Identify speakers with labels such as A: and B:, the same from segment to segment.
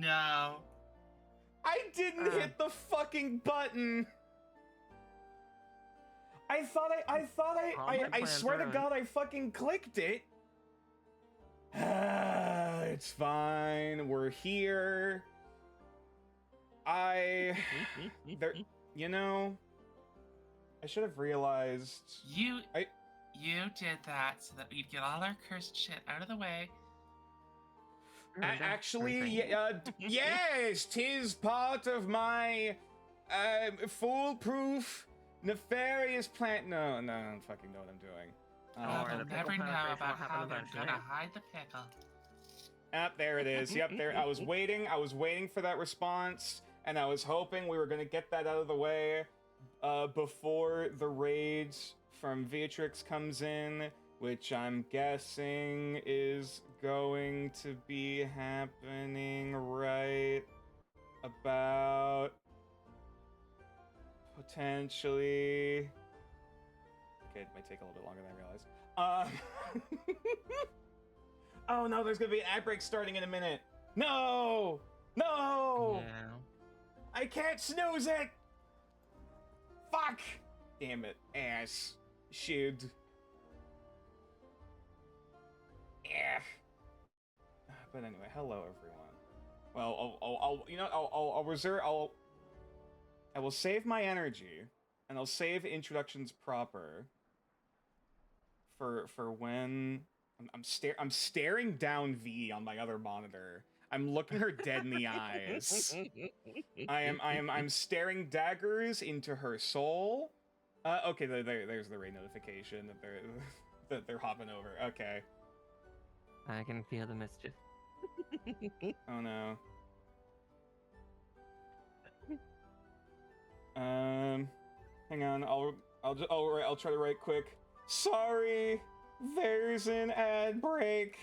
A: no.
B: I didn't hit the fucking button. I swear to God, I fucking clicked it. It's fine. We're here. You know, I should have realized.
A: You did that so that we'd get all our cursed shit out of the way.
B: Actually, yes, 'tis part of my foolproof, nefarious plan. No, I don't fucking know what I'm doing.
A: We'll never know about how they're gonna hide the pickle.
B: There it is. Yep, there. I was waiting for that response, and I was hoping we were gonna get that out of the way before the raid from Beatrix comes in, which I'm guessing is going to be happening right about potentially. Okay, it might take a little bit longer than I realized. Oh no, there's gonna be an ad break starting in a minute. No! No!
C: Yeah.
B: I can't snooze it! Fuck! Damn it, ass. Shoot. Yeah. But anyway, hello everyone. Well, I'll reserve. I will save my energy, and I'll save introductions proper for when I'm staring down V on my other monitor. I'm looking her dead in the eyes. I'm staring daggers into her soul. Okay, there's the raid notification that they're hopping over. Okay.
C: I can feel the mischief.
B: Oh no. Hang on. I'll try to write quick. Sorry, there's an ad break.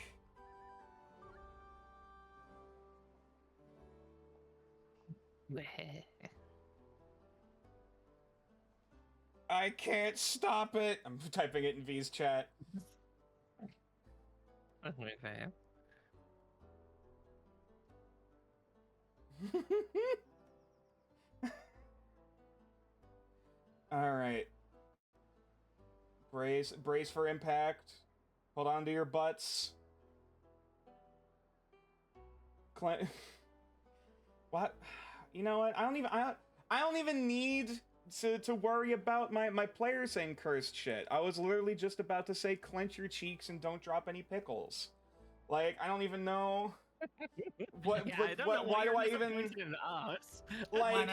B: I can't stop it. I'm typing it in V's chat.
C: Okay.
B: All right. Brace for impact. Hold on to your butts. What? You know what? I don't even need to worry about my player saying cursed shit. I was literally just about to say clench your cheeks and don't drop any pickles. Like, I don't even know why do I even like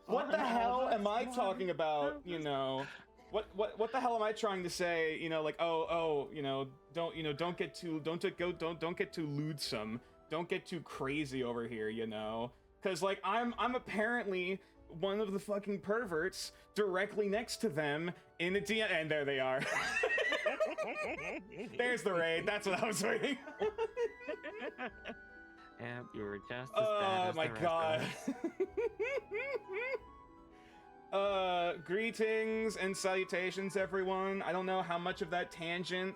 B: what the hell am I talking about, you know? What the hell am I trying to say, you know, like you know, don't get too lewdsome. Don't get too crazy over here, you know? Cuz like I'm apparently one of the fucking perverts directly next to them in the DM, and there they are. There's the raid. That's what I was waiting.
C: Yeah, you were just as bad as
B: my
C: the rest
B: god.
C: of us.
B: Greetings and salutations, everyone. I don't know how much of that tangent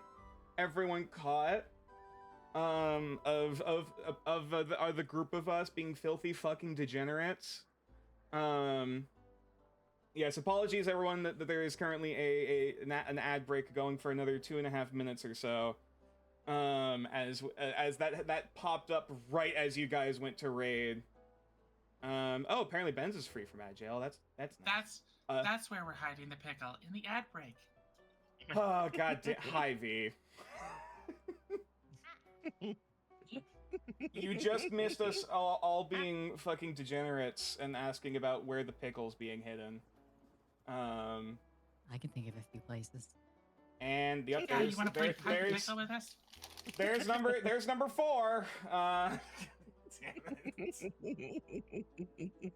B: everyone caught. Of the group of us being filthy fucking degenerates. Yes, apologies everyone that there is currently an ad break going for another 2.5 minutes or so. As that popped up right as you guys went to raid. Oh, apparently Ben's is free from ad jail. That's nice.
A: That's where we're hiding the pickle, in the ad break.
B: Oh god damn. Hi V. You just missed us all being fucking degenerates and asking about where the pickle's being hidden.
D: I can think of a few places.
B: And yep,
A: Yeah, you want to play pickle with us?
B: There's number 4. Damn it.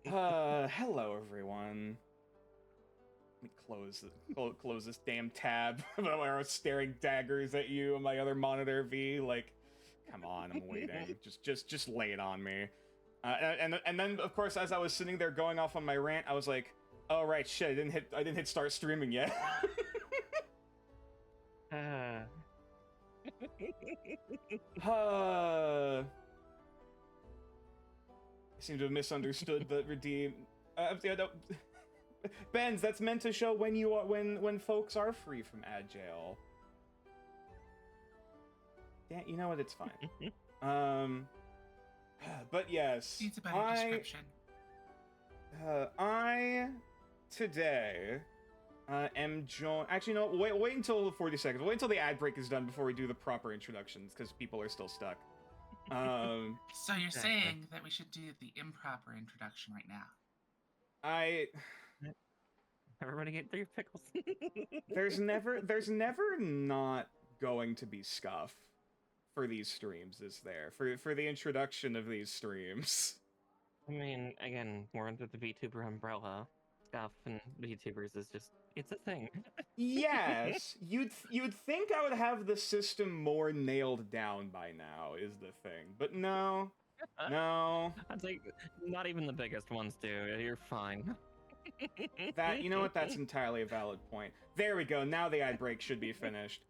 B: Hello everyone. Let me close this damn tab about where I was staring daggers at you on my other monitor, V. Like, come on, I'm waiting. just lay it on me. And then of course as I was sitting there going off on my rant, I was like, oh right, shit, I didn't hit start streaming yet. seem to have misunderstood the redeem. Yeah, no. Benz, that's meant to show when you are when folks are free from ad jail. Yeah, you know what? It's fine. But yes,
A: Needs a better description.
B: I today am joined. Actually, no. Wait until 40 seconds. Wait until the ad break is done before we do the proper introductions, because people are still stuck.
A: So you're saying that we should do the improper introduction right now?
C: Everybody get 3 pickles.
B: There's never not going to be scuff for these streams, is there? For the introduction of these streams.
C: I mean, again, we're under the VTuber umbrella. Stuff and VTubers is just, it's a thing.
B: Yes, you'd think I would have the system more nailed down by now, is the thing. But no.
C: I'd say not even the biggest ones do. You're fine.
B: That, you know what, that's entirely a valid point. There we go, now the ad break should be finished.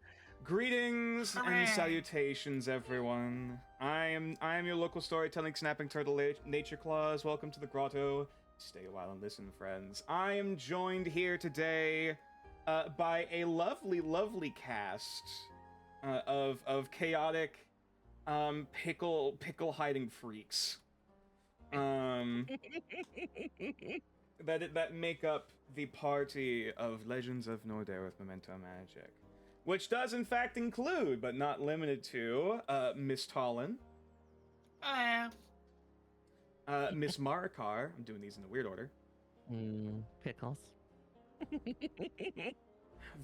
B: Greetings
A: Hooray.
B: and salutations, everyone. I am your local storytelling snapping turtle nature claws. Welcome to the grotto. Stay a while and listen, friends. I am joined here today by a lovely cast of chaotic pickle hiding freaks. That make up the party of Legends of Nordair with Memento Magick, which does in fact include, but not limited to, Miss Tollin,
A: Hello.
B: Miss Marikar. I'm doing these in the weird order.
C: Pickles.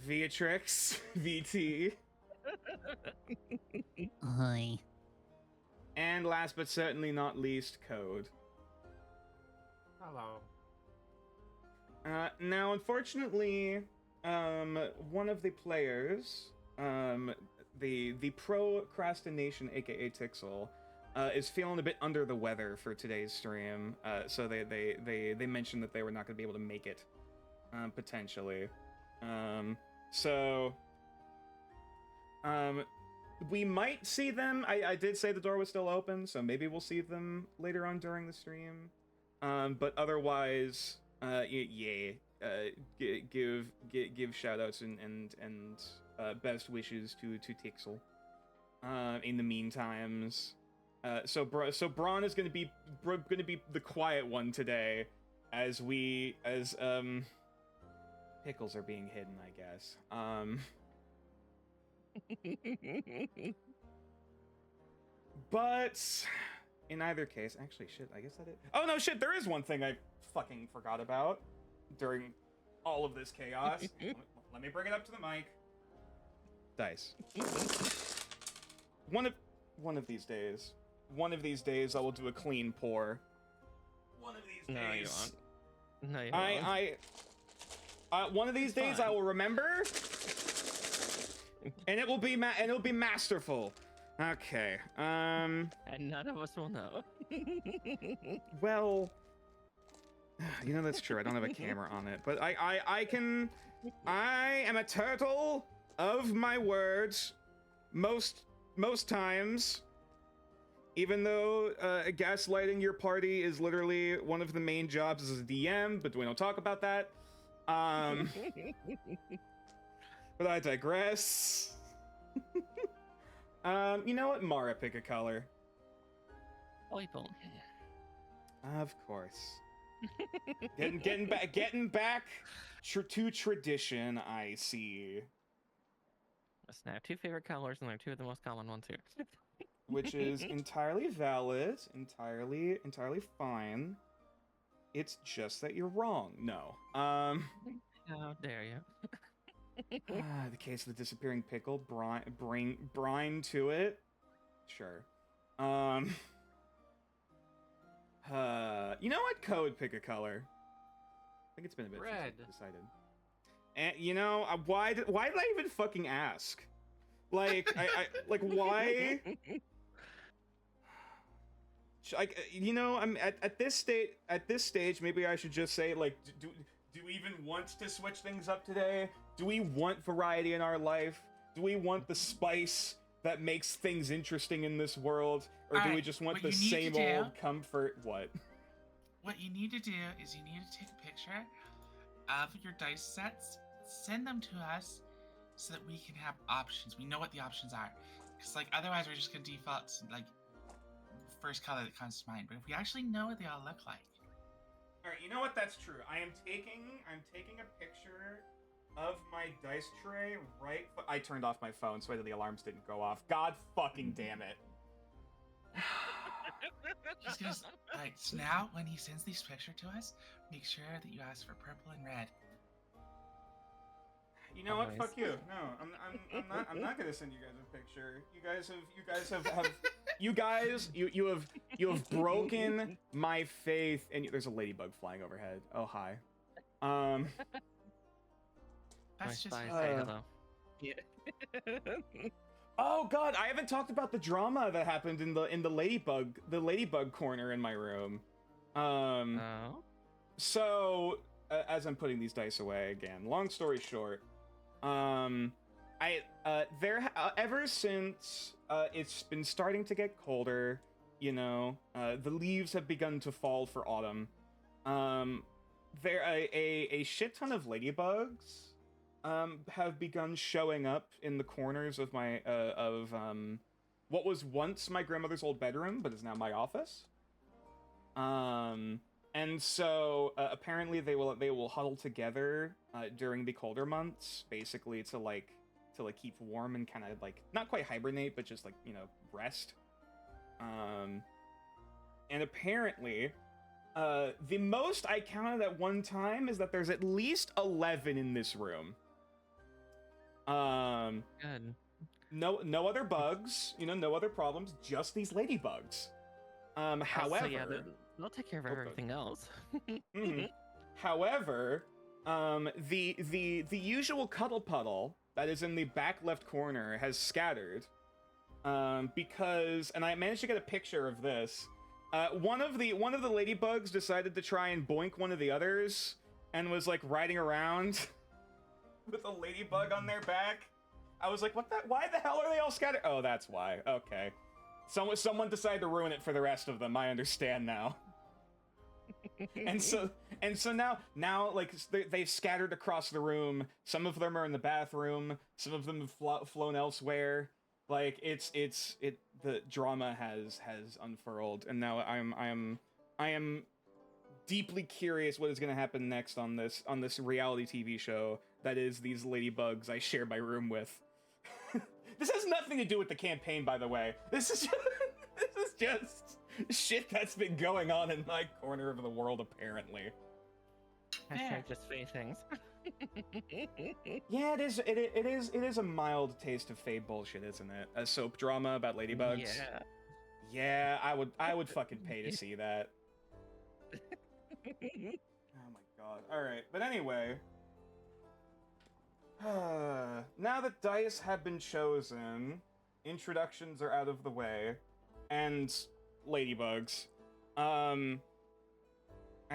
B: Beatrix, VT,
D: Hi.
B: and last but certainly not least, Code.
E: Hello.
B: Now, unfortunately, one of the players, the procrastination, aka Tixel, is feeling a bit under the weather for today's stream. So they mentioned that they were not going to be able to make it, potentially. We might see them. I did say the door was still open, so maybe we'll see them later on during the stream. But otherwise, give shoutouts and best wishes to Tixel. In the meantimes, so Braun is gonna be the quiet one today, as pickles are being hidden, I guess. But in either case, actually, shit, I guess that is. Oh no, shit! There is one thing I fucking forgot about during all of this chaos. Let me bring it up to the mic. Dice. One of these days, I will do a clean pour. One of these days.
C: No, you won't. No, you won't.
B: One of these days, I will remember, and it will be masterful. Okay.
C: And none of us will know.
B: Well, you know that's true. I don't have a camera on it, but I can. I am a turtle of my words, most times. Even though gaslighting your party is literally one of the main jobs as a DM, but we don't talk about that. But I digress. You know what, Mara, pick a color.
C: Purple.
B: Of course. Getting back to tradition, I see.
C: Listen, I have 2 favorite colors, and they're 2 of the most common ones here.
B: Which is entirely valid, entirely fine. It's just that you're wrong. No.
C: How dare you?
B: The case of the disappearing pickle. Brine to it. Sure. You know what? Code, pick a color. I think it's been a bit since
E: Red.
B: we decided. And you know, why did I even fucking ask? Like, I like why? You know, I'm at this stage. Maybe I should just say, like, do we even want to switch things up today? Do we want variety in our life? Do we want the spice that makes things interesting in this world, or do we just want the same old comfort? What?
A: what you need to do is you need to take a picture of your dice sets, send them to us, so that we can have options. We know what the options are, because like otherwise we're just gonna default to like first color that comes to mind. But if we actually know what they all look like.
B: All right, you know what? That's true. I'm taking a picture of my dice tray right. I turned off my phone so that the alarms didn't go off. God fucking damn it.
A: He's gonna. Alright, so now when he sends these pictures to us, make sure that you ask for purple and red.
B: You know what? Fuck you. No, I'm not gonna send you guys a picture. You have broken my faith. And there's a ladybug flying overhead. Oh hi.
A: That's just.
C: hello. Yeah.
B: Oh god, I haven't talked about the drama that happened in the ladybug corner in my room.
C: Oh.
B: So as I'm putting these dice away again, long story short, ever since it's been starting to get colder, you know, the leaves have begun to fall for autumn. There a shit ton of ladybugs have begun showing up in the corners of my what was once my grandmother's old bedroom, but is now my office. And so apparently they will huddle together during the colder months, basically to keep warm and kind of like not quite hibernate, but just like, you know, rest. And apparently, the most I counted at one time is that there's at least 11 in this room.
C: Good.
B: No other bugs, you know, no other problems, just these ladybugs. However,
C: yeah, they'll take care of everything else.
B: Mm-hmm. However, the usual cuddle puddle that is in the back left corner has scattered. Because, and I managed to get a picture of this. One of the ladybugs decided to try and boink one of the others, and was like riding around with a ladybug on their back. I was like, why the hell are they all scattered? Oh, that's why. Okay. Someone decided to ruin it for the rest of them. I understand now. and so now like they've scattered across the room. Some of them are in the bathroom. Some of them have flown elsewhere. Like the drama has unfurled, and now I am deeply curious what is going to happen next on this reality TV show that is these ladybugs I share my room with. This has nothing to do with the campaign, by the way. This is just shit that's been going on in my corner of the world, apparently.
C: Hashtag just Faye things.
B: Yeah, it is a mild taste of Faye bullshit, isn't it? A soap drama about ladybugs.
C: Yeah.
B: Yeah, I would fucking pay to see that. Oh my god. Alright, but anyway. Now that dice have been chosen, introductions are out of the way, and ladybugs. I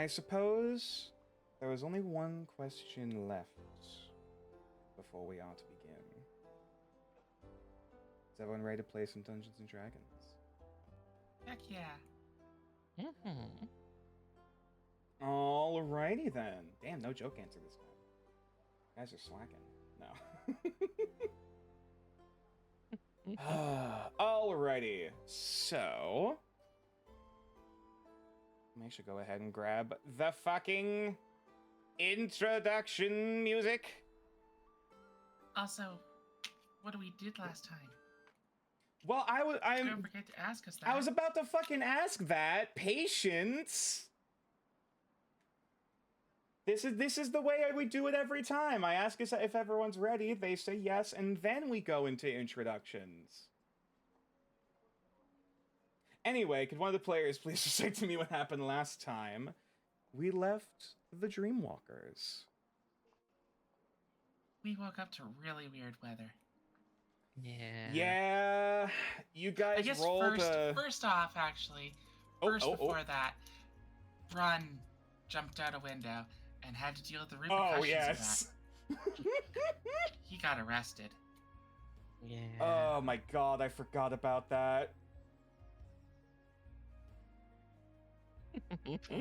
B: suppose there was only one question left before we are to begin. Is everyone ready to play some Dungeons and Dragons?
A: Heck yeah.
C: Mm-hmm.
B: Alrighty then. Damn, no joke answer this time. You guys are slacking. No. Alrighty. So, I should go ahead and grab the fucking introduction music.
A: Also, what we did last time?
B: Well,
A: Don't forget to ask us that.
B: I was about to fucking ask that. Patience. This is the way we do it every time. I ask us if everyone's ready, they say yes, and then we go into introductions. Anyway, could one of the players please recite to me what happened last time? We left the Dreamwalkers.
A: We woke up to really weird weather.
C: Yeah.
B: Yeah, you guys
A: I guess
B: rolled
A: first off, actually, before that, Run jumped out a window and had to deal with the repercussions of that. He got arrested.
C: Yeah.
B: Oh my god, I forgot about that.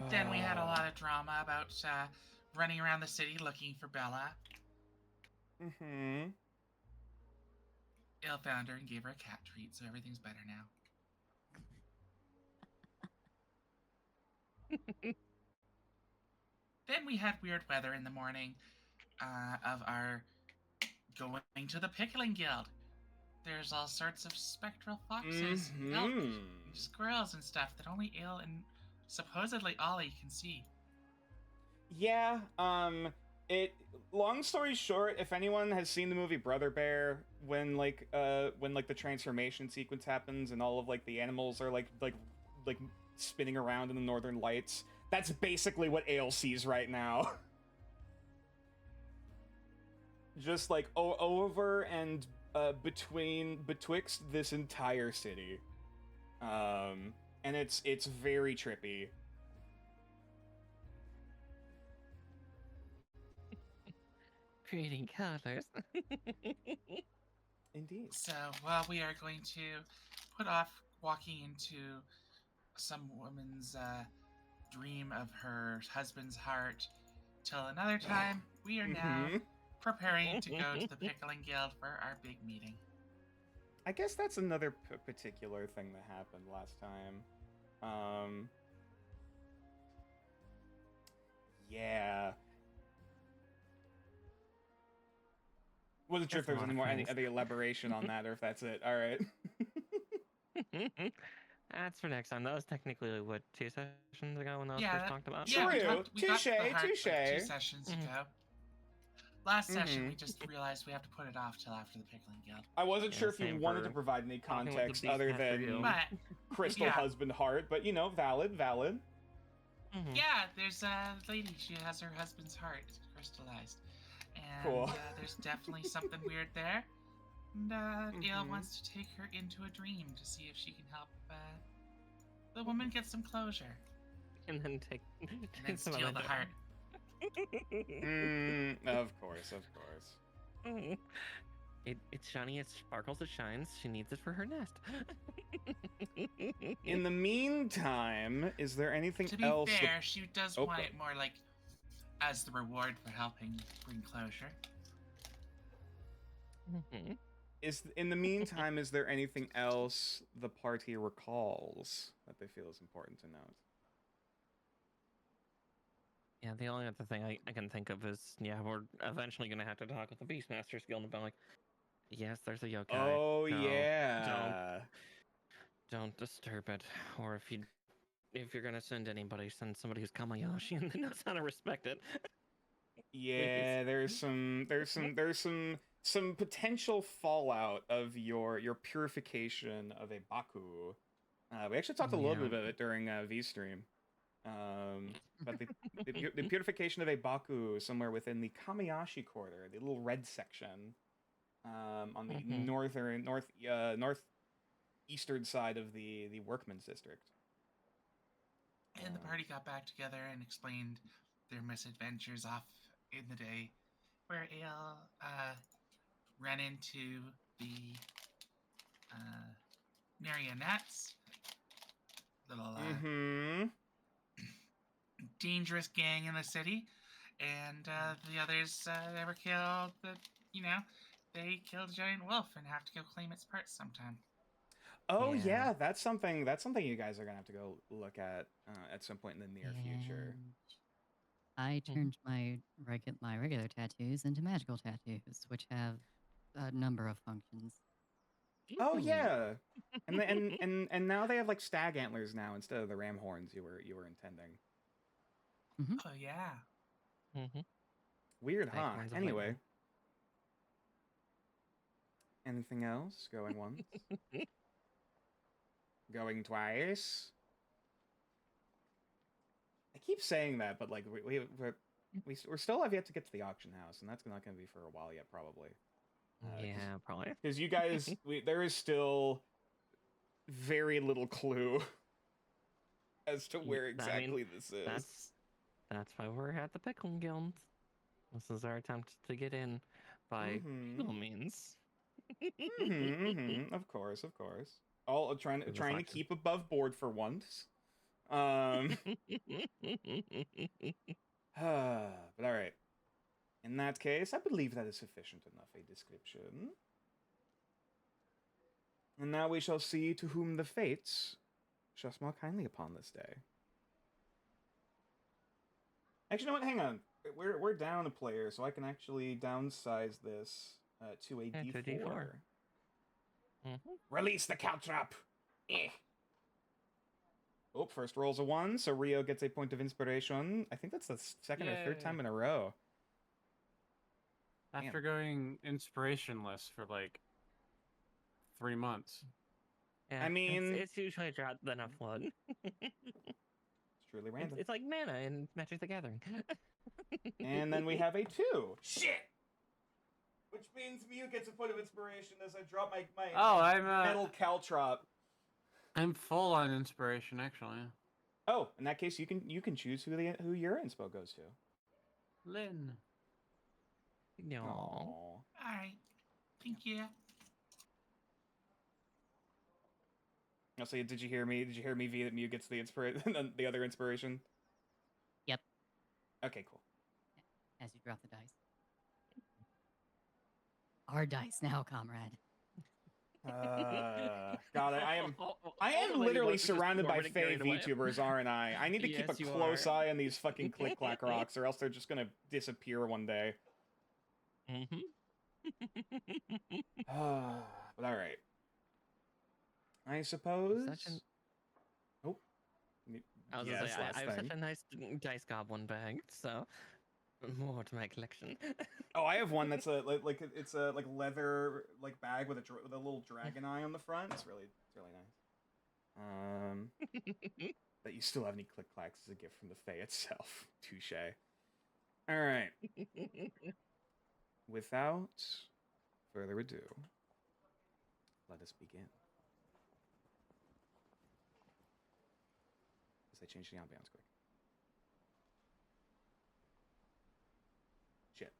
A: Then we had a lot of drama about running around the city looking for Bella.
B: Mm-hmm.
A: Il found her and gave her a cat treat, so everything's better now. Then we had weird weather in the morning of our going to the Pickling Guild. There's all sorts of spectral foxes and elk and squirrels and stuff that only Il and supposedly Ollie can see.
B: Yeah, long story short, if anyone has seen the movie Brother Bear, when the transformation sequence happens and all of like the animals are like spinning around in the northern lights, that's basically what Ale sees right now. Just like over and betwixt this entire city. And it's very trippy.
C: Creating colors.
B: Indeed.
A: So, we are going to put off walking into some woman's dream of her husband's heart till another time. We are now preparing to go to the Pickling Guild for our big meeting.
B: I guess that's another particular thing that happened last time. Yeah. Wasn't sure if there was any elaboration on that or if that's it. All right.
C: That's for next time. That was technically, what, 2 sessions ago when that was first talked about?
A: Yeah,
B: true. Touche.
A: Like 2 sessions ago. Last session, we just realized we have to put it off till after the Pickling Guild.
B: I wasn't sure if you wanted to provide any context other than Crystal Husband Heart, but, valid.
A: Yeah, there's a lady. She has her husband's heart crystallized. And
B: cool.
A: There's definitely something weird there. And Ale wants to take her into a dream to see if she can help the woman get some closure.
C: And then
A: steal the heart.
B: Of course.
C: It's shiny, it sparkles, it shines. She needs it for her nest.
B: In the meantime, is there anything
A: To
B: else?
A: be fair, she does want it more like as the reward for helping bring closure.
B: In the meantime, is there anything else the party recalls that they feel is important to note?
C: Yeah, the only other thing I can think of is, we're eventually going to have to talk with the Beastmasters Guild about, like, yes, there's a yokai.
B: Oh,
C: no,
B: yeah.
C: Don't disturb it. Or if you're going to send anybody, send somebody who's Kamayashi and knows how to respect it.
B: Yeah, there's some potential fallout of your purification of a Baku. We actually talked a little bit about it during V-Stream. But the purification of a Baku somewhere within the Kamayashi quarter, the little red section, on the northeastern side of the Workmen's District.
A: And the party got back together and explained their misadventures off in the day, where Ale ran into the marionettes, little dangerous gang in the city, and the others that were killed. But they killed a giant wolf and have to go claim its parts sometime.
B: Oh yeah, that's something you guys are gonna have to go look at some point in the near future.
D: I turned my regular tattoos into magical tattoos, which have a number of functions.
B: Oh yeah, and now they have like stag antlers now instead of the ram horns you were intending.
A: Oh yeah.
B: Weird, huh? Anyway, anything else? Going once? Going twice? I keep saying that, but like we're still have yet to get to the auction house, and that's not going to be for a while yet, probably.
C: Probably.
B: Because you guys, there is still very little clue as to where exactly this is.
C: That's why we're at the Pickling Guild. This is our attempt to get in by legal means.
B: Of course. All trying to keep above board for once. But all right. In that case, I believe that is sufficient enough a description. And now we shall see to whom the fates shall smile kindly upon this day. Actually, you know what? Hang on. We're down a player, so I can actually downsize this to a D4.
C: To D4.
B: Release the caltrop! Eh. Oh, first roll's a 1, so Rio gets a point of inspiration. I think that's the second or third
E: Yay.
B: time in a row.
E: After going inspirationless for like 3 months.
C: Yeah,
B: I mean-
C: it's usually enough one.
B: It's truly random.
C: It's like mana in Magic the Gathering.
B: And then we have a 2. Shit! Which means Mew gets a point of inspiration as I drop my
E: Oh,
B: metal caltrop.
E: I'm full on inspiration actually.
B: Oh, in that case, you can choose who your inspo goes to.
E: Lynn.
C: No.
B: Aww.
A: All right. Thank you.
B: Also, did you hear me? Did you hear me? V that Mew gets the the other inspiration.
D: Yep.
B: Okay, cool.
D: As you drop the dice. Our dice now, comrade.
B: God, I am literally surrounded by Fae VTubers, aren't I? I need to keep
C: Yes,
B: a
C: you
B: close
C: are.
B: eye on these fucking click clack rocks, or else they're just gonna disappear one day. But all right. I suppose. Oh.
C: I was
B: Yes,
C: gonna say,
B: last
C: I have
B: thing.
C: such a nice dice goblin bag, so more to my collection.
B: Oh, I have one that's it's a leather bag with a little dragon eye on the front. It's really nice. That you still have any click clacks as a gift from the Fae itself. Touche. All right. Without further ado, let us begin. As I change the ambiance quick. Shit.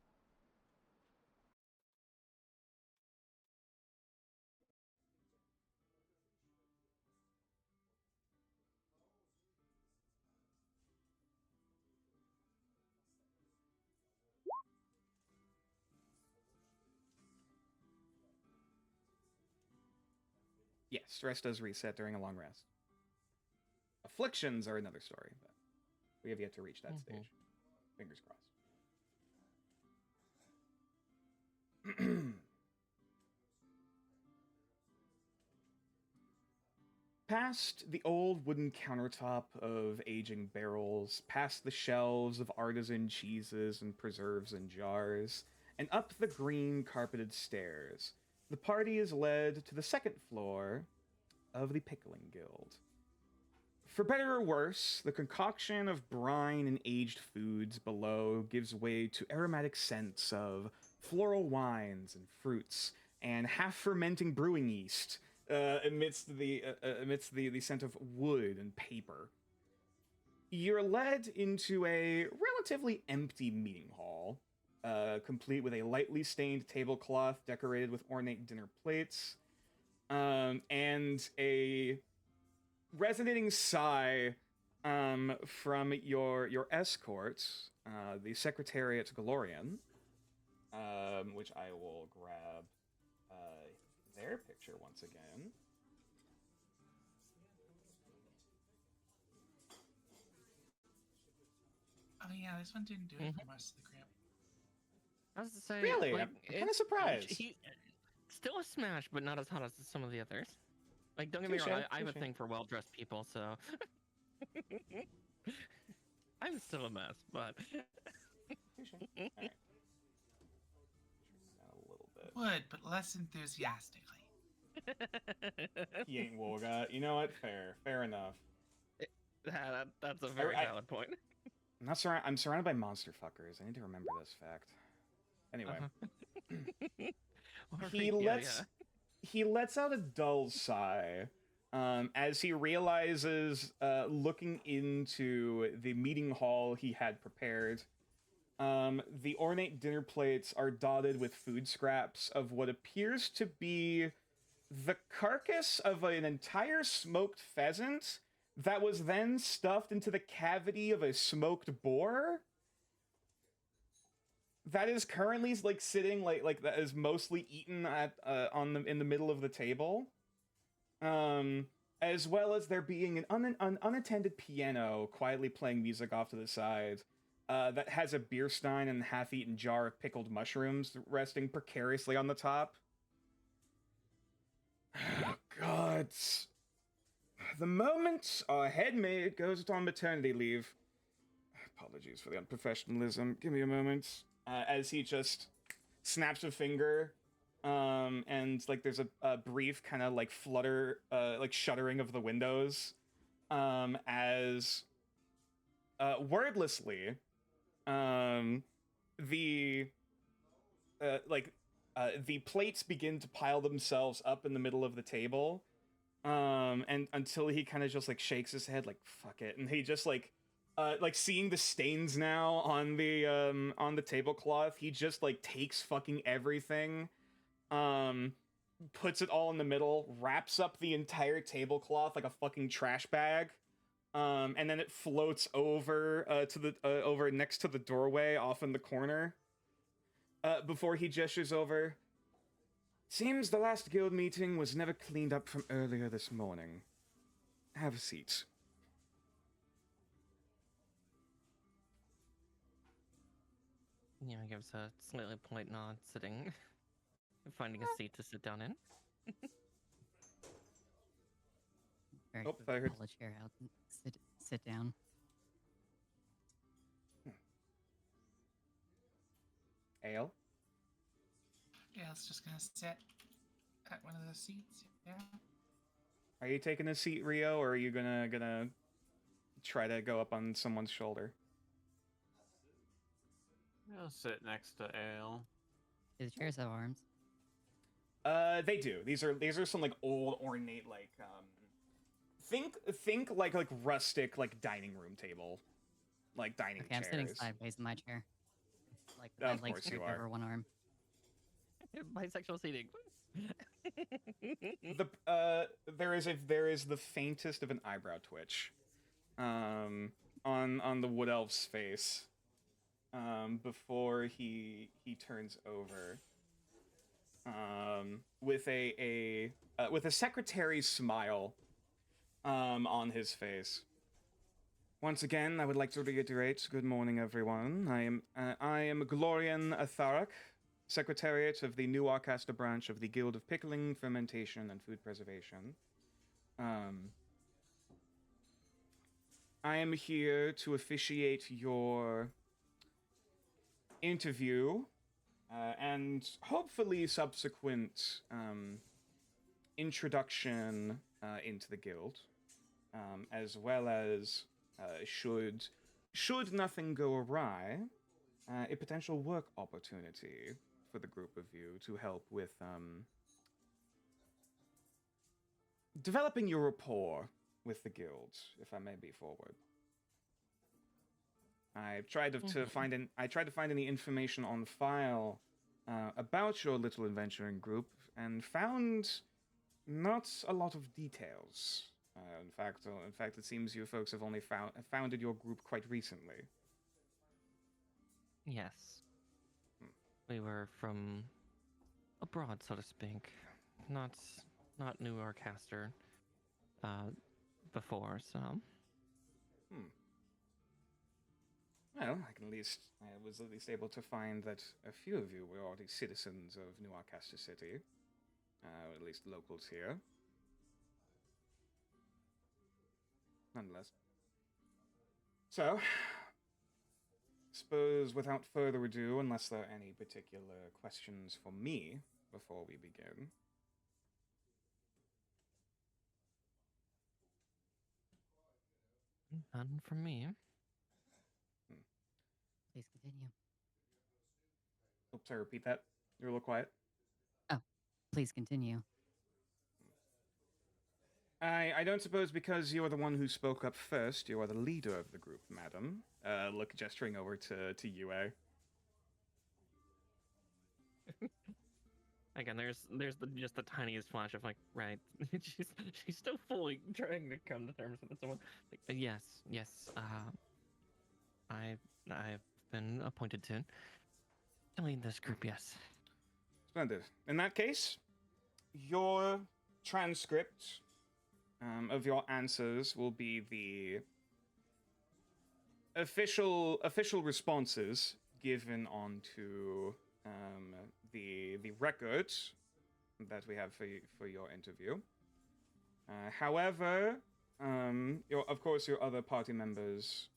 B: Yes, stress does reset during a long rest. Afflictions are another story, but we have yet to reach that stage. Fingers crossed. Past the old wooden countertop of aging barrels, past the shelves of artisan cheeses and preserves in jars, and up the green carpeted stairs, the party is led to the second floor of the Pickling Guild. For better or worse, the concoction of brine and aged foods below gives way to aromatic scents of floral wines and fruits and half-fermenting brewing yeast amidst the scent of wood and paper. You're led into a relatively empty meeting hall, complete with a lightly stained tablecloth decorated with ornate dinner plates, and a resonating sigh from your escort, the Secretariat Galorian, which I will grab their picture once again.
A: Oh yeah, this one didn't do it for most of the group.
C: I was to say,
B: Really?
C: like,
B: I'm kinda surprised.
C: Still a smash, but not as hot as some of the others. Like, don't get me
B: Touche,
C: wrong, I have a
B: touche.
C: thing for well-dressed people, so I'm still a mess, but
B: Alright. Turn that a little bit.
A: Would, but less enthusiastically.
B: He ain't Wolga. You know what? Fair enough.
C: That's a very
B: I-
C: valid point.
B: I'm surrounded by monster fuckers. I need to remember this fact. Anyway. He lets out a dull sigh as he realizes, looking into the meeting hall he had prepared, the ornate dinner plates are dotted with food scraps of what appears to be the carcass of an entire smoked pheasant that was then stuffed into the cavity of a smoked boar that is currently like sitting that is mostly eaten at in the middle of the table. As well as there being an unattended piano quietly playing music off to the side, that has a beer stein and a half-eaten jar of pickled mushrooms resting precariously on the top. God. The moment our headmaid goes on maternity leave... Apologies for the unprofessionalism. Give me a moment. As he just snaps a finger, and like there's a brief kind of like flutter, like shuddering of the windows, as wordlessly, the the plates begin to pile themselves up in the middle of the table, and until he kind of just like shakes his head like fuck it, and he just like seeing the stains now on the tablecloth, he just like takes fucking everything, puts it all in the middle, wraps up the entire tablecloth like a fucking trash bag, and then it floats over to the over next to the doorway off in the corner. Before he gestures over. Seems the last guild meeting was never cleaned up from earlier this morning. Have a seat.
C: Yeah, he gives a slightly polite nod, sitting, finding a seat to sit down in.
D: Very
B: Oh, I heard-
D: pull a chair out and sit down.
B: Ale?
A: Yeah, it's just gonna sit at one of the seats. Yeah.
B: Are you taking a seat, Rio, or are you gonna try to go up on someone's shoulder?
E: I'll sit next to Ale.
D: Do the chairs have arms?
B: They do. These are some like old ornate like think like rustic like dining room table, like dining
D: Okay, I'm
B: chairs.
D: sitting sideways in my chair. Like
B: Of
D: my legs
B: course you
D: scraped
B: are.
D: over one arm.
C: Bisexual seating.
B: There is the faintest of an eyebrow twitch, on the wood elf's face, before he turns over, with a secretary's smile, on his face. Once again, I would like to reiterate, good morning, everyone. I am Glorian Atharak, Secretariat of the New Arcaster branch of the Guild of Pickling, Fermentation, and Food Preservation. I am here to officiate your interview, and hopefully subsequent introduction into the guild, as well as should nothing go awry, a potential work opportunity for the group of you to help with developing your rapport with the guild, if I may be forward. I tried to find any information on file about your little adventuring group, and found not a lot of details. In fact, it seems you folks have only founded your group quite recently.
C: Yes. We were from abroad, so to speak. Not New Arcaster before, so.
B: Well, I was at least able to find that a few of you were already citizens of New Arcaster City, or at least locals here. Nonetheless. So, suppose without further ado, unless there are any particular questions for me before we begin.
C: None from me.
D: Please continue.
B: Oh, sorry, repeat that. You're a little quiet.
D: Oh, please continue.
B: I don't suppose because you are the one who spoke up first, you are the leader of the group, madam. Gesturing over to Yue.
C: Again, there's just the tiniest flash of like, right, she's still fully trying to come to terms with it. Someone like, yes, I've been appointed to lead this group. Yes.
B: Splendid. In that case, your transcript of your answers will be the official responses given onto the records that we have for your interview. However, of course, your other party members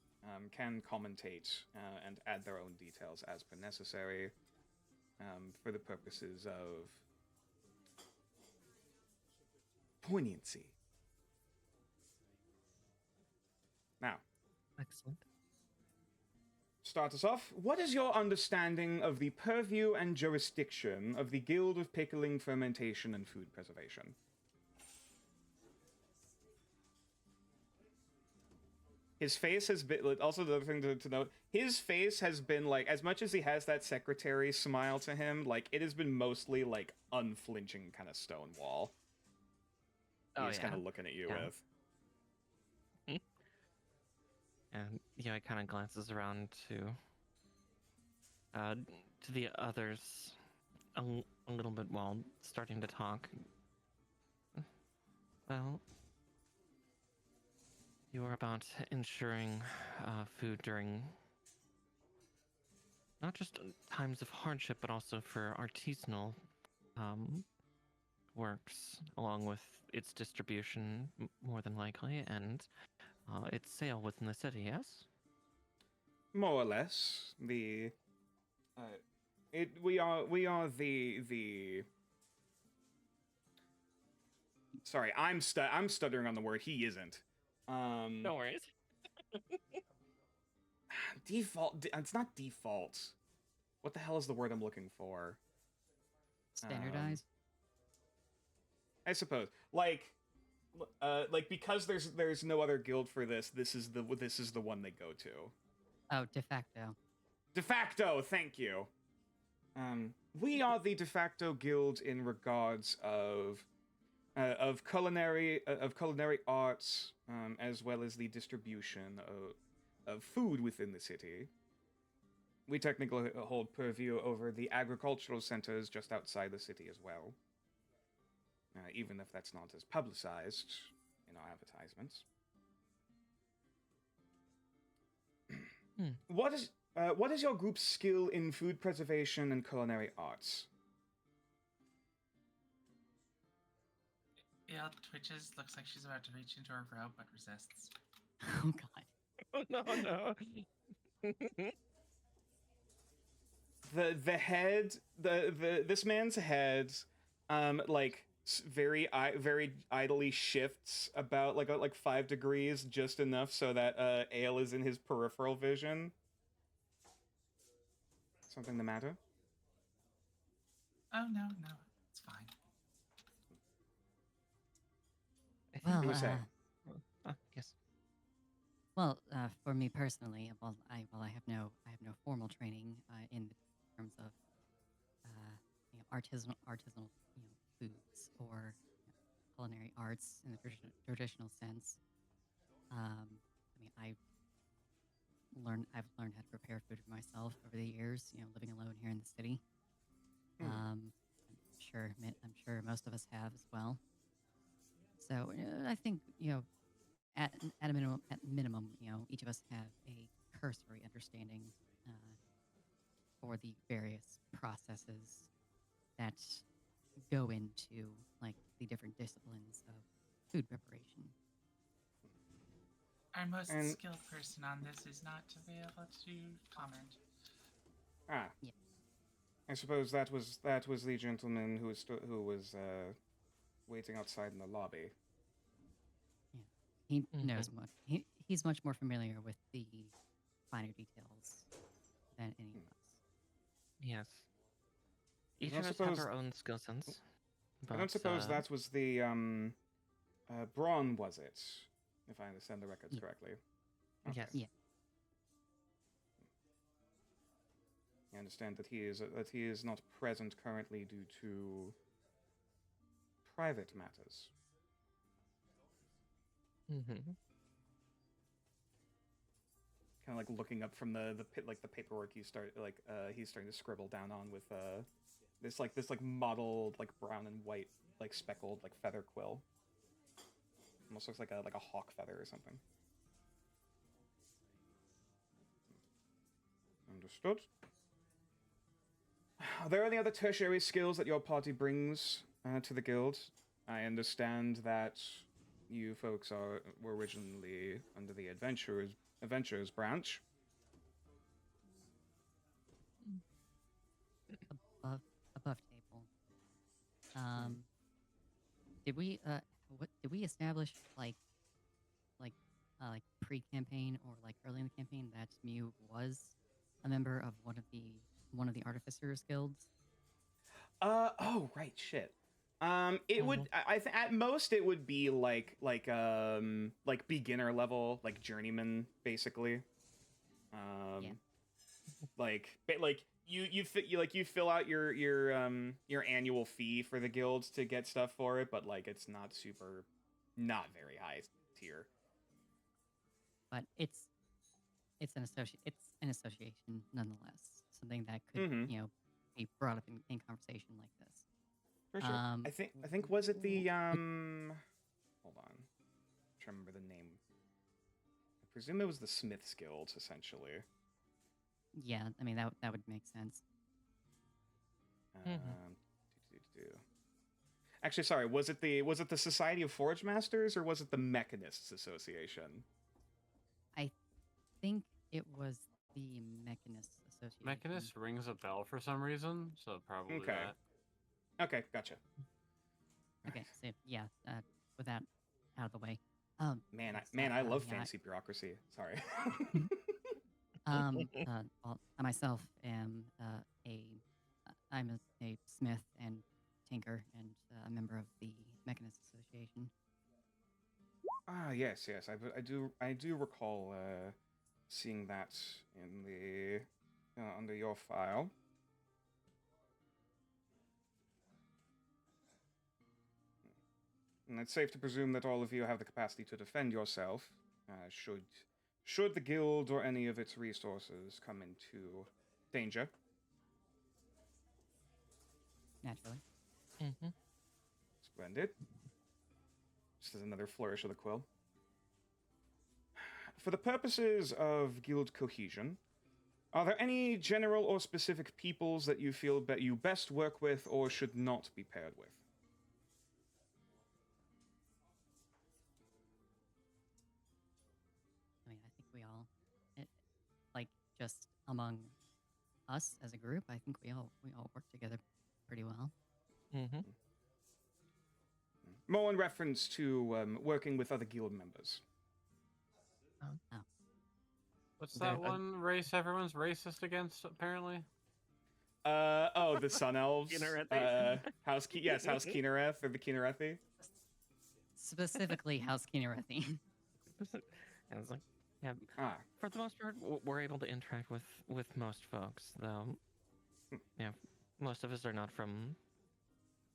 B: can commentate and add their own details as per necessary for the purposes of poignancy. Now,
C: Excellent.
B: start us off. What is your understanding of the purview and jurisdiction of the Guild of Pickling, Fermentation, and Food Preservation? His face has been... Also, the other thing to note, his face has been, like, as much as he has that secretary smile to him, like, it has been mostly, like, unflinching kind of Stonewall. He's kind of looking at you with.
C: And it kind of glances around to the others a little bit while starting to talk. Well, you are about ensuring food during not just times of hardship, but also for artisanal works, along with its distribution, more than likely, and its sale within the city, yes?
B: More or less. We are the Sorry, I'm stuttering on the word. He isn't.
C: No worries.
B: Default. It's not default. What the hell is the word I'm looking for?
D: Standardized.
B: I suppose. Like because there's no other guild for this. This is the one they go to.
D: Oh, de facto.
B: De facto. Thank you. We are the de facto guild in regards of culinary arts, as well as the distribution of food within the city. We technically hold purview over the agricultural centers just outside the city as well, even if that's not as publicized in our advertisements. What is your group's skill in food preservation and culinary arts?
A: Yeah, twitches. Looks like she's about to reach into her robe, but resists.
D: Oh god.
C: Oh, no.
B: The head, this man's head, very idly shifts about like 5 degrees, just enough so that ale is in his peripheral vision. Something the matter?
A: Oh no, it's fine.
D: Well,
B: You were saying?
C: Yes.
D: Well, for me personally, I have no formal training in terms of artisanal foods or culinary arts in the traditional sense. I've learned how to prepare food for myself over the years. Living alone here in the city. I'm sure most of us have as well. So I think at a minimum, each of us have a cursory understanding for the various processes that go into the different disciplines of food preparation.
A: Our most
B: And-
A: skilled person on this is not available to comment.
B: Ah.
D: Yeah.
B: I suppose that was the gentleman who was waiting outside in the lobby.
D: He knows much. He's much more familiar with the finer details than any of us.
C: Yes. Each
B: don't
C: of us
B: suppose-
C: have our own skill sets.
B: I don't suppose that was the Braun, was it? If I understand the records
D: Yeah.
B: correctly.
C: Yes.
D: Yeah.
B: I understand that he is not present currently due to private matters.
C: Mm-hmm.
B: Kind of like looking up from the paperwork he's starting to scribble down on with this mottled like brown and white like speckled like feather quill. Almost looks like a hawk feather or something. Understood. Are there any other tertiary skills that your party brings to the guild? I understand that you folks were originally under the adventurers branch.
D: Above table. Did we establish like pre-campaign or like early in the campaign that Mew was a member of one of the artificers guilds?
B: Oh right, shit. It would I think at most it would be like beginner level, like journeyman basically.
D: Yeah.
B: Like you fill out your annual fee for the guilds to get stuff for it, but like it's not very high tier.
D: But it's an association nonetheless. Something that could be brought up in conversation like this.
B: For sure. I think was it the hold on. I'm trying to remember the name. I presume it was the Smiths Guild, essentially.
D: Yeah, I mean that would make sense.
B: Actually, sorry, was it the Society of Forge Masters or was it the Mechanists Association?
D: I think it was the Mechanists Association.
E: Mechanist rings a bell for some reason, so probably that.
B: Okay, gotcha.
D: Okay, so yeah, with that out of the way.
B: I love fancy bureaucracy. Sorry.
D: Well, I myself am I'm a smith and tinker and a member of the Mechanist Association.
B: Ah, yes. I do recall seeing that in the under your file. And it's safe to presume that all of you have the capacity to defend yourself, should the guild or any of its resources come into danger.
D: Naturally.
C: Mm-hmm.
B: Splendid. Just as another flourish of the quill. For the purposes of guild cohesion, are there any general or specific peoples that you feel that you best work with or should not be paired with?
D: I mean, I think we all, like just among us as a group, I think we all work together pretty well.
C: Mm-hmm.
B: More in reference to working with other guild members.
D: Oh.
E: What's that one race everyone's racist against, apparently?
B: The Sun Elves. House Keenereth, or the Keenerethi.
D: Specifically, House Keenerethi.
C: And it's like, yeah, for the most part, we're able to interact with most folks, though. Yeah, most of us are not from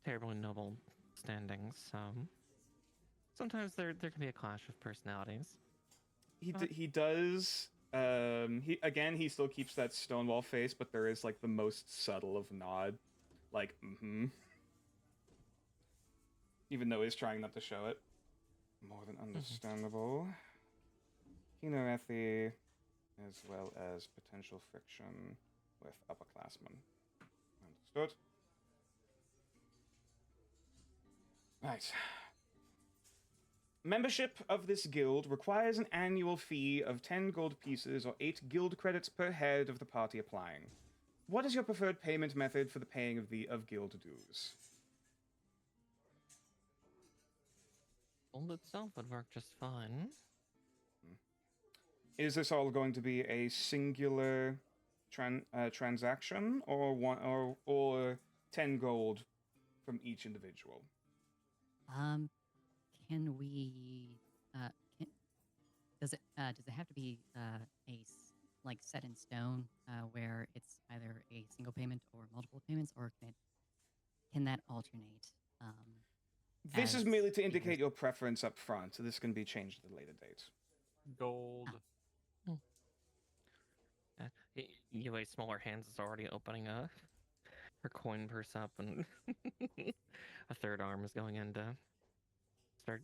C: terribly noble standings, so sometimes there can be a clash of personalities.
B: He does. He still keeps that stonewall face, but there is like the most subtle of nod, like even though he's trying not to show it. More than understandable. Keenerethi, as well as potential friction with upperclassmen. Understood. Right. Membership of this guild requires an annual fee of 10 gold pieces or 8 guild credits per head of the party applying. What is your preferred payment method for the paying of guild dues?
C: Gold itself would work just fine.
B: Is this all going to be a singular transaction, or 10 gold from each individual?
D: Can we? Does it have to be like set in stone, where it's either a single payment or multiple payments, or can that alternate?
B: This is
D: as
B: merely to
D: the
B: indicate
D: years-
B: your preference up front, so this can be changed at a later date.
E: Gold.
C: UA Smaller Hands is already opening her coin purse up, and a third arm is going in to start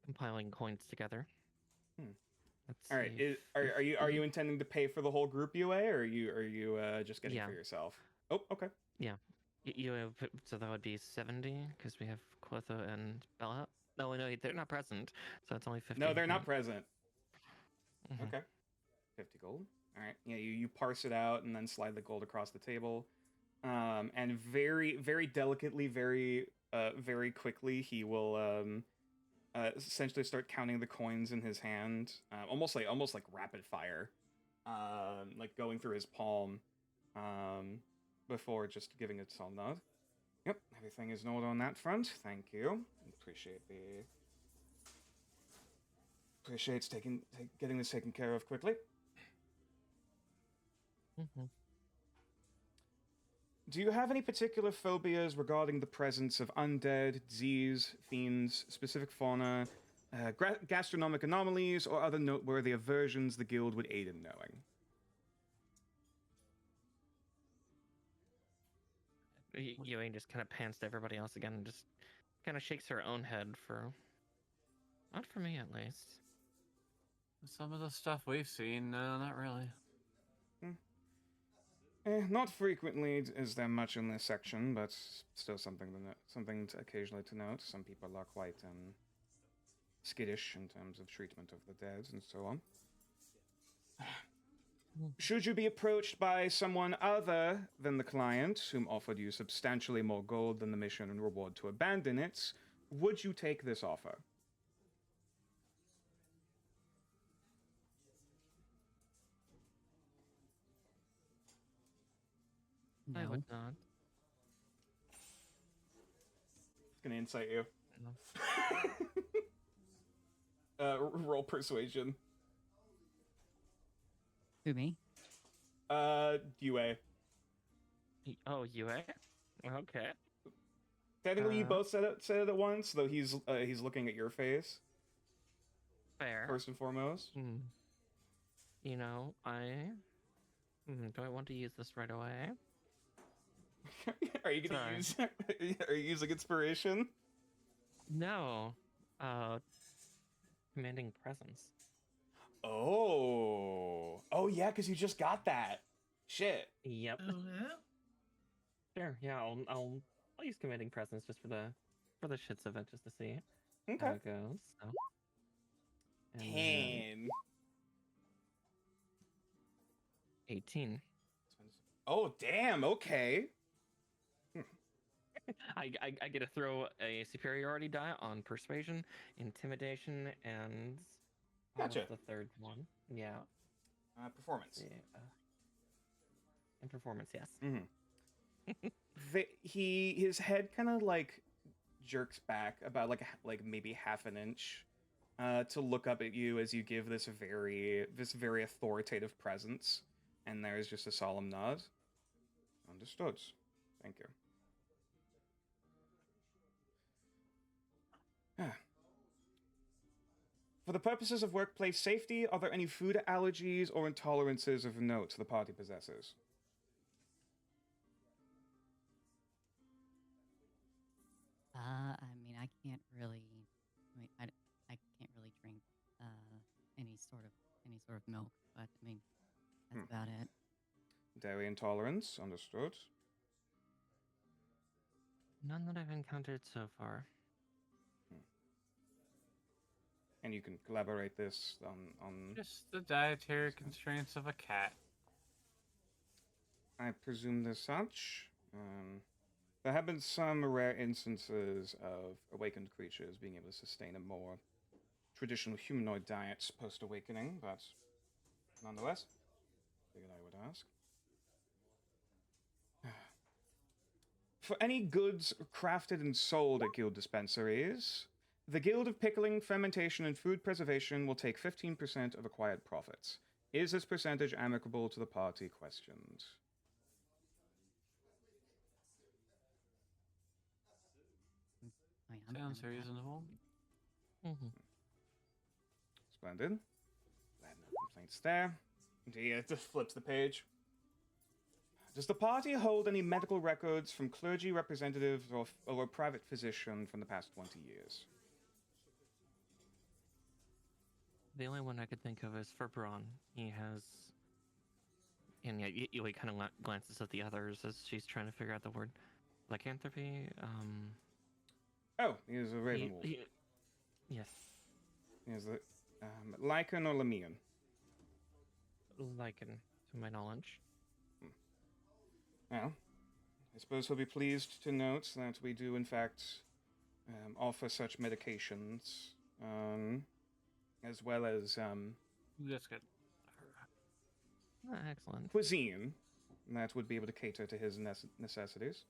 C: compiling coins together. Let's
B: All right,
C: see,
B: are you
C: 50.
B: intending to pay for the whole group UA, or are you just getting
C: Yeah.
B: for yourself? Oh, okay.
C: UA, so that would be 70 because we have Clotho and Bella. No, they're not present, so it's only 50.
B: No, they're not
C: right?
B: present.
C: Mhm.
B: Okay. 50 gold. All right. Yeah, you parse it out and then slide the gold across the table. And very, very delicately, very quickly, he will essentially start counting the coins in his hand, almost like rapid fire, like going through his palm, before just giving it some nod. Yep, everything is in order on that front. Thank you. Appreciates getting this taken care of quickly.
C: Mhm.
B: Do you have any particular phobias regarding the presence of undead, disease, fiends, specific fauna, gastronomic anomalies, or other noteworthy aversions the guild would aid in knowing?
C: UA just kind of pans to everybody else again and just kind of shakes her own head for... Not for me, at least.
E: Some of the stuff we've seen, no, not really.
B: Not frequently is there much in this section, but still something to occasionally to note. Some people are quite skittish in terms of treatment of the dead and so on. Should you be approached by someone other than the client, whom offered you substantially more gold than the mission and reward to abandon it, would you take this offer?
D: No.
C: I would not.
B: It's gonna insight you.
C: No.
B: Roll persuasion.
D: Who, me?
B: UA.
C: Oh, UA? Okay.
B: Technically, you both said it at once, though he's looking at your face
C: Fair.
B: first and foremost.
C: You know, do I want to use this right away?
B: Are you gonna use? Are you using inspiration?
C: No. Commanding presence.
B: Oh yeah, because you just got that. Shit.
C: Yep. Sure. Yeah, I'll use commanding presence just for the shits of it, just to see how it goes. So. And
B: 10.
C: 18.
B: Oh damn. Okay.
C: I get to throw a superiority die on persuasion, intimidation, and
B: Gotcha.
C: what's the third one? Yeah.
B: Performance.
C: Yeah. And performance, yes.
B: Mm-hmm. His head kind of like jerks back about like maybe half an inch, to look up at you as you give this very authoritative presence, and there's just a solemn nod. Understood. Thank you. For the purposes of workplace safety, are there any food allergies or intolerances of note the party possesses?
D: I mean, I can't really. I can't really drink any sort of milk, but I mean, that's about it.
B: Dairy intolerance, understood.
C: None that I've encountered so far.
B: And you can collaborate this on...
E: Just the dietary constraints of a cat.
B: I presume there's such. There have been some rare instances of awakened creatures being able to sustain a more traditional humanoid diet post-awakening, but nonetheless, figured I would ask. For any goods crafted and sold at guild dispensaries, the Guild of Pickling, Fermentation, and Food Preservation will take 15% of acquired profits. Is this percentage amicable to the party questioned?
D: I mean, I'm
E: Sounds
D: fine with that.
E: reasonable.
C: Mm-hmm.
B: Splendid. Glad no complaints there. He just flips the page. Does the party hold any medical records from clergy representatives or a private physician from the past 20 years?
C: The only one I could think of is for Braun. He has, and yeah, he kind of glances at the others as she's trying to figure out the word lycanthropy.
B: Oh, he is a raven wolf.
C: Yes,
B: He is the Lycan or Lamian?
C: lichen, to my knowledge.
B: Well, I suppose he'll be pleased to note that we do, in fact, offer such medications, as well as
E: That's good.
C: Excellent.
B: cuisine that would be able to cater to his necessities.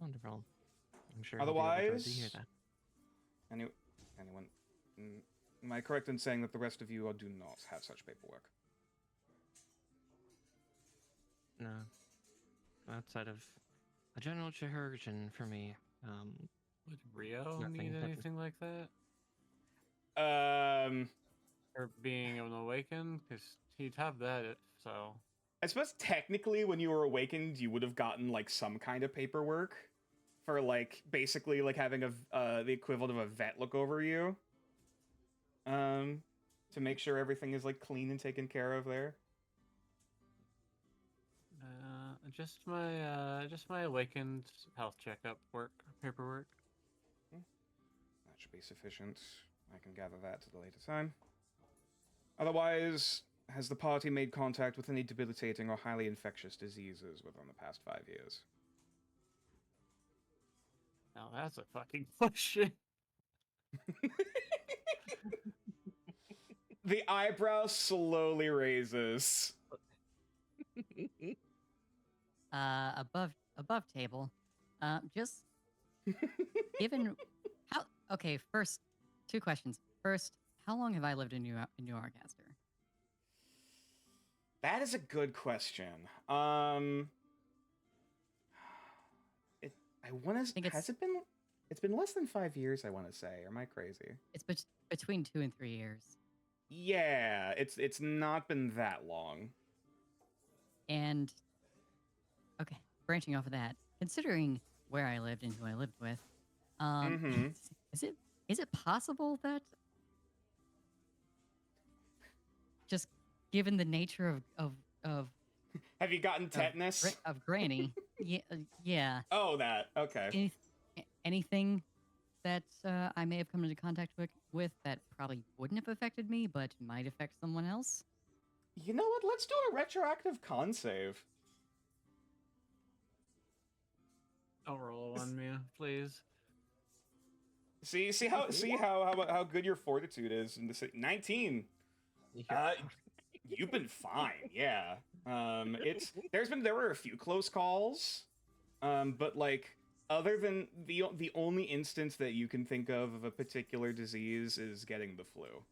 C: Wonderful. I'm sure he'll be overjoyed to hear
B: Otherwise,
C: that.
B: anyone, am I correct in saying that the rest of you do not have such paperwork?
C: No. Outside of a general chirurgeon for me.
E: Would Rio
C: Nothing
E: need
C: but-
E: anything like that? Or being an awakened? Because he'd have that, so...
B: I suppose technically when you were awakened, you would have gotten, like, some kind of paperwork for, like, basically, like, having the equivalent of a vet look over you. To make sure everything is, like, clean and taken care of there.
E: Just my awakened health checkup paperwork.
B: That should be sufficient. I can gather that at a later time. Otherwise, has the party made contact with any debilitating or highly infectious diseases within the past 5 years?
E: Now that's a fucking question.
B: The eyebrow slowly raises.
D: Above table. Just given how. Okay, first, 2 questions. First, how long have I lived in New Arcaster?
B: That is a good question. I want to. Has it been? It's been less than 5 years. I want to say. Or am I crazy?
D: It's between 2 and 3 years.
B: Yeah, it's not been that long.
D: And okay, branching off of that, considering where I lived and who I lived with, is it possible that just given the nature of
B: Have you gotten tetanus?
D: of Granny, yeah.
B: Oh, that. Okay.
D: Anything that I may have come into contact with that probably wouldn't have affected me, but might affect someone else?
B: You know what? Let's do a retroactive con save.
E: Don't roll on me, please.
B: See how good your fortitude is in this 19. You've been fine, yeah. There were a few close calls, but like other than the only instance that you can think of a particular disease is getting the flu,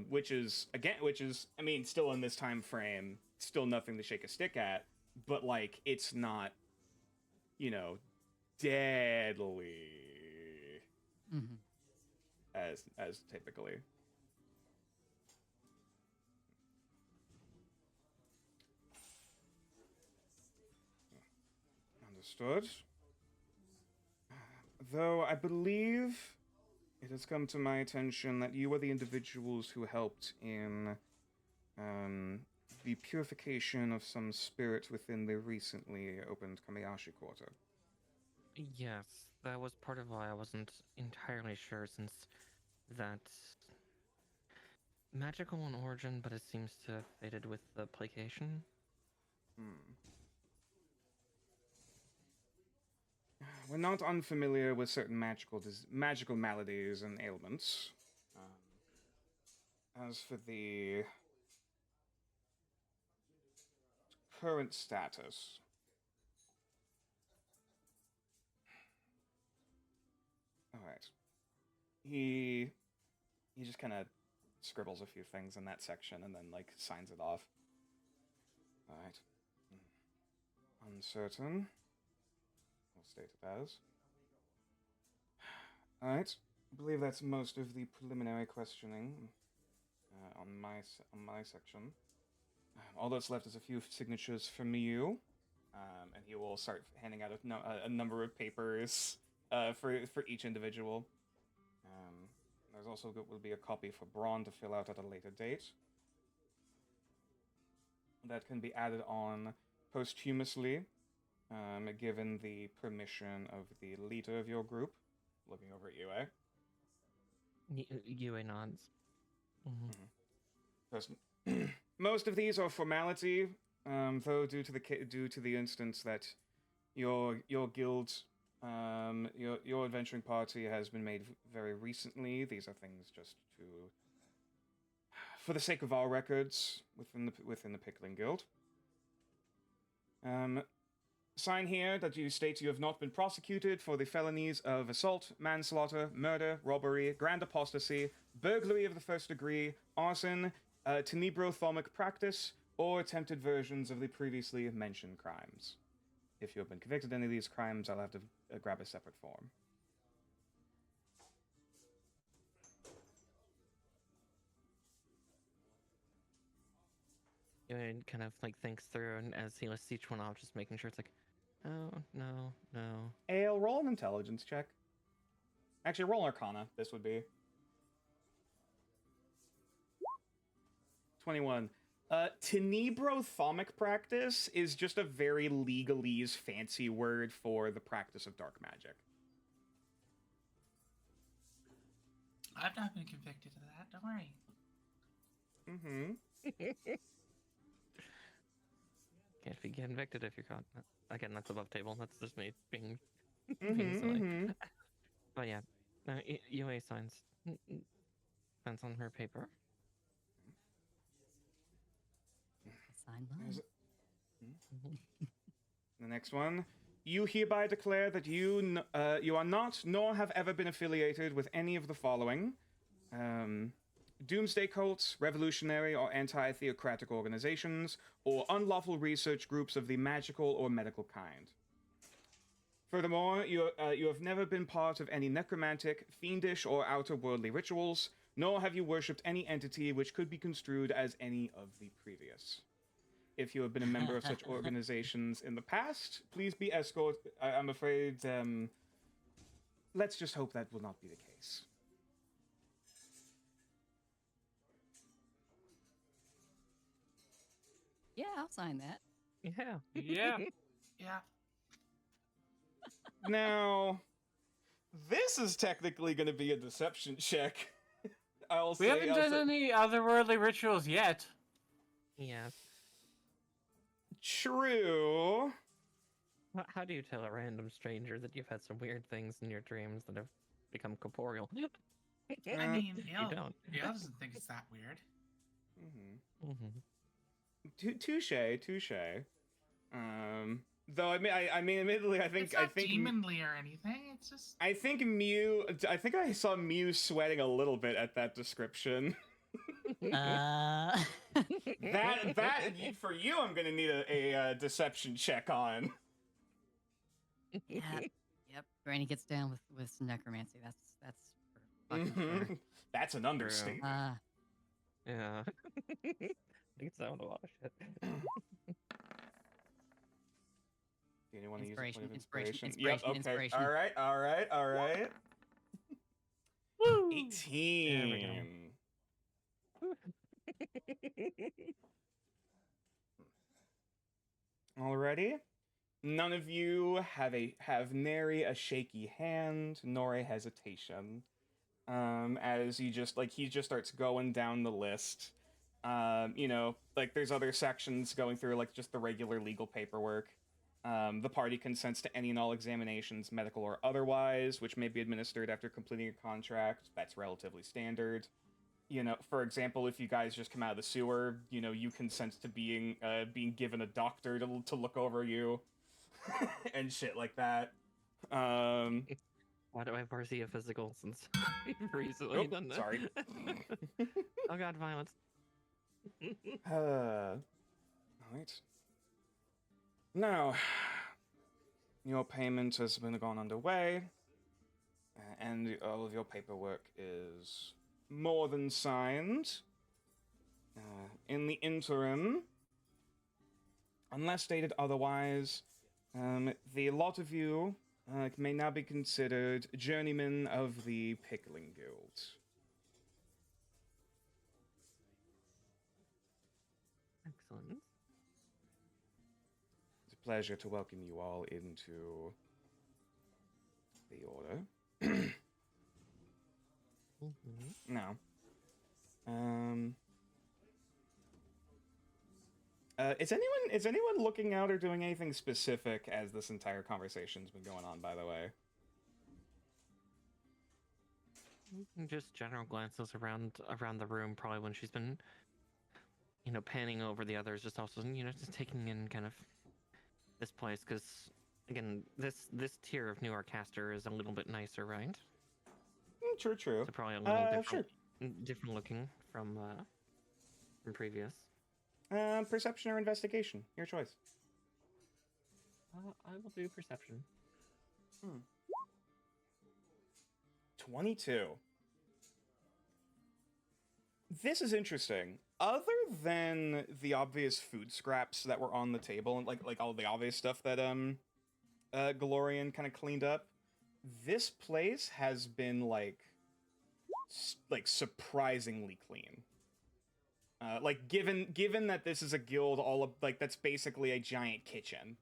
B: which is I mean still in this time frame still nothing to shake a stick at, but like it's not, deadly as typically. Understood. Though I believe it has come to my attention that you are the individuals who helped in the purification of some spirit within the recently opened Kamiyashi Quarter.
C: Yes, that was part of why I wasn't entirely sure, since that's magical in origin, but it seems to have faded with the placation.
B: We're not unfamiliar with certain magical maladies and ailments. As for the current status, all right. He just kind of scribbles a few things in that section and then like signs it off. All right. Uncertain. We'll state it as. All right. I believe that's most of the preliminary questioning on my section. All that's left is a few signatures from you, and he will start handing out a number of papers for each individual. There's also will be a copy for Braun to fill out at a later date. That can be added on posthumously, given the permission of the leader of your group. Looking over at UA.
C: UA nods.
B: Most of these are formality, though due to the instance that your guild, your adventuring party has been made very recently. These are things just for the sake of our records within the Pickling Guild. Sign here that you state you have not been prosecuted for the felonies of assault, manslaughter, murder, robbery, grand apostasy, burglary of the first degree, arson, tenebrothomic practice, or attempted versions of the previously mentioned crimes. If you have been convicted of any of these crimes, I'll have to grab a separate form.
C: And kind of like thinks through, and as he lists each one off, just making sure it's like, oh, no.
B: Ale, roll an intelligence check. Actually, roll Arcana, this would be. 21. Tenebrothomic practice is just a very legalese fancy word for the practice of dark magic.
A: I've not been convicted of that, don't worry.
C: Can't be convicted if you're caught. Again, that's above table. That's just me being silly. But yeah, UA signs on her paper.
D: Sign mine.
B: The next one. You hereby declare that you are not, nor have ever been affiliated with any of the following. Doomsday cults, revolutionary or anti-theocratic organizations, or unlawful research groups of the magical or medical kind. Furthermore, you have never been part of any necromantic, fiendish, or outer-worldly rituals, nor have you worshipped any entity which could be construed as any of the previous. If you have been a member of such organizations in the past, please be escorted. I'm afraid, let's just hope that will not be the case.
D: Yeah, I'll sign that.
C: Yeah.
E: Yeah.
A: Yeah.
B: Now, this is technically going to be a deception check.
E: We haven't done any otherworldly rituals yet.
C: Yeah.
B: True.
C: How do you tell a random stranger that you've had some weird things in your dreams that have become corporeal?
A: I mean,
C: you don't.
A: Yale doesn't think it's that weird.
B: Touche. Though I mean, admittedly,
A: It's not demonly or anything. It's just.
B: I think I saw Mew sweating a little bit at that description. That for you, I'm gonna need a deception check on.
D: Yep. Granny gets down with some necromancy. That's for fucking sure.
B: That's an understatement.
C: Yeah. I think it's that one a lot of shit.
B: Do you want to use a point of
D: Inspiration.
B: Yep, okay.
D: Inspiration.
B: All right.
C: Woo!
B: 18. Alrighty. None of you have nary a shaky hand nor a hesitation. As he just starts going down the list. There's other sections going through just the regular legal paperwork. The party consents to any and all examinations, medical or otherwise, which may be administered after completing a contract. That's relatively standard. For example, if you guys just come out of the sewer, you consent to being given a doctor to look over you, and shit like that.
C: Why do I foresee a physical since recently done that?
B: Sorry.
C: Oh god, violence.
B: Alright. Now, your payment has been gone underway, and all of your paperwork is more than signed. In the interim, unless stated otherwise, the lot of you may now be considered journeymen of the Pickling Guild.
C: Excellent.
B: It's a pleasure to welcome you all into the order.
C: Mm-hmm.
B: Now, is anyone looking out or doing anything specific as this entire conversation's been going on, by the way?
C: Just general glances around the room, probably when she's been, panning over the others. Just also, just taking in kind of this place, because again, this tier of newer caster is a little bit nicer, right?
B: True.
C: So probably a little
B: Sure.
C: different looking from previous.
B: Perception or investigation, your choice.
C: I will do perception.
B: 22. This is interesting. Other than the obvious food scraps that were on the table and like all the obvious stuff that Galorian kind of cleaned up, this place has been like surprisingly clean. Given that this is a guild, that's basically a giant kitchen.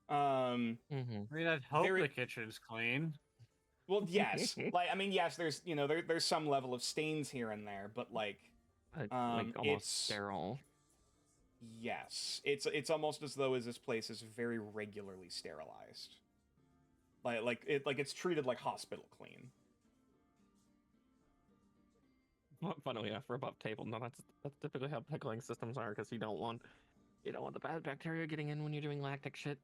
E: I mean, I'd hope the kitchen's clean.
B: Well, yes. Yes, there's there's some level of stains here and there, but
C: almost
B: it's
C: sterile.
B: Yes, it's almost as though this place is very regularly sterilized. It's treated like hospital clean.
C: Funnily enough, for above table, no, that's typically how pickling systems are, because you don't want the bad bacteria getting in when you're doing lactic shit.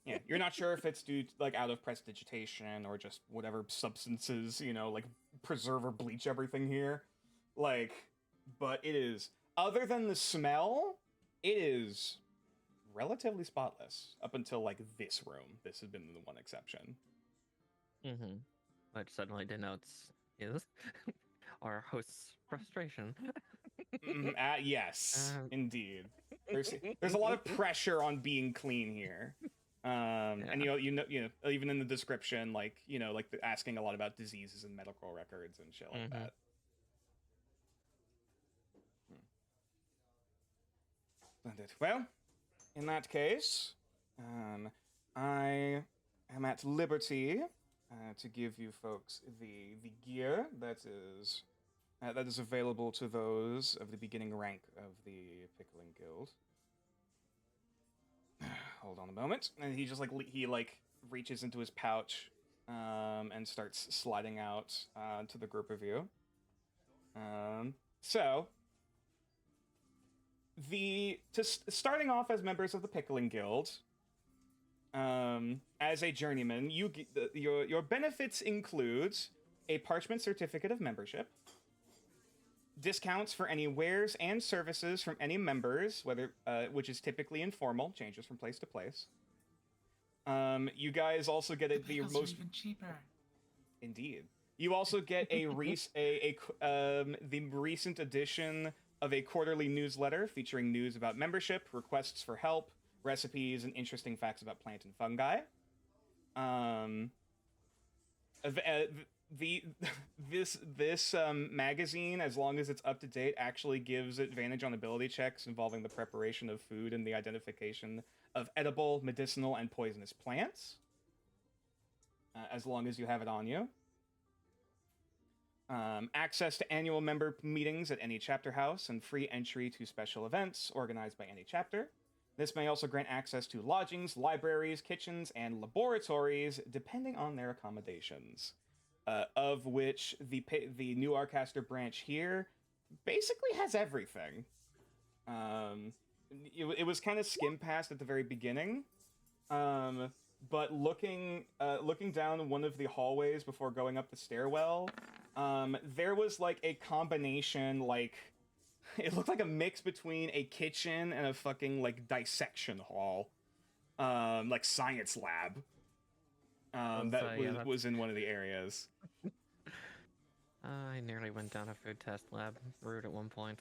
B: Yeah, you're not sure if it's due to, out of prestidigitation or just whatever substances, preserve or bleach everything here. But it is, other than the smell, it is relatively spotless up until this room. This has been the one exception.
C: Which suddenly denotes our host's frustration.
B: Yes, indeed. There's a lot of pressure on being clean here, and even in the description, asking a lot about diseases and medical records and shit like that. Splendid. Well, in that case, I am at liberty to give you folks the gear that is available to those of the beginning rank of the Pickling Guild. Hold on a moment, and he just reaches into his pouch and starts sliding out to the group of you. Starting off as members of the Pickling Guild. As a journeyman, your benefits include a parchment certificate of membership, discounts for any wares and services from any members, which is typically informal, changes from place to place. You guys also get the most
A: even cheaper.
B: Indeed. You also get the recent edition of a quarterly newsletter featuring news about membership, requests for help, recipes, and interesting facts about plant and fungi. This magazine, as long as it's up to date, actually gives advantage on ability checks involving the preparation of food and the identification of edible, medicinal, and poisonous plants. As long as you have it on you. Access to annual member meetings at any chapter house and free entry to special events organized by any chapter. This may also grant access to lodgings, libraries, kitchens, and laboratories, depending on their accommodations. Of which the new Arcaster branch here basically has everything. It was kind of skim past at the very beginning. but looking down one of the hallways before going up the stairwell, there was like a combination, like it looked like a mix between a kitchen and a fucking like dissection hall, like science lab. That was in one of the areas.
C: I nearly went down a food test lab route at one point,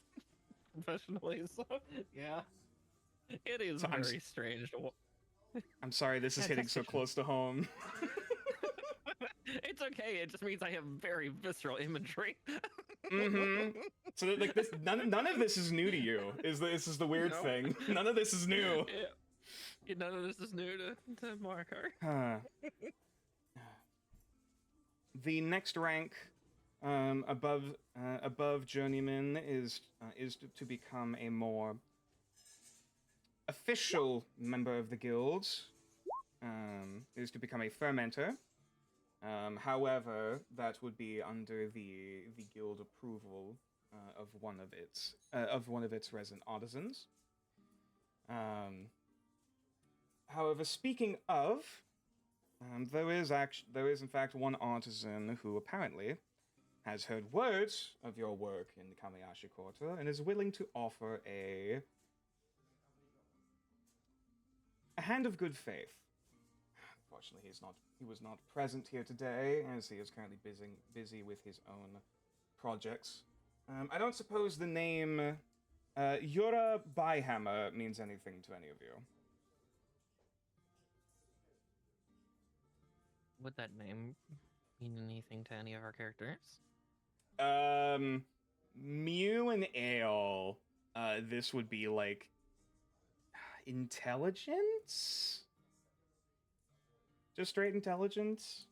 C: professionally. So yeah, it is
B: So
C: very strange.
B: I'm sorry, this is
C: Yeah,
B: hitting so
C: dissection.
B: close to home.
C: It's okay. It just means I have very visceral imagery.
B: Mm-hmm. So like this, none of this is new to you. This is the weird
C: No.
B: thing. None of this is new.
C: Yeah, none of this is new to Marker.
B: Huh. The next rank, above journeyman is to become a more official member of the guild. Is to become a fermenter. However, that would be under the guild approval of one of its resident artisans. However, speaking of, there is in fact one artisan who apparently has heard words of your work in the Kamiyashi Quarter and is willing to offer a hand of good faith. Unfortunately, he was not present here today, as he is currently busy with his own projects. I don't suppose the name Yura Byhammer means anything to any of you.
C: Would that name mean anything to any of our characters?
B: Mew and Ale, this would be like intelligence? Just straight intelligence?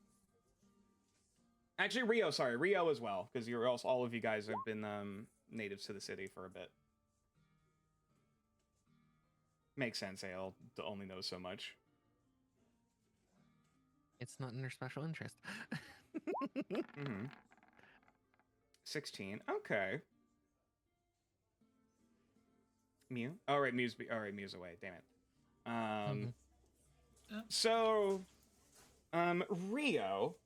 B: Actually, Rio as well, because you're also, all of you guys have been natives to the city for a bit. Makes sense, Ale only knows so much.
C: It's not in their special interest.
B: 16. Okay. Mew? Oh, right, Mew's away. Damn it. So, Rio,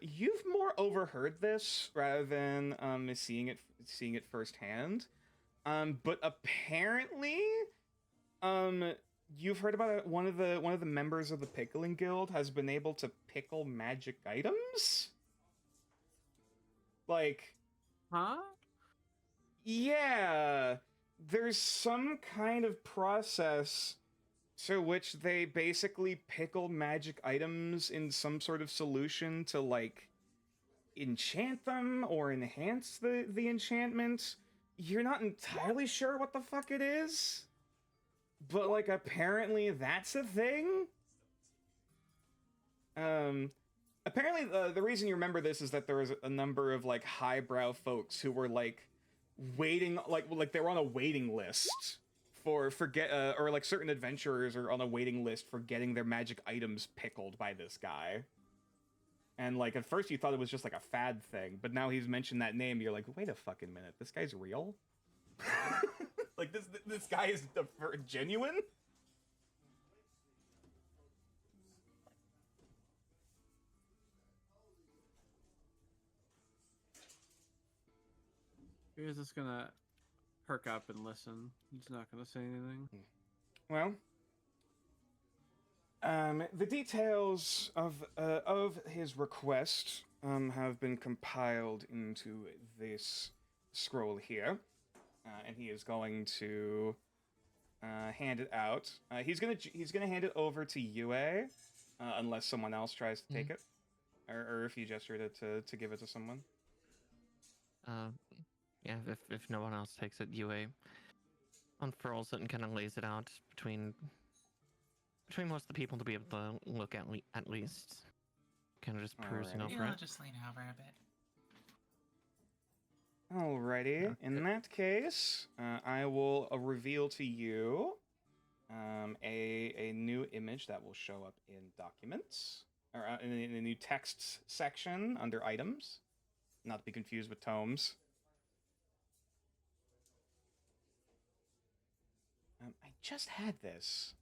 B: you've more overheard this rather than seeing it firsthand. But apparently, you've heard about one of the members of the Pickling Guild has been able to pickle magic items. Like,
E: Huh?
B: yeah, there's some kind of process to which they basically pickle magic items in some sort of solution to, like, enchant them or enhance the enchantment. You're not entirely sure what the fuck it is, but, like, apparently that's a thing. Apparently the reason you remember this is that there was a number of, like, highbrow folks who were, like, waiting, like they were on a waiting list or like certain adventurers are on a waiting list for getting their magic items pickled by this guy. And, like, at first you thought it was just, like, a fad thing, but now he's mentioned that name, you're like, wait a fucking minute, this guy's real? Like, this guy is genuine?
E: He's just gonna perk up and listen. He's not gonna say anything.
B: Well, the details of his request have been compiled into this scroll here, and he is going to hand it out. He's gonna hand it over to Yue, unless someone else tries to take it, or if you gesture to give it to someone.
C: Yeah, if no one else takes it, UA unfurls it and kind of lays it out between most of the people to be able to look at least. Kind of just perusing over
A: Yeah,
C: it.
A: I'll just lean over a bit.
B: Alrighty. In that case, I will reveal to you a new image that will show up in documents, or in a new text section under items, not to be confused with tomes. I just had this.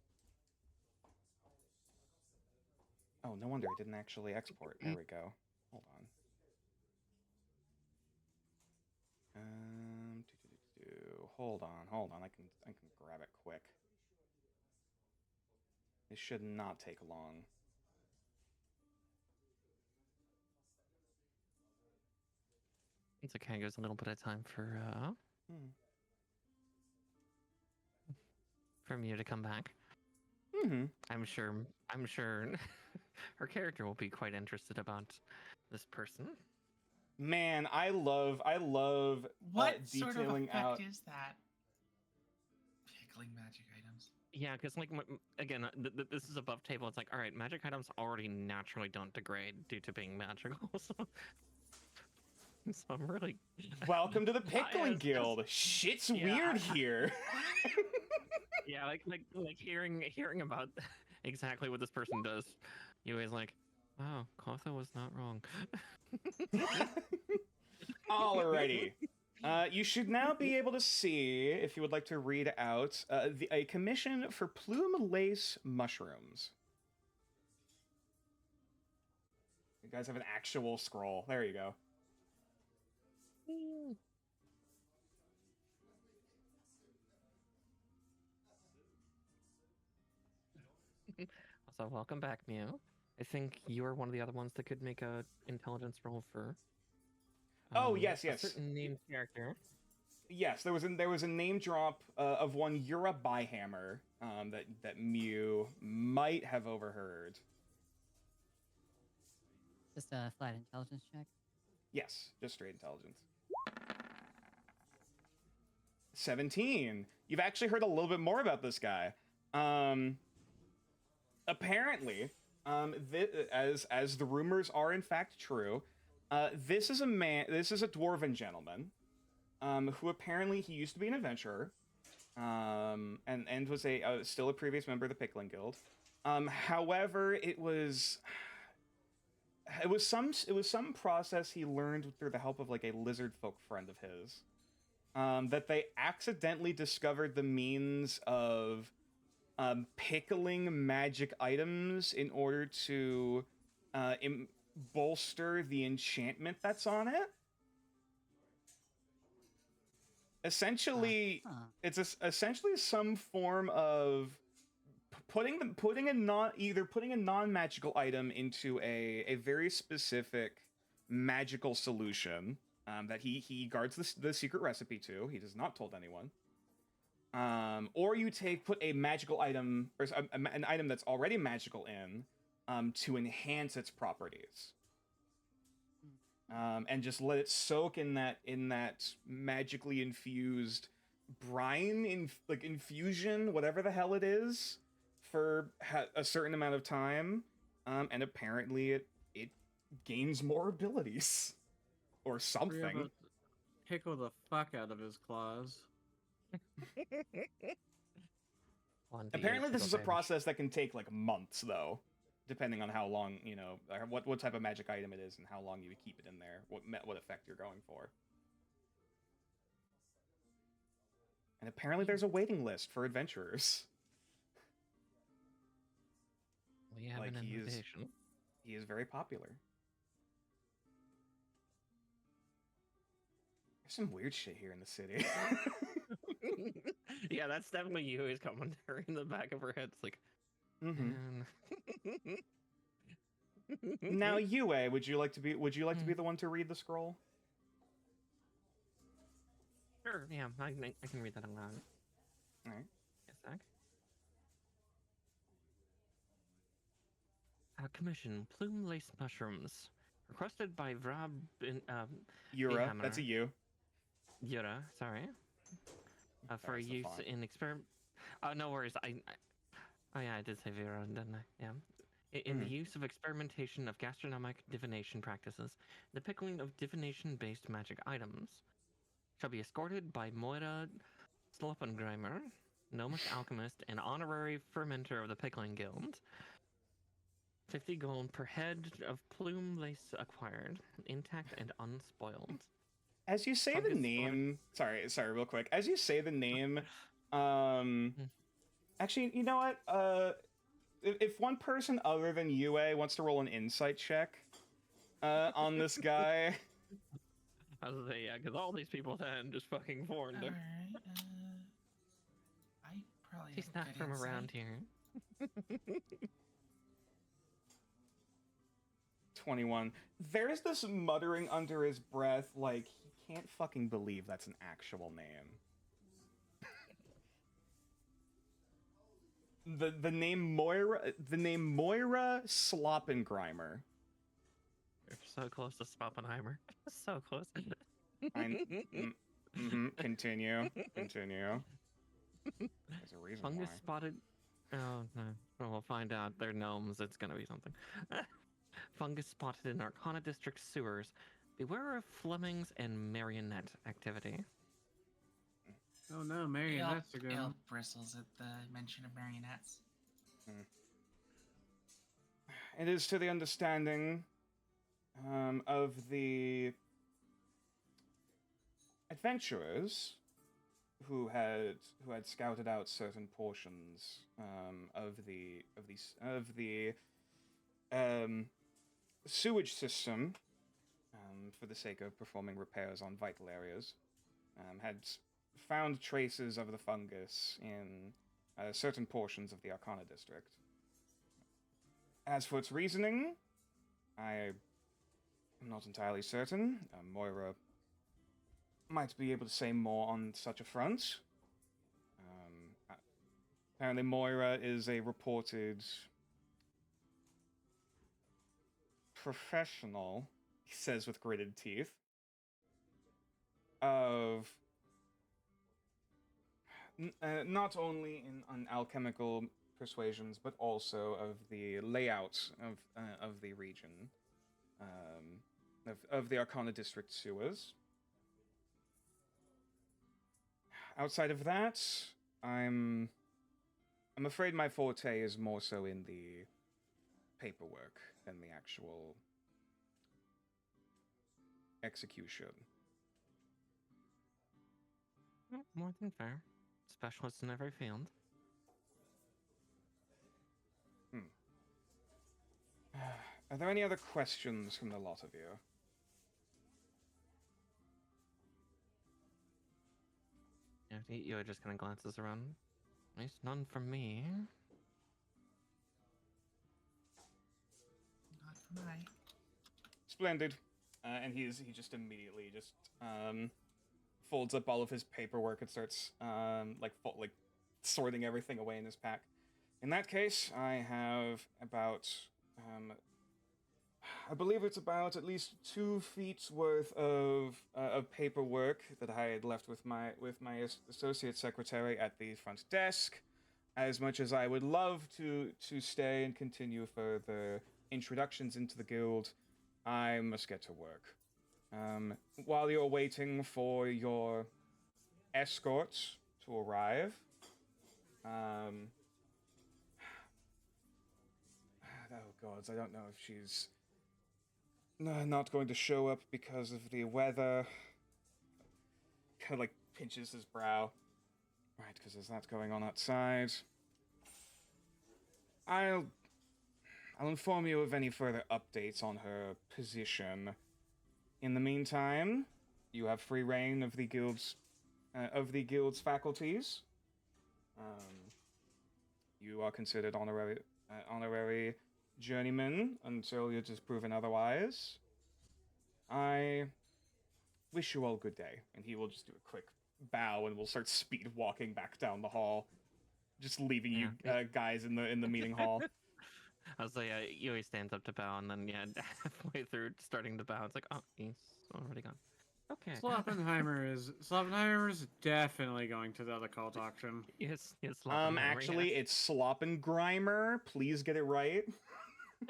B: Oh, no wonder it didn't actually export. There we go. Hold on. Hold on. I can grab it quick. It should not take long.
C: It's okay. There's a little bit of time for you to come back.
B: Mm-hmm.
C: I'm sure her character will be quite interested about this person.
B: Man, I love
A: What sort of
B: detailing
A: effect
B: out.
A: is that? Pickling magic items.
C: Yeah, because like again, this is above table. It's like, all right, magic items already naturally don't degrade due to being magical. So I'm really
B: Welcome to the Pickling Guild. Shit's weird here.
C: Yeah, like hearing about exactly what this person does, you always like, oh, Clotho was not wrong.
B: Alrighty. You should now be able to see, if you would like to read out, a commission for plume lace mushrooms. You guys have an actual scroll. There you go.
C: So welcome back, Mew. I think you're one of the other ones that could make a intelligence roll for.
B: Yes.
C: A certain named character.
B: Yes, there was a name drop of one Yura Byhammer that Mew might have overheard.
D: Just a flat intelligence check.
B: Yes, just straight intelligence. 17. You've actually heard a little bit more about this guy. Apparently, as the rumors are in fact true, this is a dwarven gentleman, who apparently he used to be an adventurer, and was still a previous member of the Pickling Guild. However, it was some process he learned through the help of like a lizard folk friend of his, that they accidentally discovered the means of pickling magic items in order to bolster the enchantment that's on it. Essentially, it's essentially some form of putting a non-magical item into a very specific magical solution that he guards the secret recipe to. He has not told anyone. Or you put a magical item, or an item that's already magical in, to enhance its properties. And just let it soak in that magically infused brine, infusion, whatever the hell it is, for a certain amount of time. And apparently it gains more abilities. Or something.
E: Pickle the fuck out of his claws.
B: Apparently this is a process that can take like months, though, depending on how long, what type of magic item it is and how long you would keep it in there, what effect you're going for. And apparently there's a waiting list for adventurers.
C: We have an invitation.
B: He is very popular. There's some weird shit here in the city.
C: Yeah, that's definitely Yui's commentary in the back of her head. It's like,
B: Now, Yue, would you like to be the one to read the scroll?
C: Sure. Yeah, I can read that aloud.
B: All right.
C: Yes, Zach. Commission: plume lace mushrooms, requested by Vrab.
B: Yura, that's a U.
C: Yura, sorry. For use in experiment. No worries. Oh yeah, I did say Vera, didn't I? Yeah. In the use of experimentation of gastronomic divination practices, the pickling of divination-based magic items shall be escorted by Moira Sloppengreimer, gnomish alchemist and honorary fermenter of the Pickling Guild. 50 gold per head of plume lace acquired, intact and unspoiled.
B: As you say the name, sorry, real quick. As you say the name, actually, you know what? if one person other than UA wants to roll an insight check on this guy.
C: I was gonna say, yeah, because all these people then just fucking foreigned her.
A: Alright, I probably
C: She's
A: have
C: not
A: good
C: from
A: insight.
C: around here.
B: 21. There's this muttering under his breath, like he can't fucking believe that's an actual name. The name Moira Sloppengrimer.
C: You're so close to Spoppenheimer. So close.
B: Continue. There's a reason
C: Fungus
B: why.
C: spotted. Oh no. Well, we'll find out. They're gnomes. It's gonna be something. Fungus spotted in Arcana District sewers. Beware of Fleming's and marionette activity.
E: Oh no, marionettes are
A: Ale
E: going.
A: bristles at the mention of marionettes.
B: It is to the understanding of the adventurers who had scouted out certain portions of the sewage system for the sake of performing repairs on vital areas, had found traces of the fungus in certain portions of the Arcana district. As for its reasoning, I am not entirely certain. Moira might be able to say more on such a front. Apparently Moira is a reported professional, he says with gritted teeth, of not only in alchemical persuasions, but also of the layout of the region, of the Arcana District sewers. Outside of that, I'm afraid my forte is more so in the paperwork than the actual execution.
C: More than fair. Specialists in every field.
B: Are there any other questions from the lot of you?
C: Yeah, Yo just kind of glances around. At least none from me.
A: Not from I.
B: Splendid. And he just immediately just folds up all of his paperwork and starts like sorting everything away in his pack. In that case, I have about I believe it's about at least 2 feet worth of paperwork that I had left with my associate secretary at the front desk. As much as I would love to stay and continue further introductions into the guild, I must get to work. While you're waiting for your escort to arrive, oh gods, I don't know if she's not going to show up because of the weather. Kind of like pinches his brow. Right, because there's that going on outside. I'll inform you of any further updates on her position. In the meantime, you have free reign of the guild's faculties. You are considered honorary journeyman until you're disproven otherwise. I wish you all good day. And he will just do a quick bow and will start speed walking back down the hall, just leaving you guys in the meeting hall.
C: I was like, Yui stands up to bow, and then halfway through starting to bow, it's like, oh, he's already gone. Okay.
E: Sloppenheimer is definitely going to the other cult auction.
C: Yes,
B: actually, it's Sloppengrimer. Please get it right.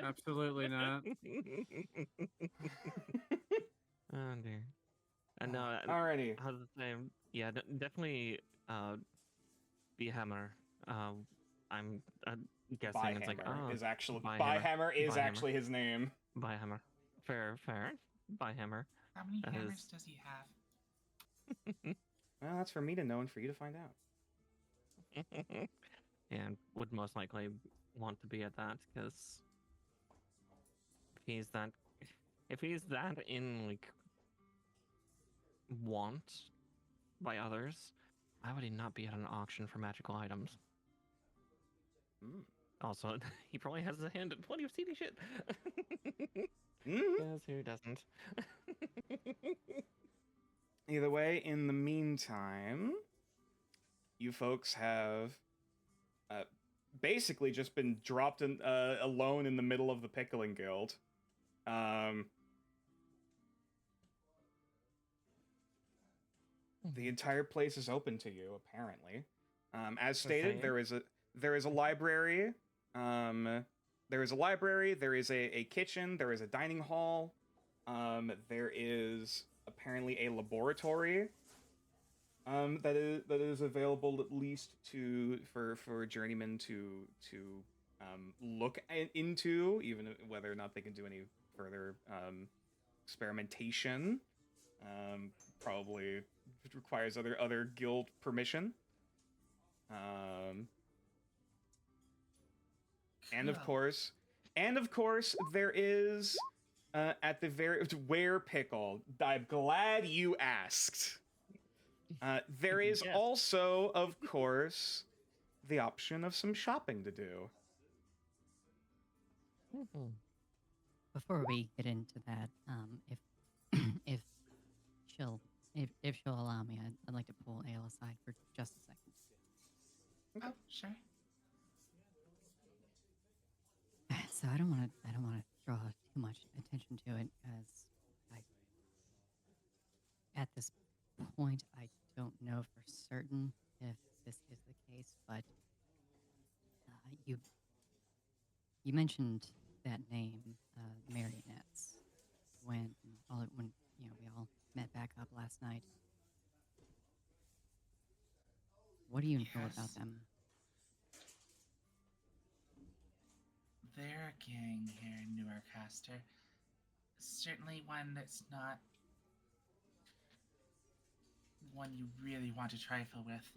E: Absolutely not.
C: Oh dear. And no,
B: alrighty.
C: How's the same? Yeah, definitely. Behammer. I'm guessing
B: Byhammer
C: it's like
B: is actually
C: Byhammer
B: is actually his name.
C: Byhammer. Fair. Byhammer.
A: How many hammers does he have?
B: Well, that's for me to know and for you to find out.
C: And would most likely want to be at that, because if he's that in like want by others, why would he not be at an auction for magical items? Also, he probably has his hand in plenty of seedy shit. Yes, who doesn't?
B: Either way, in the meantime, you folks have basically just been dropped in, alone in the middle of the Pickling Guild. The entire place is open to you, apparently. As stated, there is a library. There is a library. There is a kitchen. There is a dining hall. There is apparently a laboratory. That is available at least for journeymen to look into, even whether or not they can do any further experimentation. Probably requires other guild permission. And of course, there is at the very where pickle. I'm glad you asked. There is
C: Yes.
B: also, of course, the option of some shopping to do.
D: Before we get into that, if if she'll allow me, I'd like to pull Ale aside for just a second.
A: Oh, sure.
D: So I don't want to draw too much attention to it, as at this point I don't know for certain if this is the case, but you mentioned that name, marionettes, when we all met back up last night. What do you know about them?
A: They're a gang here in Newarcaster. Certainly one that's not one you really want to trifle with.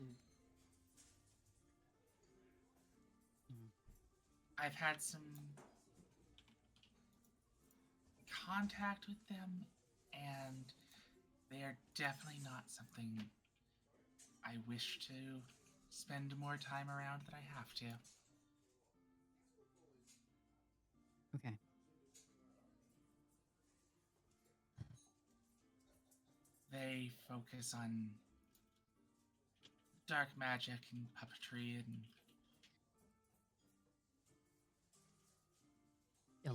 A: I've had some contact with them, and they are definitely not something I wish to spend more time around than I have to.
D: Okay.
A: They focus on dark magic and puppetry and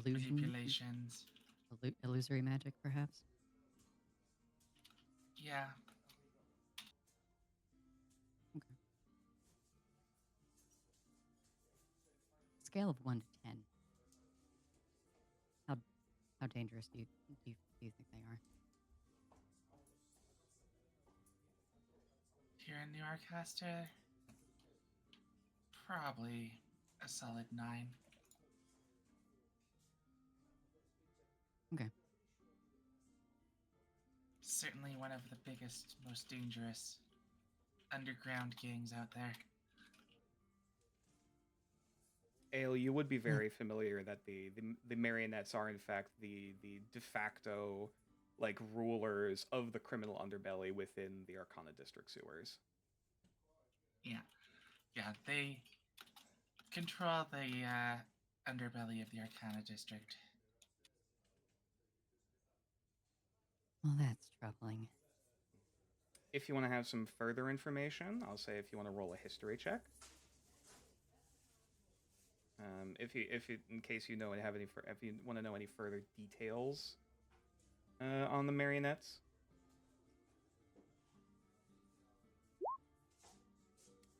A: manipulations.
D: Illusory magic, perhaps?
A: Yeah.
D: Okay. Scale of 1 to 10. How dangerous do you think they are?
A: Here in Newarcaster, probably a solid 9.
D: Okay.
A: Certainly one of the biggest, most dangerous underground gangs out there.
B: Ale, you would be very familiar that the marionettes are in fact the de facto like rulers of the criminal underbelly within the Arcana District sewers.
A: Yeah, they control the underbelly of the Arcana District.
D: Well, that's troubling.
B: If you want to have some further information, I'll say if you want to roll a history check. In case you know and have any, if you want to know any further details on the marionettes.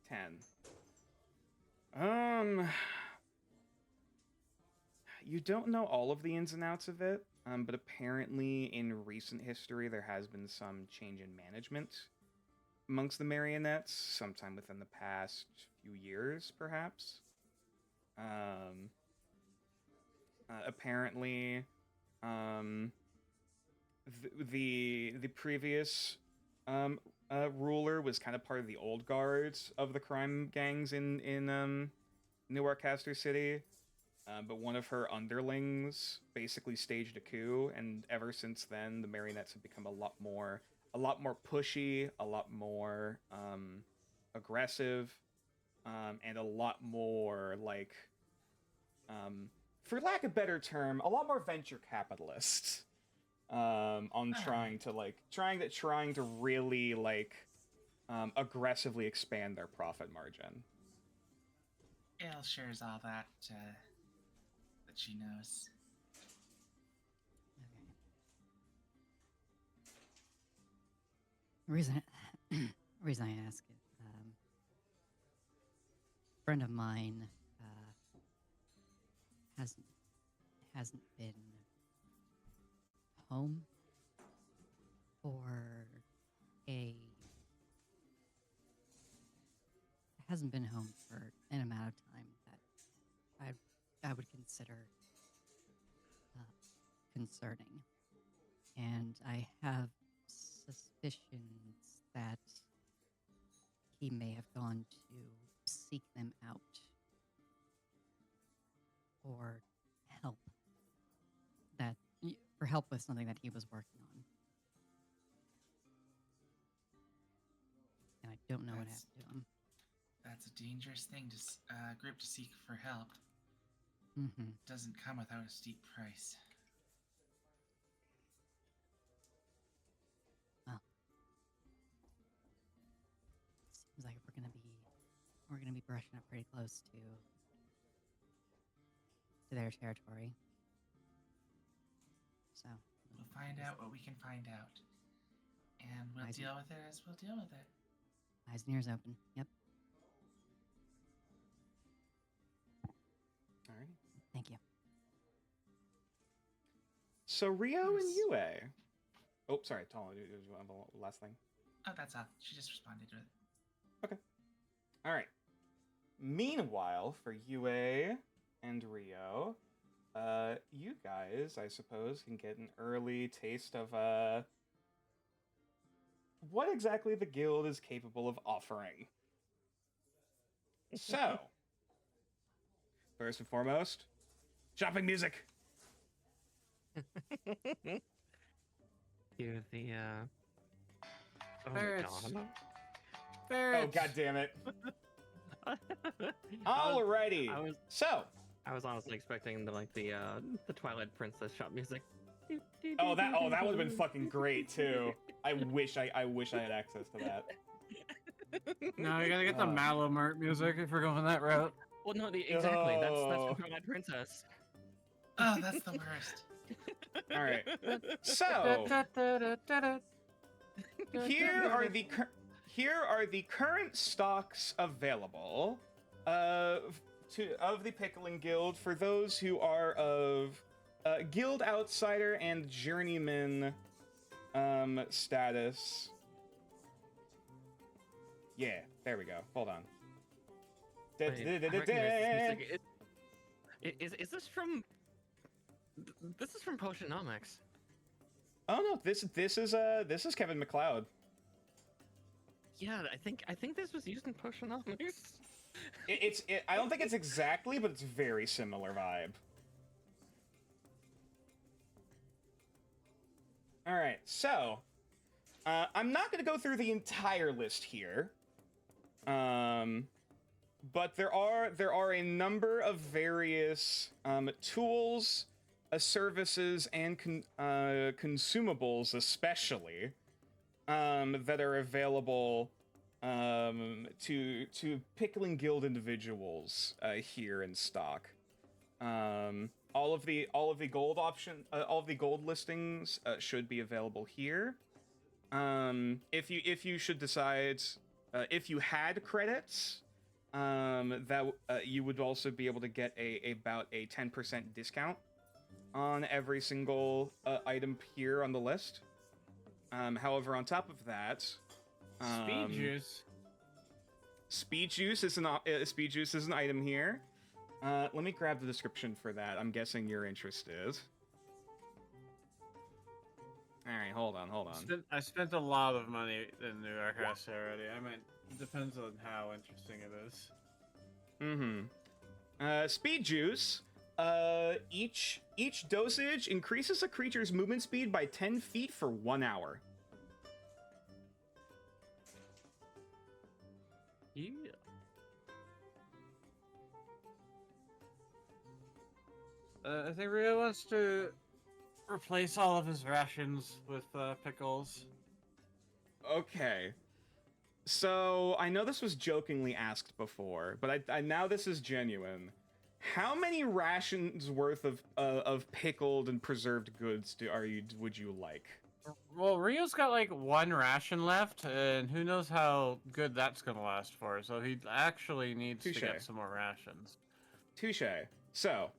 B: 10. You don't know all of the ins and outs of it, but apparently in recent history there has been some change in management amongst the marionettes, sometime within the past few years, perhaps. Apparently, the previous ruler was kind of part of the old guards of the crime gangs in Newarkcaster City, but one of her underlings basically staged a coup, and ever since then, the marionettes have become a lot more pushy, a lot more aggressive, and a lot more like, for lack of a better term, a lot more venture capitalist. On trying to really like aggressively expand their profit margin.
A: Il shares all that that she knows.
D: Okay. The reason I ask it, a friend of mine hasn't been home for an amount of time that I would consider concerning, and I have suspicions that he may have gone to seek them out for help with something that he was working on. And I don't know what happened to him.
A: That's a dangerous thing to group to seek for help.
D: Mm-hmm.
A: Doesn't come without a steep price.
D: Well, seems like we're gonna be brushing up pretty close to their territory. So
A: We'll find out what we can find out. And we'll deal with it as we'll deal with it.
D: Eyes and ears open. Yep.
B: All right.
D: Thank you.
B: So Rio and Yue. Oh, sorry, Tala, do you have a last thing?
A: Oh, that's all. She just responded to it.
B: Okay. All right. Meanwhile, for Yue and Rio, you guys, I suppose, can get an early taste of what exactly the guild is capable of offering. So, first and foremost, shopping music.
C: Do the oh my
E: Ferrets.
C: god.
B: Oh, god damn it. Alrighty.
C: I was honestly expecting the Twilight Princess shop music.
B: Oh, that would have been fucking great too. I wish I had access to that.
E: No, you gotta get the Malamart music if we're going that route.
C: Well, no, exactly. That's
B: Oh.
C: Twilight Princess.
A: Oh, that's the worst.
B: All right. So here are the current stocks available of the Pickling Guild for those who are of guild outsider and journeyman status. Yeah, there we go. Hold on.
C: Wait, I recognize this music. Is this from? This is from Potionomics.
B: Oh no, this is Kevin Macleod.
C: Yeah, I think this was used in Potionomics.
B: I don't think it's exactly, but it's very similar vibe. All right, so I'm not going to go through the entire list here, but there are a number of various tools, services, and consumables, especially that are available to Pickling Guild individuals here in stock. All of the gold gold listings should be available here. If you should decide, if you had credits, that you would also be able to get about a 10% discount on every single item here on the list. However, on top of that,
E: Speed juice.
B: Speed juice is an item here. Let me grab the description for that. I'm guessing you're interested. All right, hold on.
E: I spent a lot of money in New York already. I mean, it depends on how interesting it is.
B: Speed juice. Each dosage increases a creature's movement speed by 10 feet for 1 hour.
E: Yeah. I think Rio wants to replace all of his rations with pickles.
B: Okay. So, I know this was jokingly asked before, but I now this is genuine. How many rations worth of pickled and preserved goods would you like?
E: Well, Rio's got like 1 ration left, and who knows how good that's gonna last for. So he actually needs to get some more rations.
B: Touche. So,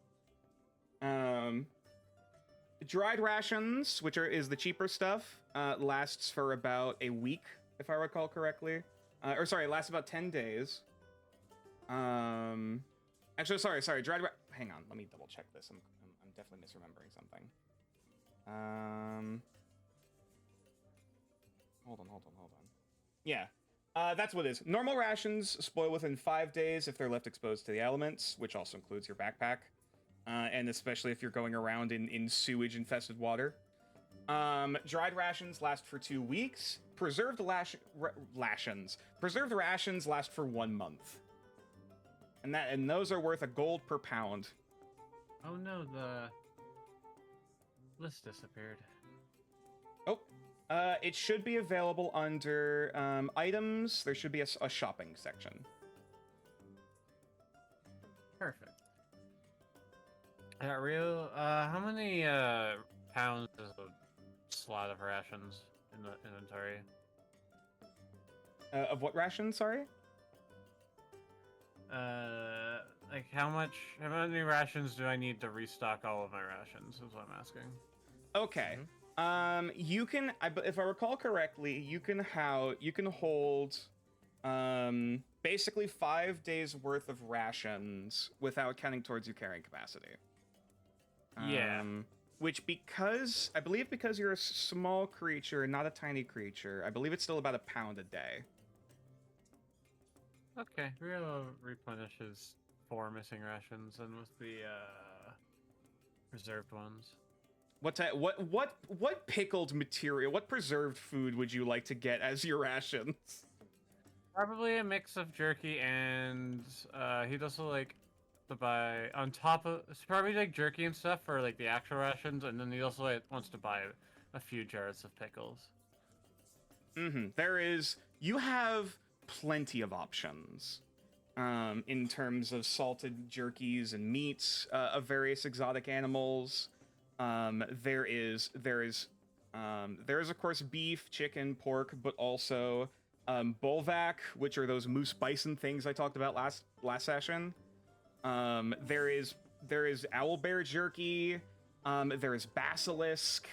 B: dried rations, which is the cheaper stuff, lasts for about a week, if I recall correctly. Or sorry, it lasts about 10 days. Actually, sorry. Hang on, let me double check this. I'm definitely misremembering something. Hold on. Yeah, that's what it is. Normal rations spoil within 5 days if they're left exposed to the elements, which also includes your backpack, and especially if you're going around in sewage-infested water. Dried rations last for 2 weeks. Preserved rations last for 1 month. And those are worth $1 per pound.
E: Oh no, the list disappeared.
B: Oh, it should be available under items. There should be a shopping section.
E: Perfect. Rio, how many pounds is a slot of rations in the inventory?
B: Of what rations, sorry?
E: Like how many rations do I need to restock all of my rations is what I'm asking.
B: Okay. You can, if I recall correctly, you can hold, basically 5 days worth of rations without counting towards your carrying capacity.
E: Yeah.
B: Which because you're a small creature, not a tiny creature, I believe it's still about £1 pound a day.
E: Okay, Rio replenishes 4 missing rations, and with the preserved ones. What pickled material, what preserved food would you like to get as your rations? Probably a mix of jerky and he'd also like to buy on top of it's probably like jerky and stuff for like the actual rations, and then he also wants to buy a few jars of pickles.
B: You have plenty of options in terms of salted jerkies and meats of various exotic animals. There is of course beef, chicken, pork, but also bolvac, which are those moose bison things I talked about last session. There is owlbear jerky. There is basilisk.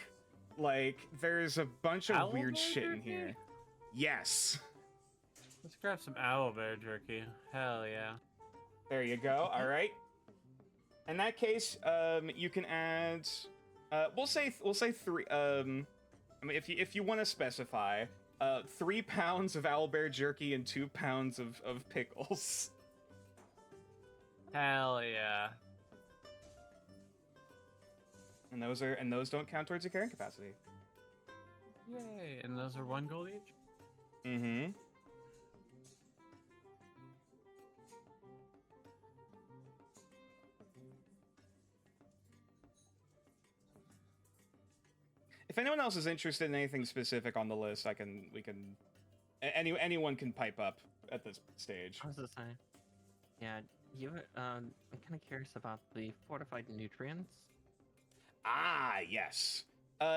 B: Like there's a bunch of weird shit in here. Yes.
E: Let's grab some owlbear jerky. Hell yeah.
B: There you go. All right. In that case, you can add. We'll say 3. I mean, if you want to specify, 3 pounds of owlbear jerky and 2 pounds of pickles.
E: Hell yeah.
B: And those don't count towards your carrying capacity.
E: Yay! And those are 1 gold each.
B: Mm-hmm. If anyone else is interested in anything specific on the list, anyone can pipe up at this stage.
C: I was just saying. Yeah, I'm kind of curious about the fortified nutrients.
B: Ah, yes.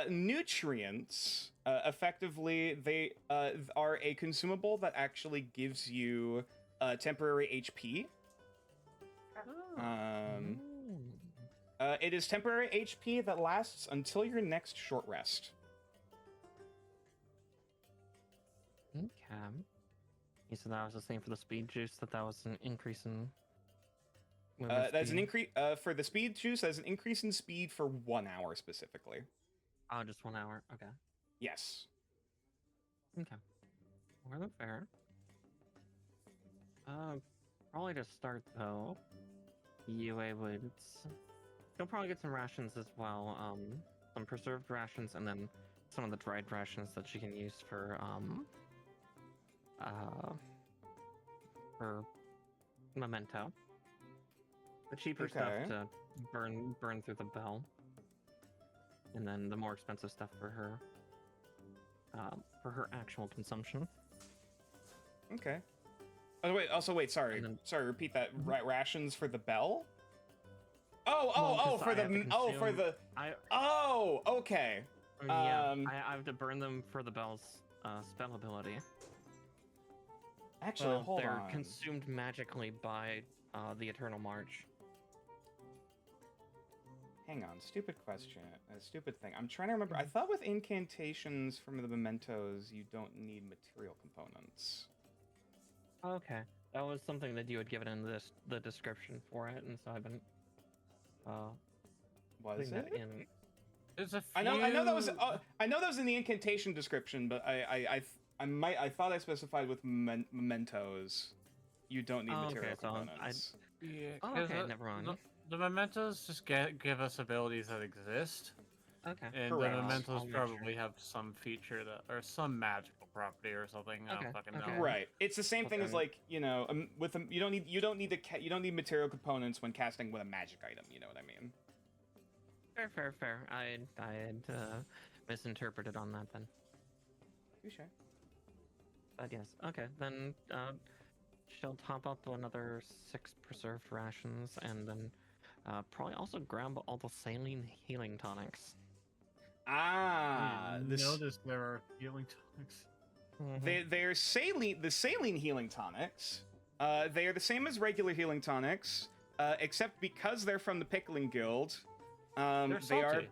B: Nutrients, effectively, they are a consumable that actually gives you temporary HP. It is temporary HP that lasts until your next short rest.
C: Okay. You said that was the same for the speed juice, that was an increase in...
B: That's an increase, for the speed juice, that's an increase in speed for 1 hour specifically.
C: Oh, just 1 hour, okay.
B: Yes.
C: Okay. More than fair. Probably to start, though, UA would. She'll probably get some rations as well. Some preserved rations, and then some of the dried rations that she can use for Memento. The cheaper stuff to burn through the bell, and then the more expensive stuff for her actual consumption.
B: Okay. Oh wait. Also wait. Sorry.
C: Then,
B: sorry. Repeat that. Rations for the bell. Okay.
C: Yeah, I have to burn them for the bell's spell ability.
B: Actually, hold
C: they're
B: on.
C: consumed magically by the Eternal March.
B: Hang on. Stupid question. A stupid thing. I'm trying to remember. I thought with incantations from the mementos, you don't need material components.
C: Okay, that was something that you had given in the description for it, and so I've been
B: Was
C: putting that
B: it?
C: in.
E: There's a few...
B: I know that was in the incantation description, but I thought I specified with mementos. You don't need material components.
C: Never mind.
E: The mementos just give us abilities that exist.
C: Okay.
E: And
B: Correct.
E: the mementos
C: I'll make
E: probably have some feature that, or some magical property or something. I don't fucking know.
B: Right. It's the same thing as like you don't need material components when casting with a magic item. You know what I mean?
C: Fair. I had misinterpreted on that then.
B: Touche.
C: But yes, okay. Then she'll top up another 6 preserved rations, and then probably also grab all the saline healing tonics.
E: Notice there are healing tonics.
B: They're saline. The saline healing tonics. They are the same as regular healing tonics, except because they're from the Pickling Guild. They are.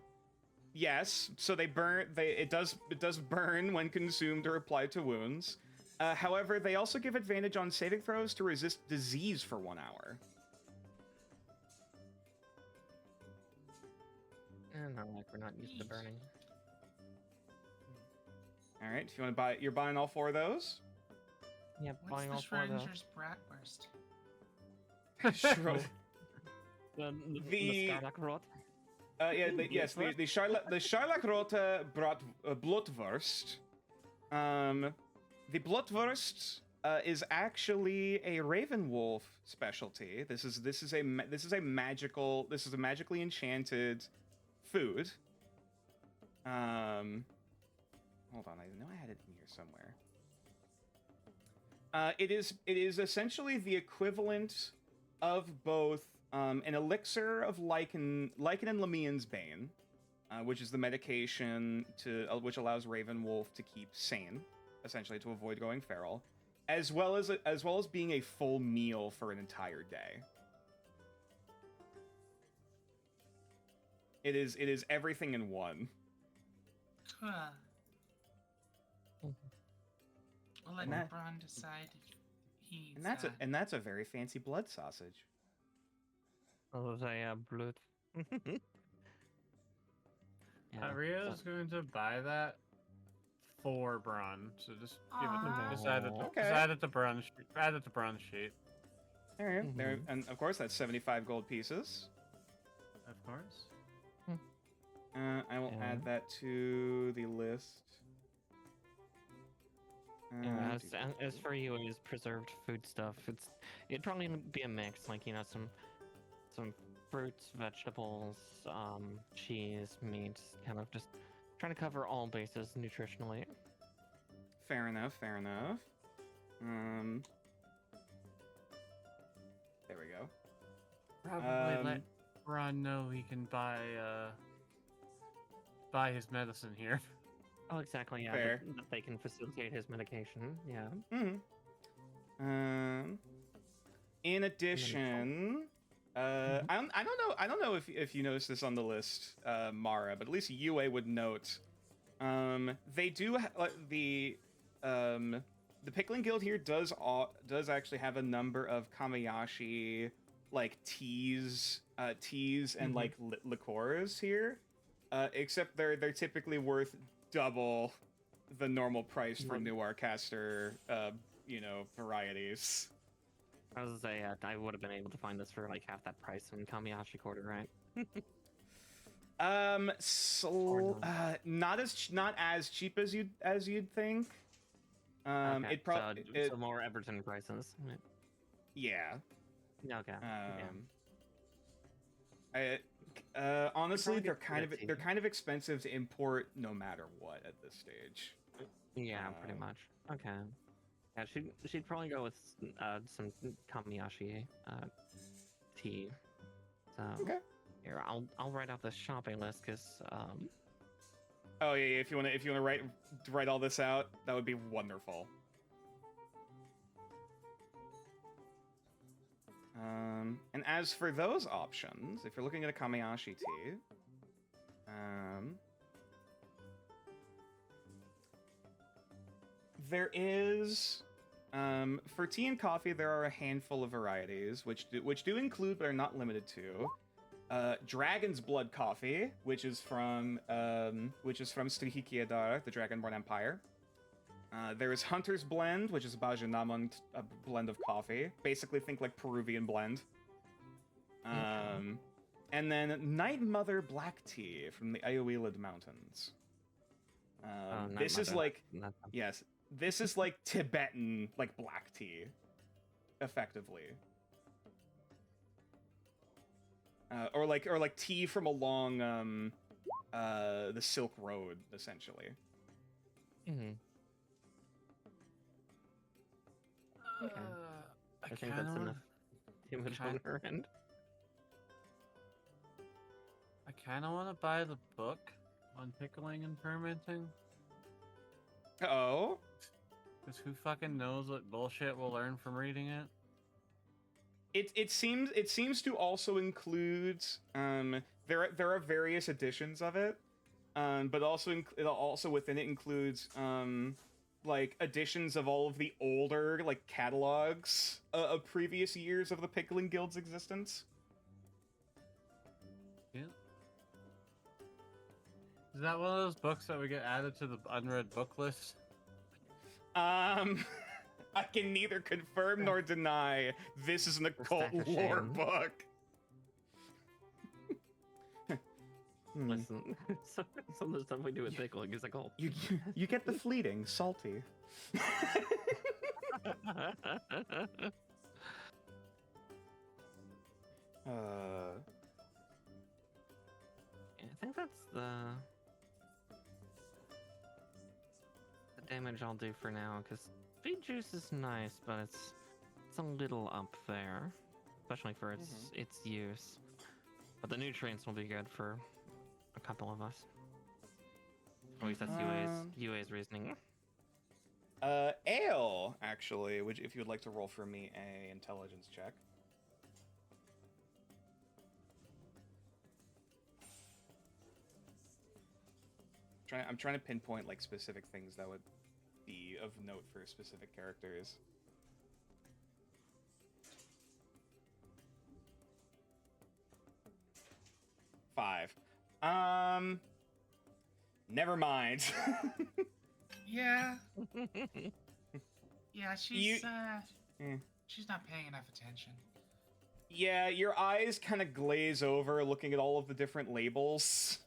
B: Yes, so they burn. It does burn when consumed or applied to wounds. However, they also give advantage on saving throws to resist disease for 1 hour.
C: Not like we're not used to burning.
B: All right, if you want to buy, you're buying all 4 of those.
C: Yeah,
A: What's
C: buying
A: the
C: all 4 of those.
A: Schrodinger's bratwurst?
C: The Skarlakrot.
B: The Scharlachrote Blutwurst. The Blutwurst is actually a Ravenwolf specialty. This is a magically enchanted food. Hold on, I know I had it in here somewhere. It is essentially the equivalent of both an elixir of Lichen and Lamian's Bane, which is the medication which allows Ravenwolf to keep sane, essentially to avoid going feral, as well as being a full meal for an entire day. It is everything in one.
A: Cool. We'll let Braun decide if he eats
B: and that's a very fancy blood sausage.
C: Oh, blood.
E: Ria's going to buy that for Braun, so just give it to
A: Aww.
E: just add it to Braun's sheet.
B: All right, there, and of course that's 75 gold pieces.
E: Of course.
B: I will add that to the list.
C: As for you, as preserved food stuff, it'd probably be a mix, like some fruits, vegetables, cheese, meat, kind of just trying to cover all bases nutritionally.
B: Fair enough. There we go.
E: Probably let Braun know he can buy his medicine here.
C: Oh, exactly. Yeah,
B: Fair.
C: that they can facilitate his medication. Yeah.
B: In addition, I don't know if you noticed this on the list, Mara, but at least UA would note. They do the Pickling Guild here does actually have a number of Kamayashi like teas and like liqueurs here, except they're typically worth double the normal price for new Arcaster varieties.
C: I was gonna say, I would have been able to find this for like half that price in Kamiyashi Quarter, right?
B: Not as cheap as you'd think.
C: Okay,
B: It probably
C: so more Everton prices.
B: yeah.
C: Okay.
B: Honestly,
C: probably
B: they're
C: get
B: kind of
C: pretty.
B: they're kind of expensive to import no matter what at this stage.
C: Yeah, pretty much. Okay. Yeah, she'd probably go with some Kamiyashi tea. So
B: Okay.
C: here, I'll write out the shopping list because
B: Oh yeah, if you wanna write all this out, that would be wonderful. And as for those options, if you're looking at a Kamiyashi tea, there is, for tea and coffee, there are a handful of varieties, which do include but are not limited to, Dragon's Blood Coffee, which is from Strihikiadar, the Dragonborn Empire. There is Hunter's Blend, which is Bajinamon, a blend of coffee. Basically, think like Peruvian blend. And then Night Mother Black Tea from the Ayuwilid Mountains. This is like, yes, this is like Tibetan, like black tea, effectively. Or like tea from along the Silk Road, essentially.
C: Mm-hmm. Okay. I think that's enough image on her end.
E: I kind of want to buy the book on pickling and fermenting.
B: Oh?
E: Because who fucking knows what bullshit we'll learn from reading it?
B: It seems to also include there are various editions of it, but also within it includes like editions of all of the older like catalogs of previous years of the Pickling Guild's existence.
E: Yeah. Is that one of those books that we get added to the unread book list?
B: I can neither confirm nor deny this is an occult lore book.
C: Listen, some of the stuff we do with pickling is occult.
B: You get the fleeting, salty.
C: I think that's the damage I'll do for now, because speed juice is nice, but it's a little up there, especially for its use. But the nutrients will be good for a couple of us. At least that's UA's reasoning.
B: Ale, actually, if you would like to roll for me a intelligence check. I'm trying to pinpoint like specific things that would be of note for specific characters. Five. Never mind.
A: Yeah. Yeah, she's not paying enough attention.
B: Yeah, your eyes kind of glaze over looking at all of the different labels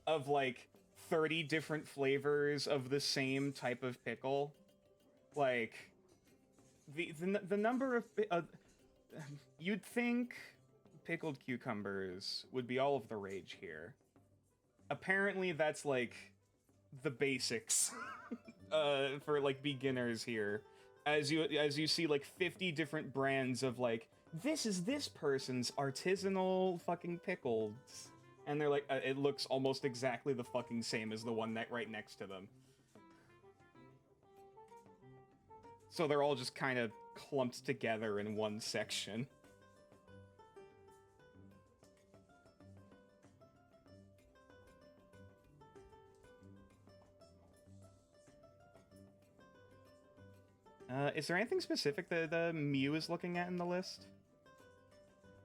B: of like 30 different flavors of the same type of pickle. Like the number of you'd think pickled cucumbers would be all of the rage here. Apparently that's like the basics for like beginners here. As you see like 50 different brands of like, this is this person's artisanal fucking pickles. And they're like, it looks almost exactly the fucking same as the one right next to them. So they're all just kind of clumped together in one section. Is there anything specific that the Mew is looking at in the list?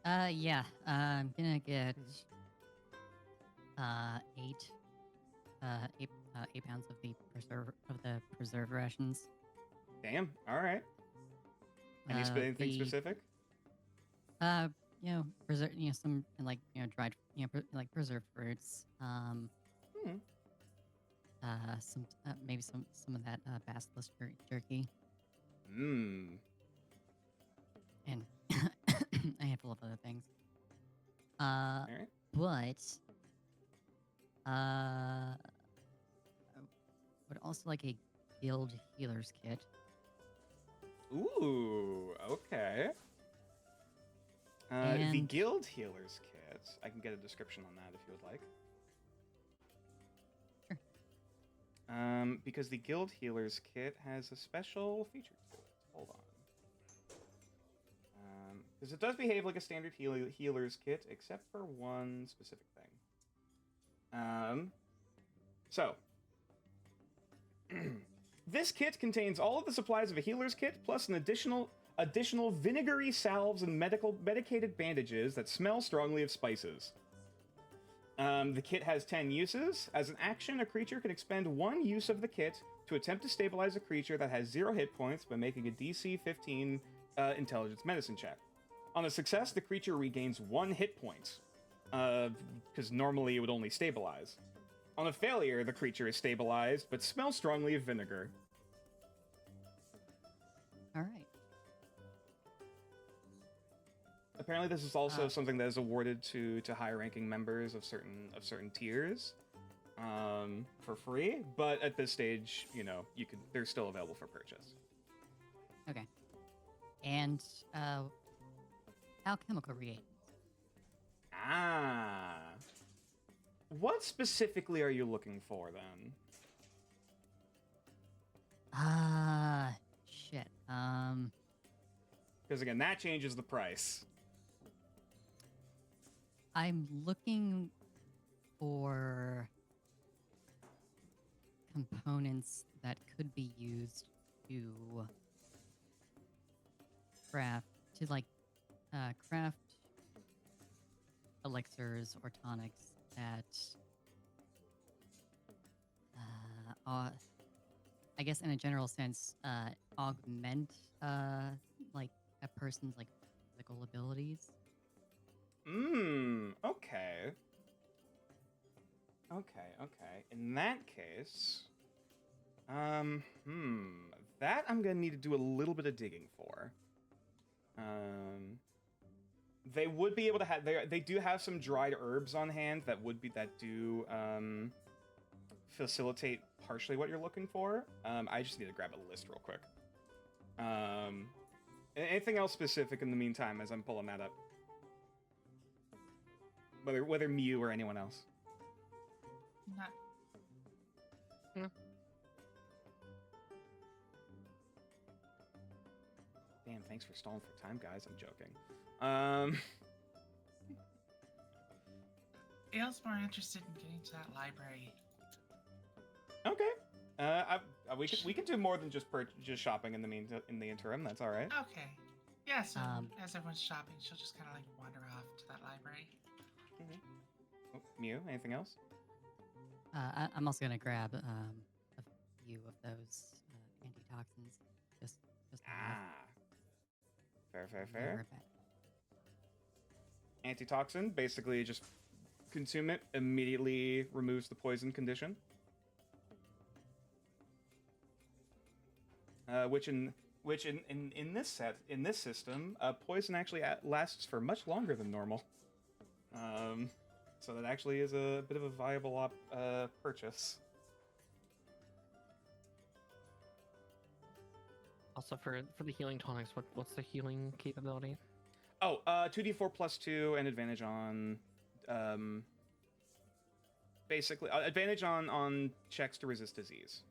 D: Yeah. I'm gonna get 8 pounds of the preserve rations.
B: Damn. All right. Anything
D: the-
B: specific?
D: Preserve, some like dried, like preserved fruits. Some maybe some of that basilisk jerky,
B: Mmm.
D: and a handful of other things.
B: All right.
D: But I would also like a guild healer's kit.
B: Ooh, okay. The
D: And-
B: Guild Healer's Kit. I can get a description on that if you would like.
D: Sure.
B: Because the Guild Healer's Kit has a special feature to it. Hold on. Because it does behave like a standard healer's kit, except for one specific thing. So, this kit contains all of the supplies of a healer's kit, plus an additional vinegary salves and medicated bandages that smell strongly of spices. The kit has 10 uses. As an action, a creature can expend 1 use of the kit to attempt to stabilize a creature that has 0 hit points by making a DC 15 intelligence medicine check. On a success, the creature regains 1 hit point, because normally it would only stabilize. On a failure, the creature is stabilized, but smells strongly of vinegar.
D: All right.
B: Apparently, this is also something that is awarded to high-ranking members of certain tiers, for free. But at this stage, they're still available for purchase.
D: Okay. And alchemical reagents.
B: Ah. What specifically are you looking for then?
D: Shit.
B: Because again, that changes the price.
D: I'm looking for components that could be used to craft elixirs or tonics that I guess in a general sense augment like a person's like physical abilities.
B: Okay. Okay. In that case, that I'm gonna need to do a little bit of digging for. They would be able to have, they do have some dried herbs on hand that do facilitate partially what you're looking for. I just need to grab a list real quick. Anything else specific in the meantime as I'm pulling that up? Whether Mew or anyone else.
A: Not.
B: Damn, thanks for stalling for time, guys. I'm joking.
A: Ail's more interested in getting to that library.
B: Okay. We can do more than just shopping in the interim. That's all right.
A: Okay. Yeah, so as everyone's shopping, she'll just kind of like wander off to that library.
B: Oh, Mew, anything else?
D: I'm also gonna grab a few of those antitoxins. Just
B: Fair. Antitoxin, basically just consume it, immediately removes the poison condition. Which in this system, poison actually lasts for much longer than normal. So that actually is a bit of a viable purchase.
C: Also, for the healing tonics, what's the healing capability?
B: Oh, 2d4 plus 2 and advantage on, basically advantage on checks to resist disease.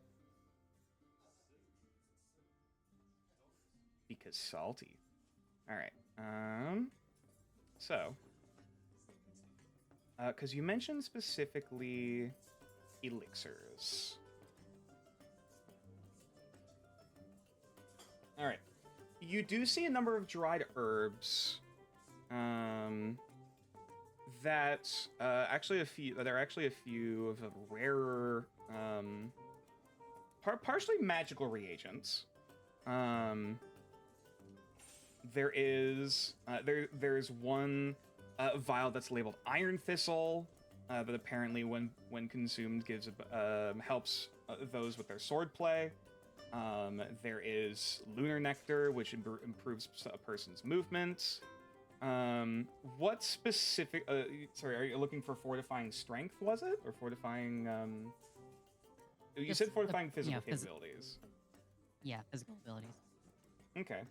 B: Because salty. All right. So, because you mentioned specifically elixirs. All right. You do see a number of dried herbs. That actually a few. There are actually a few of the rarer, partially magical reagents. there is there's one vial that's labeled Iron Thistle that apparently when consumed gives helps those with their swordplay. There is Lunar Nectar, which improves a person's movement. What specific? Sorry, are you looking for fortifying strength? Was it or fortifying? You said fortifying physical capabilities.
D: Yeah, physical abilities.
B: Okay.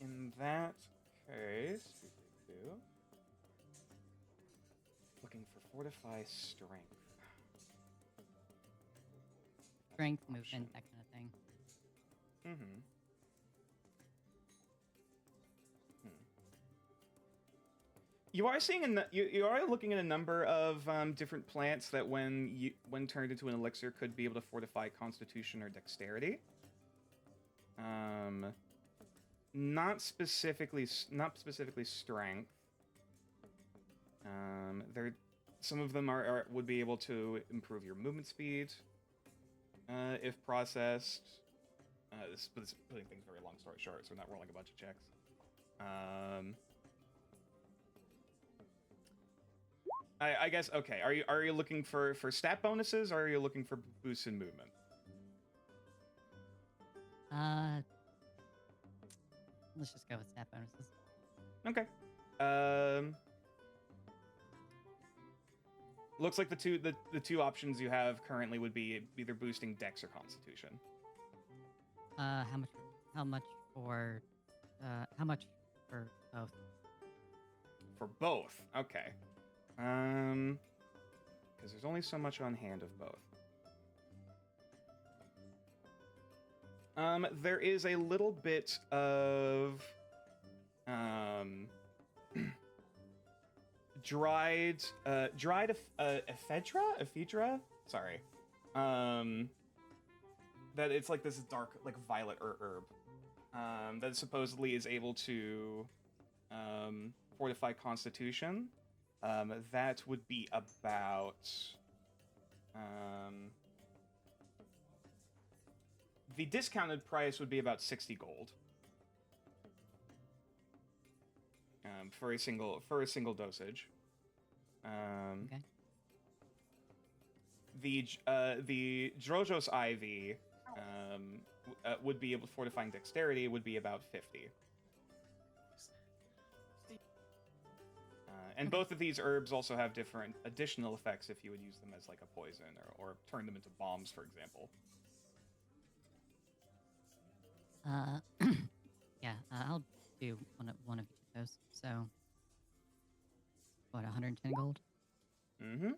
B: In that case, looking for fortify strength.
D: Strength, movement, that kind of thing.
B: Mm-hmm. You are seeing you are looking at a number of different plants that when turned into an elixir could be able to fortify Constitution or Dexterity. Not specifically strength. Some of them would be able to improve your movement speed if processed. This is putting things very long story short, so we're not rolling a bunch of checks. I guess okay. Are you looking for stat bonuses, or are you looking for boosts in movement?
D: Let's just go with stat bonuses.
B: Okay. Looks like the two options you have currently would be either boosting Dex or Constitution.
D: How much for both?
B: For both, okay. Because there's only so much on hand of both. There is a little bit of dried ephedra. Sorry. That it's like this dark, like violet herb. That supposedly is able to fortify Constitution. That would be about the discounted price would be about 60 gold for a single dosage.
D: Okay.
B: The Drojos Ivy would be able fortifying Dexterity would be about 50. And both of these herbs also have different additional effects if you would use them as like a poison or turn them into bombs, for example.
D: Yeah, I'll do one of each of those. So, what, 110 gold?
B: Mm-hmm.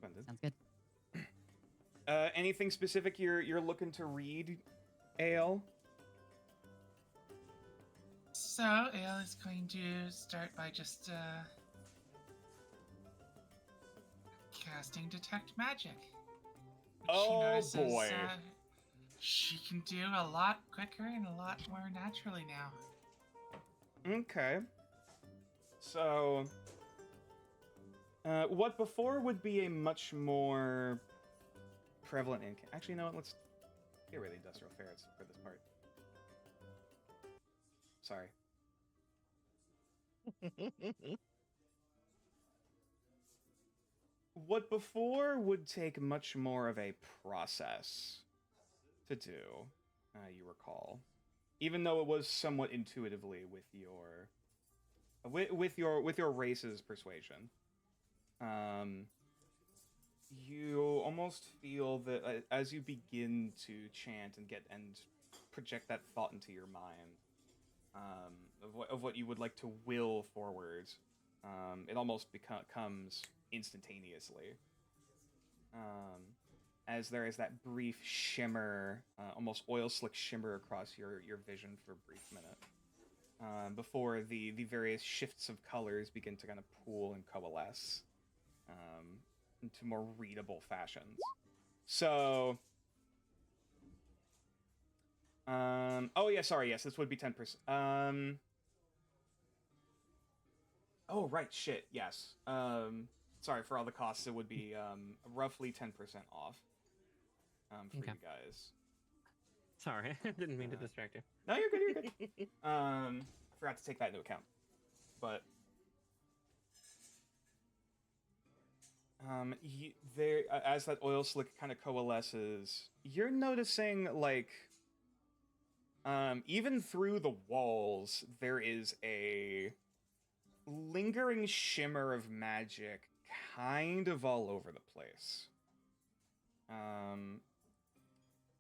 D: Sounds good.
B: Anything specific you're looking to read, Ale?
A: So, Ale is going to start by just casting Detect Magic. Which she knows
B: boy.
A: She can do a lot quicker and a lot more naturally now.
B: Okay. So, what before would be a much more prevalent actually, you know what? Let's get rid of the industrial ferrets for this part. Sorry. What before would take much more of a process to do, you recall, even though it was somewhat intuitively with your race's persuasion. You almost feel that as you begin to chant and project that thought into your mind, of what you would like to will forward, it almost comes instantaneously. As there is that brief shimmer, almost oil slick shimmer across your vision for a brief minute, before the various shifts of colors begin to kind of pool and coalesce into more readable fashions. So, oh yeah, sorry, yes, this would be 10%. Oh right, shit, yes. Sorry for all the costs. It would be roughly 10% off for you guys.
C: Sorry, I didn't mean to distract you.
B: No, you're good. You're good. I forgot to take that into account, but there, as that oil slick kind of coalesces, you're noticing like, even through the walls, there is a lingering shimmer of magic, kind of all over the place.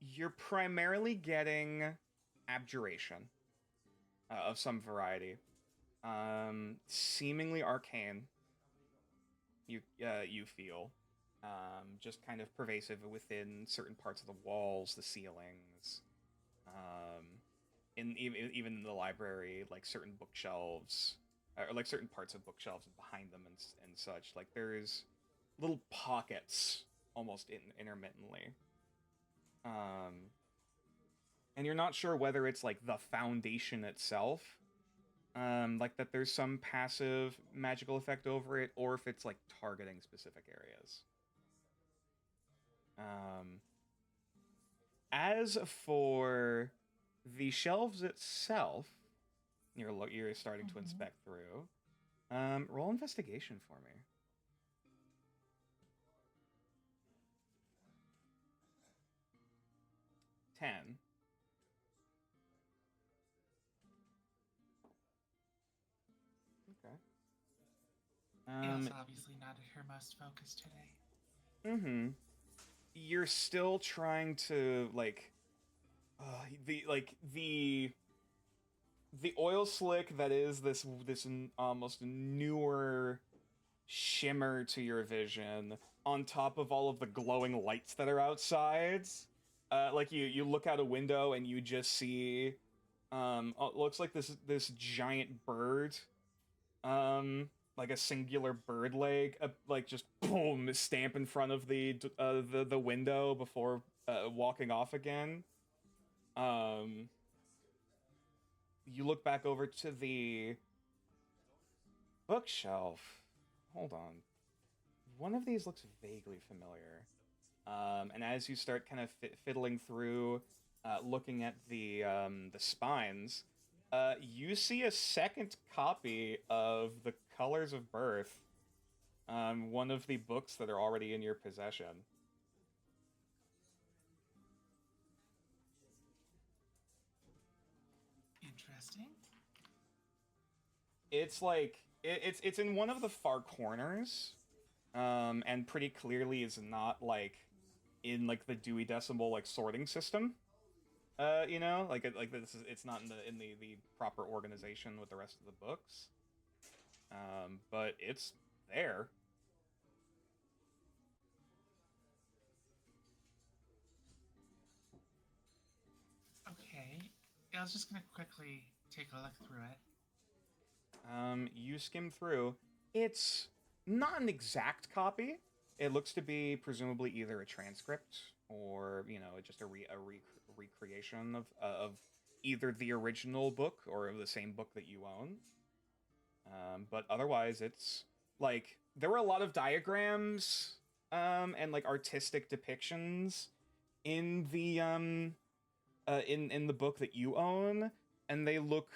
B: You're primarily getting abjuration of some variety, seemingly arcane. You feel, just kind of pervasive within certain parts of the walls, the ceilings, even in the library, like certain bookshelves, or like certain parts of bookshelves and behind them and such. Like there's little pockets almost intermittently. And you're not sure whether it's like the foundation itself, like that there's some passive magical effect over it, or if it's like targeting specific areas. As for the shelves itself, you're starting to inspect through. Roll investigation for me. 10. Okay.
A: It's obviously not at her most focus today.
B: Mm-hmm. You're still trying to like the oil slick that is this almost newer shimmer to your vision on top of all of the glowing lights that are outside. Like you look out a window and you just see it looks like this giant bird, like a singular bird leg, like just boom, stamp in front of the window before walking off again. You look back over to the bookshelf. Hold on. One of these looks vaguely familiar. And as you start kind of fiddling through, looking at the spines, you see a second copy of The Colors of Birth, one of the books that are already in your possession.
A: Interesting.
B: It's like it's in one of the far corners, and pretty clearly is not like in like the Dewey Decimal like sorting system. Like it's not in the proper organization with the rest of the books. But it's there.
A: Okay. I was just gonna quickly take a look through it.
B: You skim through. It's not an exact copy. It looks to be presumably either a transcript or, just a recreation of either the original book or of the same book that you own. But otherwise, it's like there were a lot of diagrams and like artistic depictions in the in the book that you own, and they look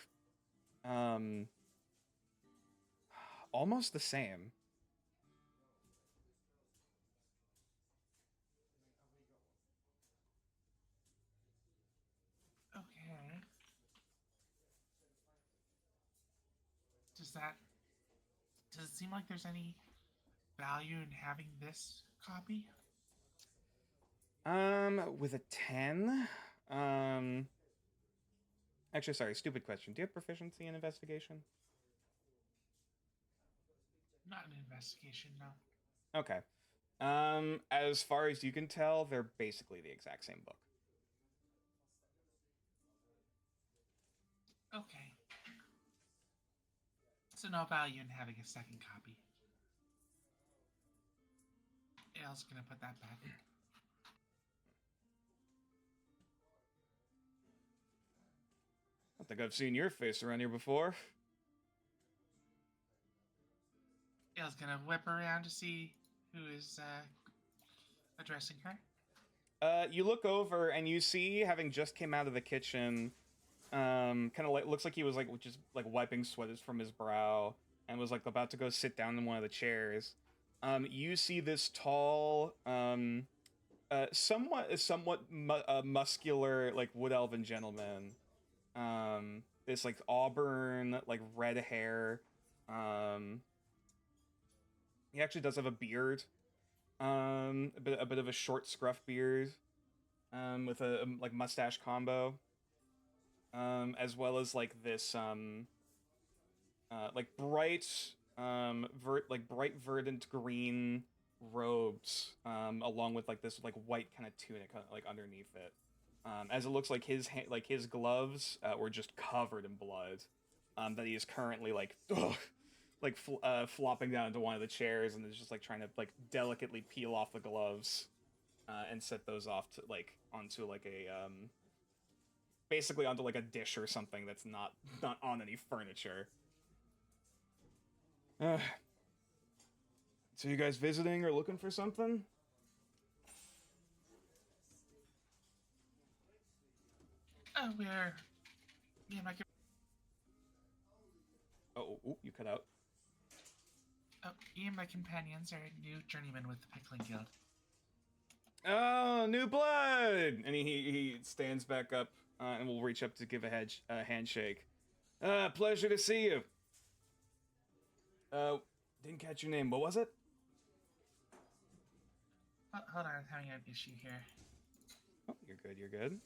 B: almost the same.
A: Okay. Does it seem like there's any value in having this copy?
B: With a 10, actually, sorry, stupid question. Do you have proficiency in investigation?
A: Not an investigation, no.
B: Okay. As far as you can tell, they're basically the exact same book.
A: Okay. So no value in having a second copy.Ale's gonna put that back.
B: I think I've seen your face around here before.Ale's
A: gonna whip around to see who is addressing her.
B: You look over and you see, having just came out of the kitchen, kind of like looks like he was like just like wiping sweat from his brow and was like about to go sit down in one of the chairs. You see this tall, somewhat muscular like wood elven gentleman. This like auburn like red hair. He actually does have a beard. A bit of a short scruff beard. With a like mustache combo. As well as like this like bright bright verdant green robes, along with like this like white kind of tunic like underneath it. As it looks like his gloves were just covered in blood. That he is currently like flopping down into one of the chairs and is just like trying to like delicately peel off the gloves and set those off to like onto like a basically onto like a dish or something that's not on any furniture. So you guys visiting or looking for something?
A: Oh, we're... Me and my...
B: Oh, you cut out.
A: Oh, me and my companions are new journeymen with the Pickling Guild.
B: Oh, new blood! And he stands back up and will reach up to give a handshake. Pleasure to see you. Didn't catch your name. What was it?
A: Oh, hold on, I'm having an issue here.
B: Oh, you're good. You're good.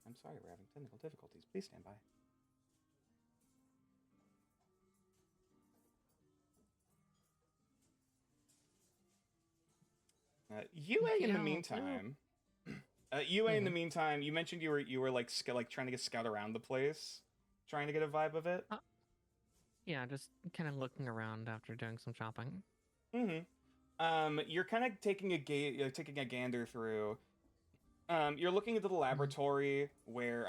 B: I'm sorry, we're having technical difficulties. Please stand by. Yue, in the meantime, in the meantime, you mentioned you were like trying to get scout around the place, trying to get a vibe of it.
C: Yeah, just kind of looking around after doing some shopping.
B: Mm-hmm. You're kind of taking a gander through. You're looking into the laboratory where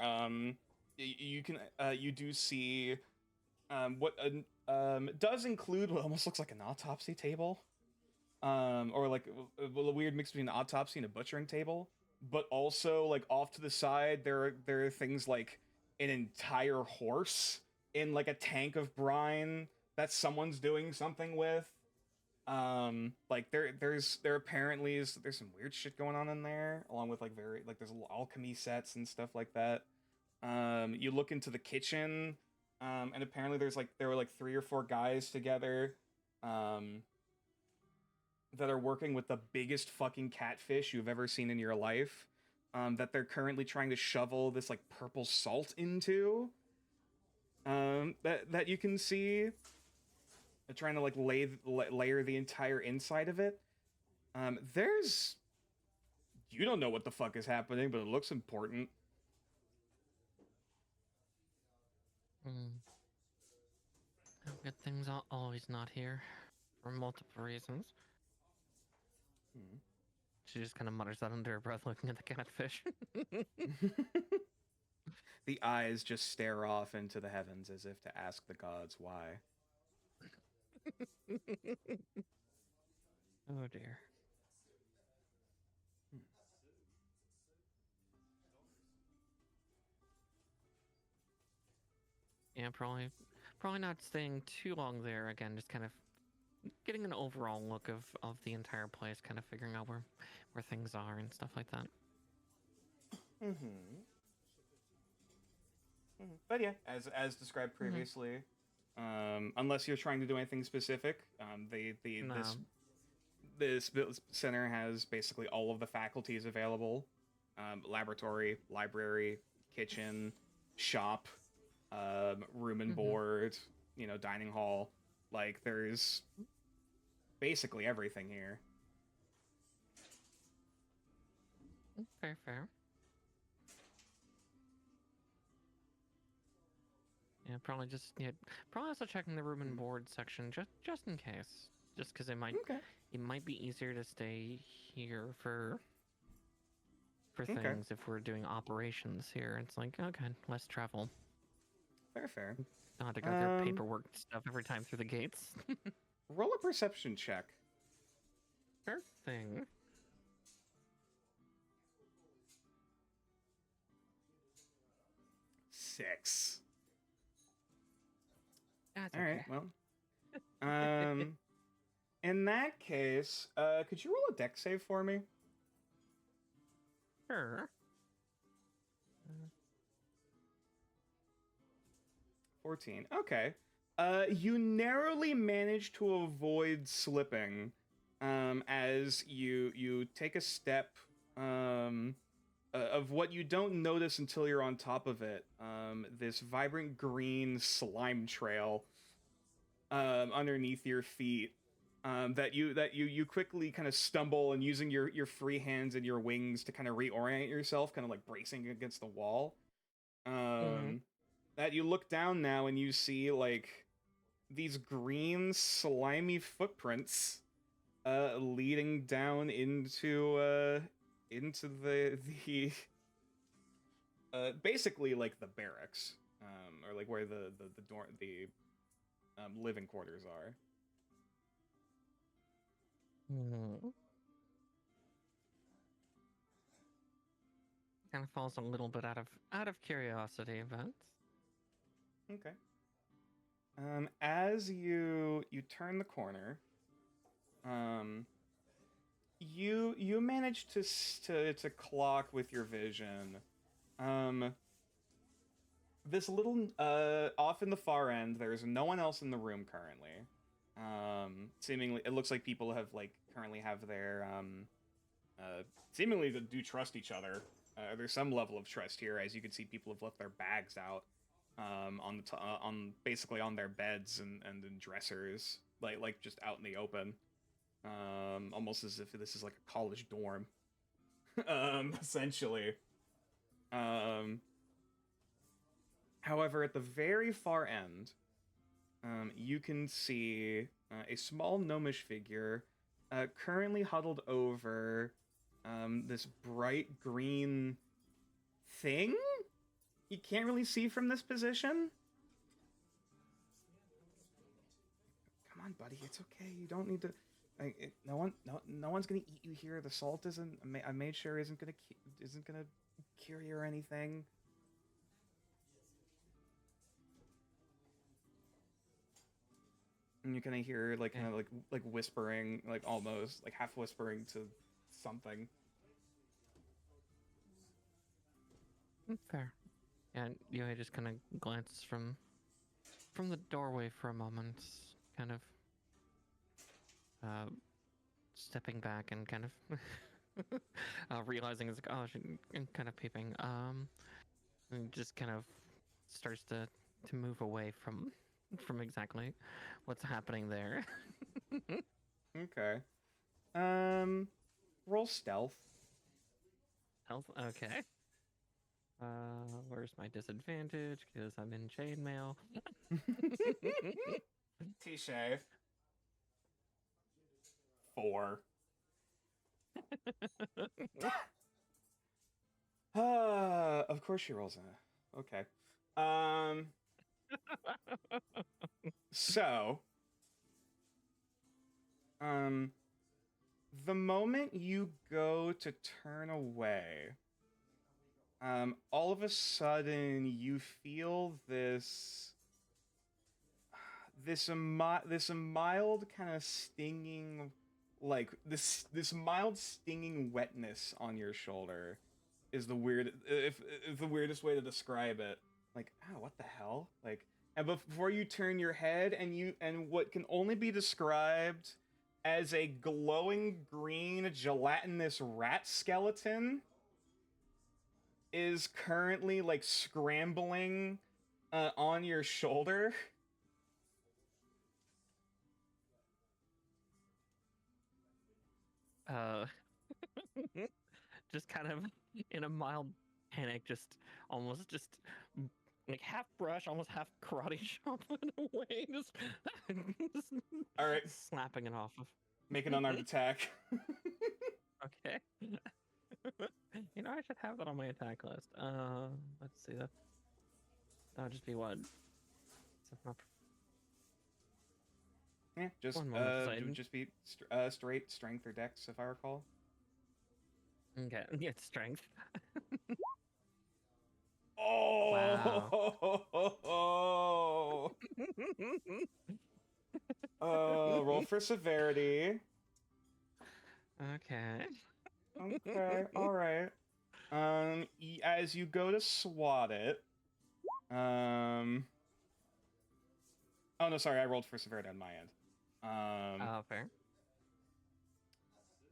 B: you do see what does include what almost looks like an autopsy table. Or like a weird mix between an autopsy and a butchering table, but also like off to the side there are things like an entire horse in like a tank of brine that someone's doing something with. Like there apparently there's some weird shit going on in there, along with like there's alchemy sets and stuff like that. You look into the kitchen, and apparently there were like 3 or 4 guys together, that are working with the biggest fucking catfish you've ever seen in your life, that they're currently trying to shovel this like purple salt into, that you can see. They're trying to like layer the entire inside of it. You don't know what the fuck is happening, but it looks important.
C: Good things are always not here, for multiple reasons. She just kind of mutters that under her breath, looking at the catfish.
B: The eyes just stare off into the heavens as if to ask the gods why.
C: Oh dear. Yeah, probably not staying too long there. Again, just kind of getting an overall look of the entire place, kind of figuring out where things are and stuff like that.
B: But yeah, as described previously, unless you're trying to do anything specific,
C: No.
B: this center has basically all of the faculties available: laboratory, library, kitchen, shop, room and board, dining hall. Like, there's basically everything here.
C: Fair. Yeah, probably also checking the room and board section just in case, just because it might be easier to stay here for for
B: Okay.
C: things if we're doing operations here. It's like, okay, less travel.
B: Fair.
C: Don't have to go through paperwork stuff every time through the gates.
B: Roll a perception check.
C: Sure thing.
B: Six.
C: That's
B: All
C: okay.
B: right. Well, in that case, could you roll a dex save for me?
C: Sure.
B: 14. Okay. You narrowly manage to avoid slipping, as you take a step, of what you don't notice until you're on top of it. This vibrant green slime trail, underneath your feet, that you quickly kind of stumble, and using your free hands and your wings to kind of reorient yourself, kind of like bracing against the wall. That you look down now and you see like these green slimy footprints leading down into the basically like the barracks, or like where the living quarters are.
C: Kind of falls a little bit out of curiosity, but
B: Okay. As you turn the corner, you manage to clock with your vision, this little off in the far end. There's no one else in the room currently. Seemingly, it looks like people have currently have their seemingly do trust each other. There's some level of trust here, as you can see people have left their bags out. On basically on their beds and in dressers, like just out in the open, almost as if this is like a college dorm, essentially. However, at the very far end, you can see a small gnomish figure, currently huddled over this bright green thing. You can't really see from this position. Come on, buddy. It's okay. You don't need to. No one's gonna eat you here. The salt isn't. I made sure isn't gonna cure you or anything. And you kind of hear kind of like whispering, almost half whispering to something.
C: Fair. And Yui just kind of glances from the doorway for a moment, kind of stepping back and kind of realizing it's like, oh, and kind of peeping. And just kind of starts to move away from exactly what's happening there.
B: Okay. Roll stealth.
C: Health. Okay. Where's my disadvantage? Because I'm in chainmail.
B: Touche. 4. Of course she rolls a. Okay. So. The moment you go to turn away, all of a sudden you feel this mild kind of stinging, this mild stinging wetness on your shoulder is the weirdest way to describe it. What the hell? And before you turn your head, and what can only be described as a glowing green gelatinous rat skeleton is currently scrambling on your shoulder.
C: Just kind of in a mild panic, almost half brush, almost half karate chop in a way, just
B: all right,
C: slapping it off of.
B: Make an unarmed attack.
C: Okay. You know, I should have that on my attack list. Let's see. That would just be what?
B: Yeah, just
C: One moment, 'cause
B: it would just be straight strength or dex, if I recall.
C: Okay, yeah, strength.
B: Oh! Roll for severity.
C: Okay.
B: Okay, all right. As you go to swat it, oh no, sorry, I rolled for severity on my end.
C: Fair.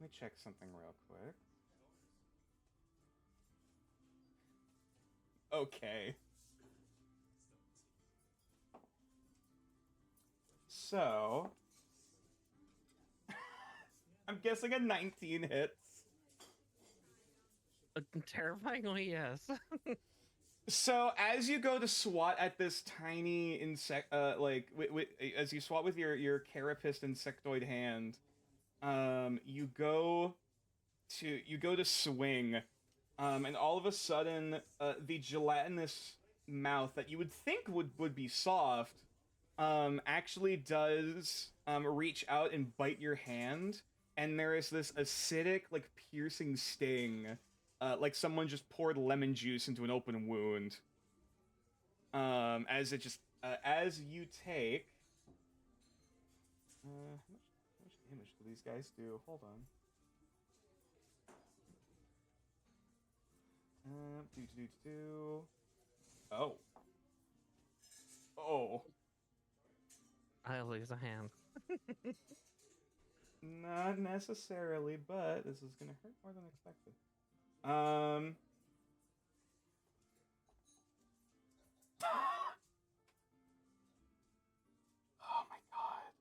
B: Let me check something real quick. Okay. So, I'm guessing a 19 hits.
C: Terrifyingly, yes.
B: So, as you go to swat at this tiny insect, as you swat with your carapist insectoid hand, you go to swing, and all of a sudden, the gelatinous mouth that you would think would be soft, actually does reach out and bite your hand, and there is this acidic, like, piercing sting, like someone just poured lemon juice into an open wound. As you take, how much damage do these guys do? Hold on. Oh. Oh.
C: I lose a hand.
B: Not necessarily, but this is gonna hurt more than expected. Oh my god.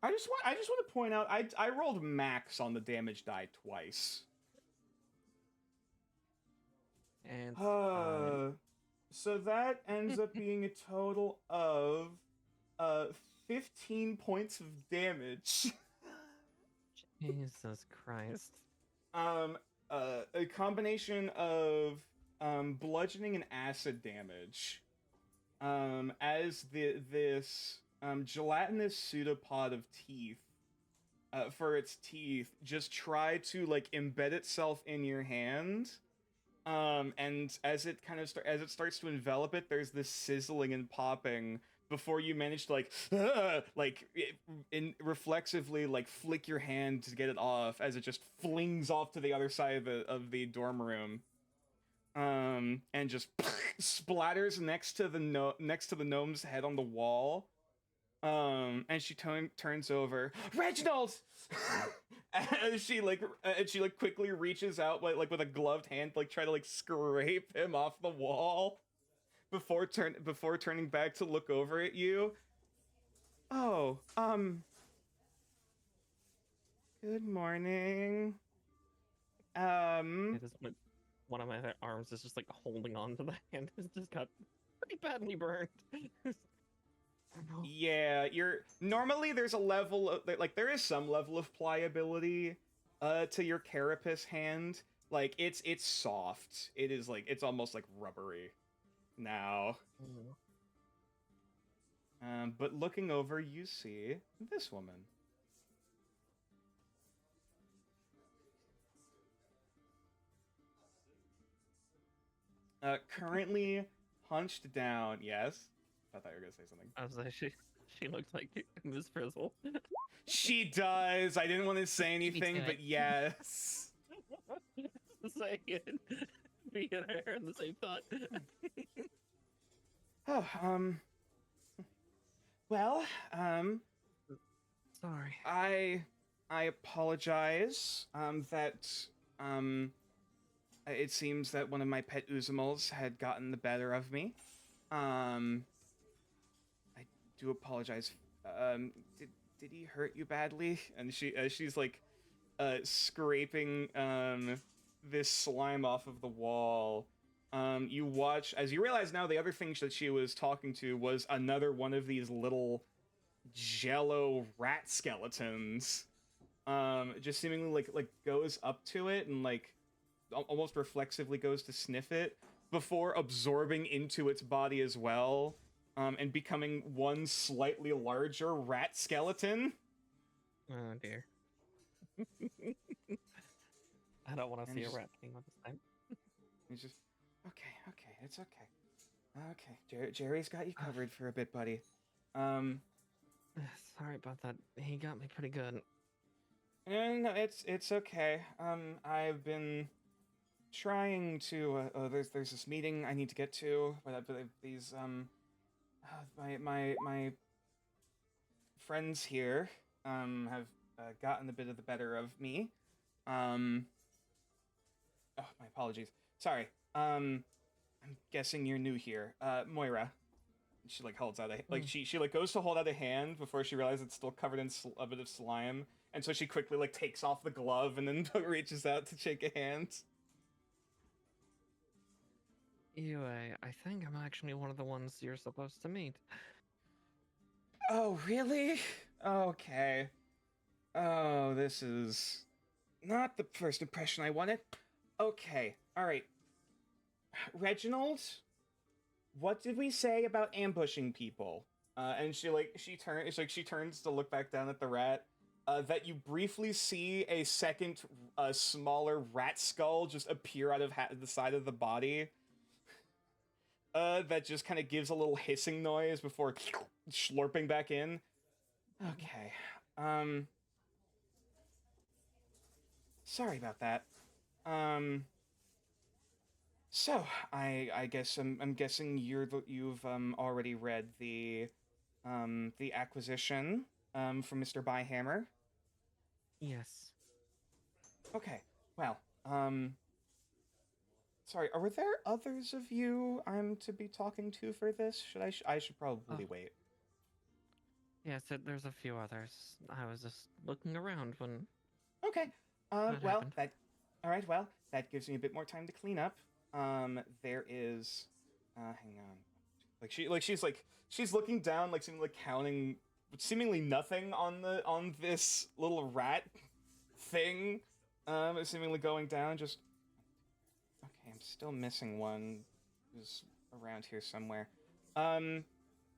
B: I just want to point out I rolled max on the damage die twice.
C: And
B: so that ends up being a total of 15 points of damage.
C: Jesus Christ.
B: A combination of bludgeoning and acid damage. As this gelatinous pseudopod of teeth, for its teeth, just try to like embed itself in your hand. And as it starts to envelop it, there's this sizzling and popping before you manage to reflexively like flick your hand to get it off as it just flings off to the other side of the dorm room. And just splatters next to the gnome's head on the wall. And she turns over, Reginald! And she quickly reaches out like with a gloved hand, like try to like scrape him off the wall before turning back to look over at you. Oh, good morning.
C: One of my arms is just like holding on to the hand. It's just got pretty badly burned.
B: Yeah, normally there's a level of there is some level of pliability to your carapace hand. Like it's soft. It is like it's almost like rubbery now. But looking over, you see this woman. Currently hunched down. Yes. I thought you were gonna say something.
C: I was like, she looks like Miss Frizzle.
B: She does. I didn't want to say anything, but yes.
C: Say it. Me and her in the same thought.
B: Oh, well,
C: sorry.
B: I apologize. It seems that one of my pet Uzumals had gotten the better of me. I do apologize. Did he hurt you badly? And she's like, scraping this slime off of the wall. You watch as you realize now the other thing that she was talking to was another one of these little jello rat skeletons. just seemingly like goes up to it and like almost reflexively goes to sniff it before absorbing into its body as well, and becoming one slightly larger rat skeleton.
C: Oh dear. I don't want to see a rat king this time.
B: He's just, okay, it's okay. Okay, Jerry's got you covered for a bit, buddy.
C: Sorry about that. He got me pretty good.
B: No, it's okay. I've been trying to. There's this meeting I need to get to, but these my friends here have gotten a bit of the better of me. Oh, my apologies. Sorry. I'm guessing you're new here. Moira. She like holds out she like goes to hold out a hand before she realizes it's still covered in a bit of slime, and so she quickly like takes off the glove and then reaches out to shake a hand.
C: Anyway, I think I'm actually one of the ones you're supposed to meet.
B: Oh, really? Okay. Oh, this is not the first impression I wanted. Okay, alright. Reginald, what did we say about ambushing people? And she turns to look back down at the rat. That you briefly see a second, smaller rat skull just appear out of the side of the body. That just kind of gives a little hissing noise before slurping back in. Okay. Sorry about that. So I guess I'm guessing you've already read the acquisition from Mr. Byhammer.
C: Yes.
B: Okay. Well, sorry, were there others of you I'm to be talking to for this? I should probably wait.
C: Yes, there's a few others. I was just looking around when.
B: Okay.
C: That
B: Well,
C: happened.
B: all right. Well, that gives me a bit more time to clean up. There is, hang on. She's looking down, like seemingly counting, seemingly nothing on this little rat thing. Seemingly going down. Just okay. I'm still missing one. Who's around here somewhere.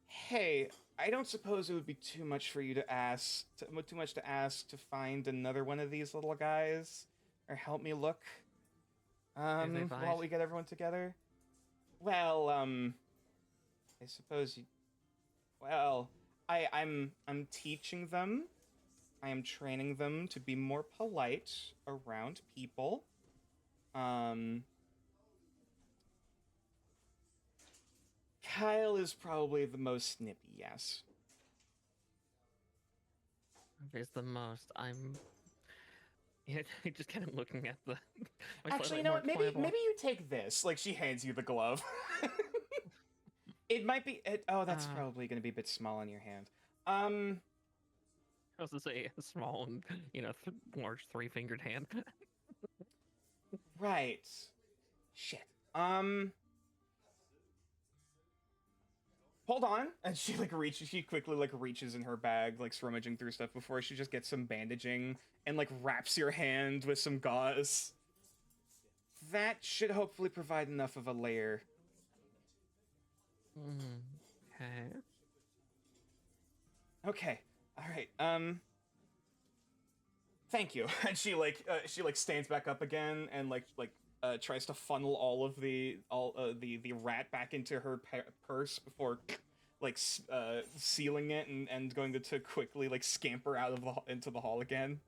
B: Hey, I don't suppose it would be too much for you to ask. Too much to ask to find another one of these little guys, or help me look. While we get everyone together. Well, I suppose you. Well, I'm teaching them. I am training them to be more polite around people. Kyle is probably the most snippy, yes.
C: Is the most. I'm. Yeah, just kind of looking at the.
B: Actually, you know what? Maybe you take this. Like she hands you the glove. It might be. That's probably going to be a bit small in your hand.
C: I was to say a small and large 3-fingered hand.
B: Right. Shit. Hold on. And she quickly reaches in her bag, like rummaging through stuff before she just gets some bandaging and like wraps your hand with some gauze. That should hopefully provide enough of a layer.
C: Okay.
B: Okay. All right. Thank you. And she stands back up again and tries to funnel all of the rat back into her purse before sealing it and going to quickly scamper out of into the hall again.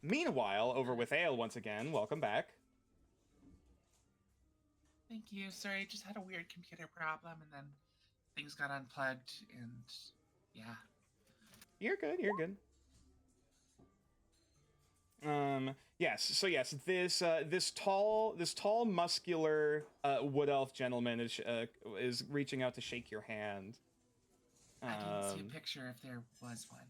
B: Meanwhile, over with Ale once again. Welcome back.
A: Thank you. Sorry, just had a weird computer problem and then things got unplugged and yeah.
B: You're good. Yes. So yes, this tall, muscular wood elf gentleman is reaching out to shake your hand.
A: I didn't see a picture if there was one.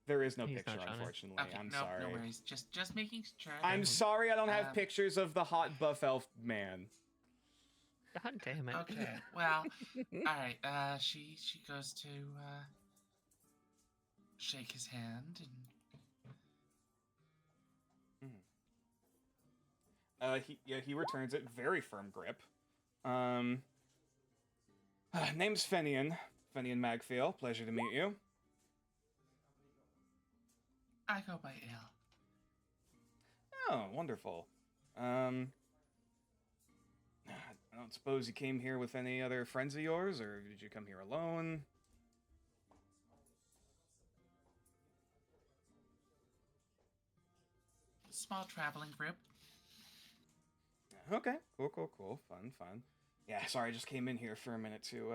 B: There is no
C: He's
B: picture,
C: not
B: unfortunately.
A: Okay,
B: I'm
A: no,
B: sorry.
A: No worries. Just making sure.
B: I'm sorry I don't have pictures of the hot buff elf man.
C: God damn it.
A: Okay. Well, all right. She goes to shake his hand and.
B: He returns it, very firm grip. Name's Fenian Magfiel. Pleasure to meet you.
A: I go by Ale.
B: Oh, wonderful. I don't suppose you came here with any other friends of yours, or did you come here alone?
A: Small traveling group.
B: Okay, cool. Fun. Yeah, sorry, I just came in here for a minute to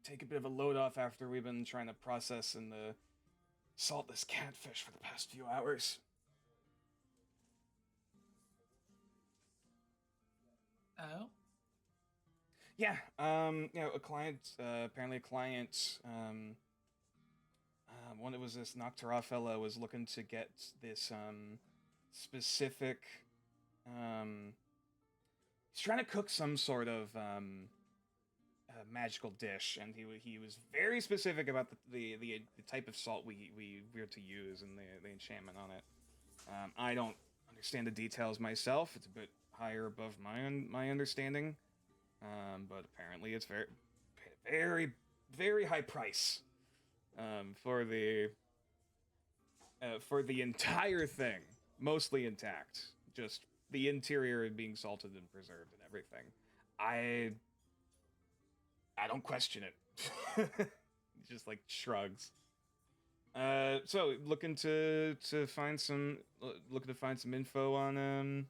B: take a bit of a load off after we've been trying to process and salt this catfish for the past few hours.
A: Oh?
B: Yeah, a client, apparently a client, one that was this Nakarada fella was looking to get this, specific, he's trying to cook some sort of, magical dish, and he was very specific about the type of salt we're to use and the enchantment on it. I don't understand the details myself. It's a bit higher above my understanding, but apparently it's very high price for the entire thing, mostly intact, just the interior being salted and preserved and everything. I don't question it. Just like shrugs. So looking to find some info on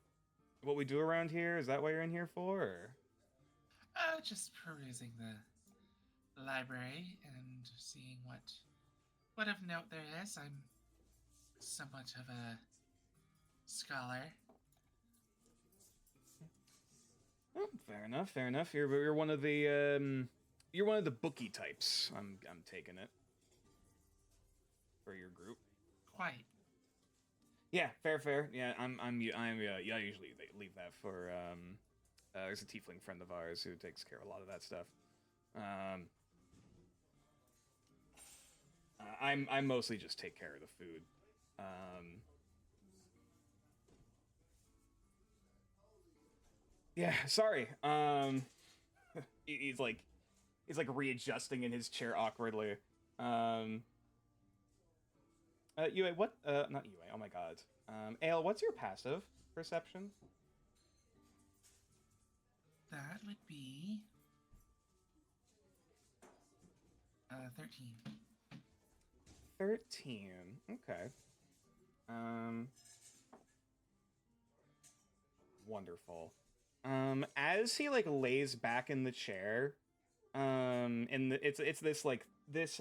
B: what we do around here. Is that what you're in here for? Or?
A: Just perusing the library and seeing what of note there is. I'm somewhat of a scholar.
B: Oh, fair enough. You're one of the bookie types. I'm taking it for your group.
A: Quite.
B: Yeah, fair. Yeah, I usually leave that for there's a tiefling friend of ours who takes care of a lot of that stuff. I mostly just take care of the food. Yeah, sorry. He's like readjusting in his chair awkwardly. Yue, what? Not Yue. Oh my God. Ale, what's your passive perception?
A: That would be 13.
B: 13. Okay. Wonderful. As he like lays back in the chair, it's this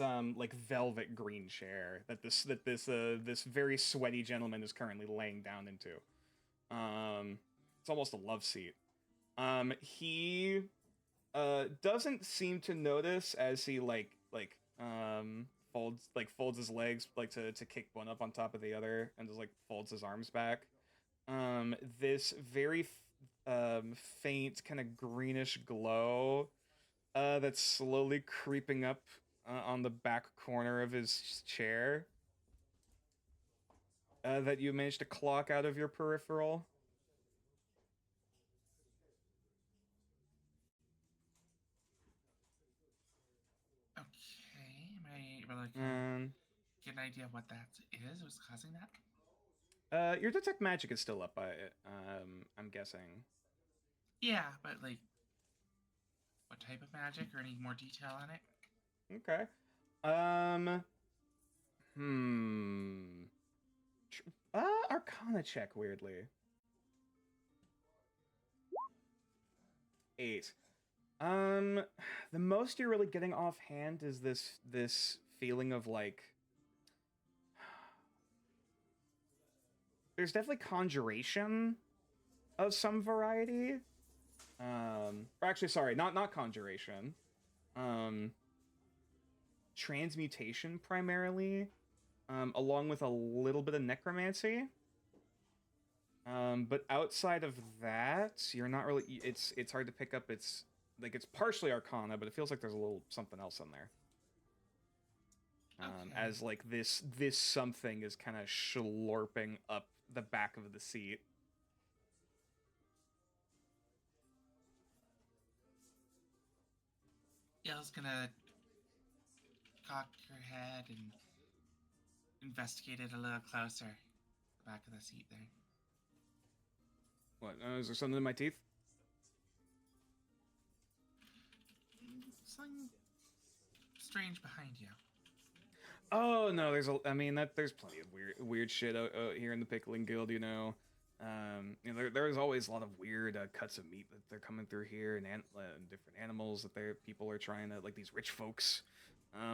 B: velvet green chair that this very sweaty gentleman is currently laying down into. It's almost a love seat. He doesn't seem to notice as he folds his legs to kick one up on top of the other and just folds his arms back. This very faint kind of greenish glow that's slowly creeping up on the back corner of his chair that you managed to clock out of your peripheral.
A: Okay, am I able to get an idea of what that is? What's causing that?
B: Your detect magic is still up by it. I'm guessing.
A: Yeah, but what type of magic or any more detail on it?
B: Okay. Arcana check, weirdly. 8. The most you're really getting offhand is this feeling of there's definitely conjuration of some variety. Or actually, sorry, not conjuration. Transmutation primarily, along with a little bit of necromancy. But outside of that, you're not really. It's hard to pick up. It's partially Arcana, but it feels like there's a little something else in there.
A: Okay.
B: As like this something is kind of schlorping up the back of the seat.
A: Yale's gonna cock her head and investigate it a little closer. The back of the seat there.
B: What? Is there something in my teeth?
A: Something strange behind you.
B: Oh no, there's there's plenty of weird shit out here in the Pickling Guild, you know. There's always a lot of weird cuts of meat that they're coming through here, and different animals that people are trying to, like, these rich folks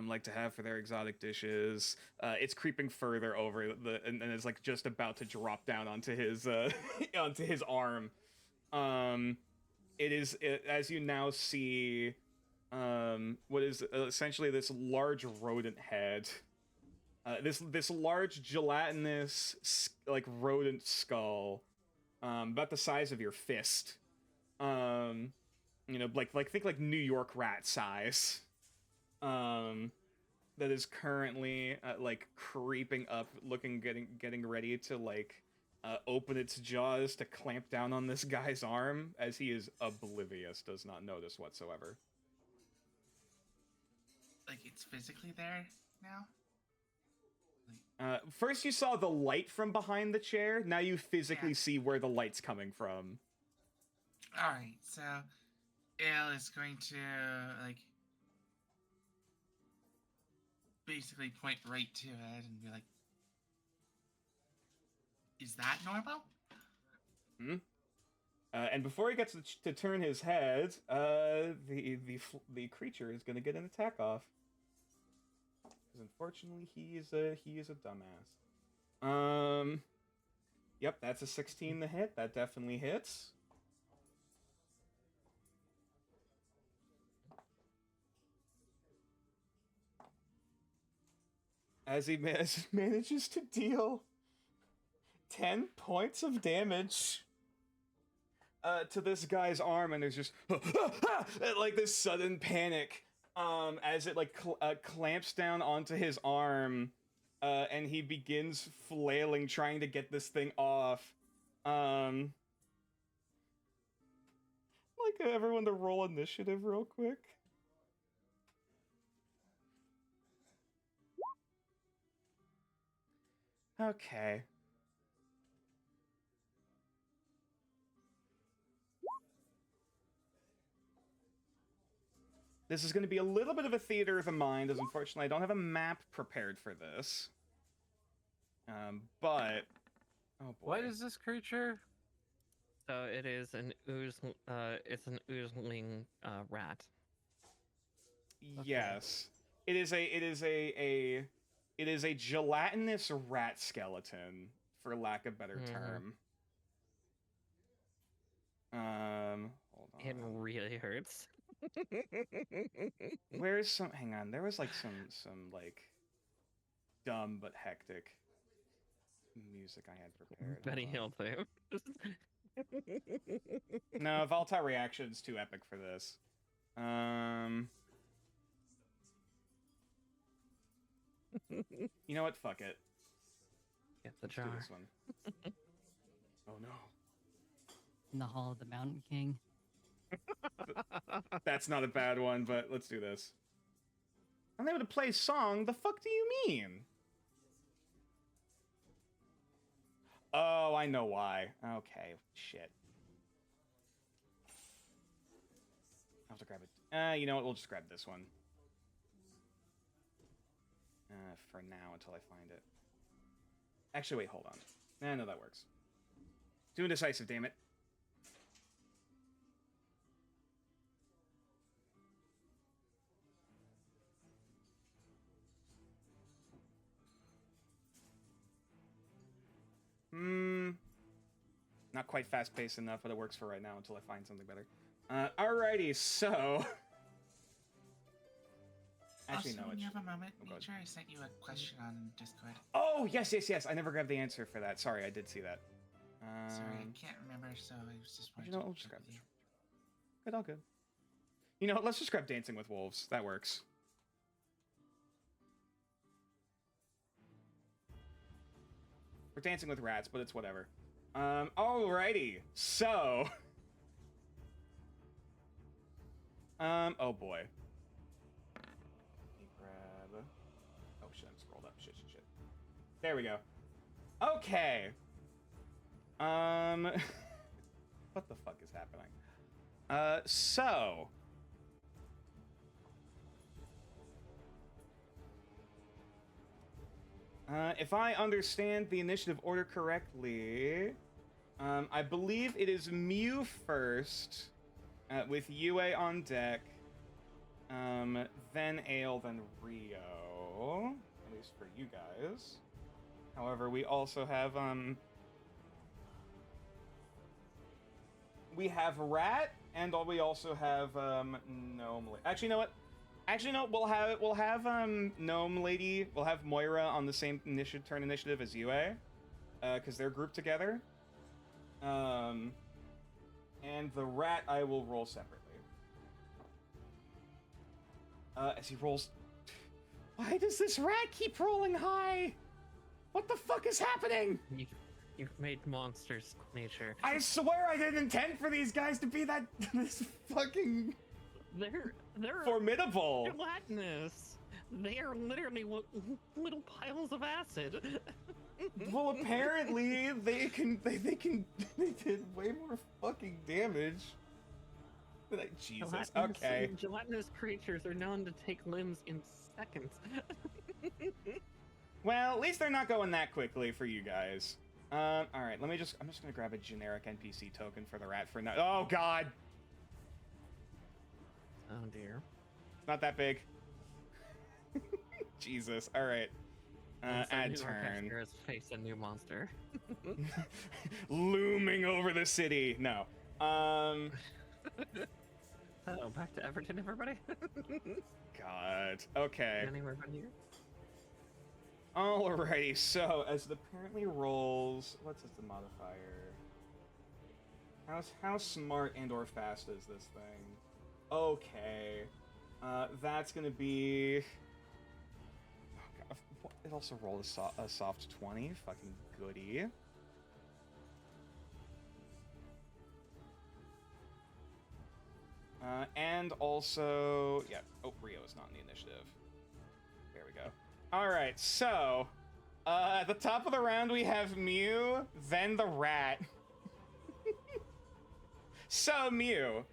B: like to have for their exotic dishes. It's creeping further over and it's like just about to drop down onto his onto his arm. As you now see what is essentially this large rodent head. This large gelatinous like rodent skull, about the size of your fist. Think like New York rat size. That is currently like creeping up, getting ready to like open its jaws to clamp down on this guy's arm, as he is oblivious, does not notice whatsoever.
A: Like, it's physically there now?
B: First you saw the light from behind the chair, now you physically see where the light's coming from.
A: Alright, so Ale is going to, like, basically point right to it and be like, is that normal?
B: And before he gets to turn his head, the creature is going to get an attack off. Because unfortunately, he is a dumbass. Yep, that's a 16 to hit. That definitely hits. As he manages to deal 10 points of damage to this guy's arm, and there's just like this sudden panic as it like clamps down onto his arm, and he begins flailing, trying to get this thing off. Like, everyone to roll initiative real quick. Okay. This is going to be a little bit of a theater of the mind, as unfortunately I don't have a map prepared for this. But... oh boy.
E: What is this creature?
C: So it is an it's an oozling rat.
B: Yes. It is a gelatinous rat skeleton, for lack of a better term. Hold on.
C: It really hurts.
B: Where's some? Hang on. There was like some like dumb but hectic music I had prepared.
C: Benny Hill thing.
B: No, volatile reaction's too epic for this. You know what? Fuck it.
C: Get the
B: Let's do
C: jar.
B: this one. Oh no.
D: In the Hall of the Mountain King.
B: That's not a bad one, but let's do this. I'm able to play song? The fuck do you mean? Oh, I know why. Okay, shit. I'll have to grab it. You know what? We'll just grab this one. For now, until I find it. Actually, wait, hold on. No, that works. Do indecisive, damn it. Not quite fast-paced enough, but it works for right now until I find something better. Alrighty, so... Actually,
A: also,
B: no,
A: when
B: it's...
A: you have a moment,
B: Oh,
A: make sure I sent you a question on Discord.
B: Oh, yes. I never grabbed the answer for that. Sorry, I did see that.
A: Sorry, I can't remember, so I was just
B: You
A: wanting
B: know,
A: to
B: we'll just
A: check
B: grab
A: with
B: this.
A: you.
B: Good, all good. You know what? Let's just grab Dancing with Wolves. That works. We're dancing with rats, but it's whatever. Alrighty. So... oh boy. Let me grab... Oh shit, I'm scrolled up. Shit. There we go. Okay. What the fuck is happening? So... if I understand the initiative order correctly, I believe it is Mew first, with UA on deck, then Ale, then Rio, at least for you guys. However, we also have, we have Rat, and we also have, Gnome. Actually, you know what? No, we'll have Gnome Lady, we'll have Moira on the same turn initiative as UA, because they're grouped together. And the Rat I will roll separately. As he rolls... Why does this rat keep rolling high? What the fuck is happening?
C: You've made monsters, nature.
B: I swear I didn't intend for these guys to be this fucking...
C: They're
B: formidable.
C: Gelatinous. They are literally little piles of acid.
B: Well, apparently they did way more fucking damage. Jesus. Okay.
C: Gelatinous creatures are known to take limbs in seconds.
B: Well, at least they're not going that quickly for you guys. All right. I'm just gonna grab a generic NPC token for the rat for now. Oh God.
C: Oh dear.
B: It's not that big. Jesus. All right. Add turn.
C: Face a new monster.
B: Looming over the city. No.
C: Oh, back to Everton, everybody.
B: God. Okay.
C: Anywhere but here.
B: Alrighty. So as it apparently rolls, what's the modifier? How smart and/or fast is this thing? Okay, that's gonna be... Oh God. It also rolled a soft 20, fucking goodie. And also, yeah, oh, Rio is not in the initiative. There we go. Alright, so, at the top of the round we have Mew, then the rat. So, Mew,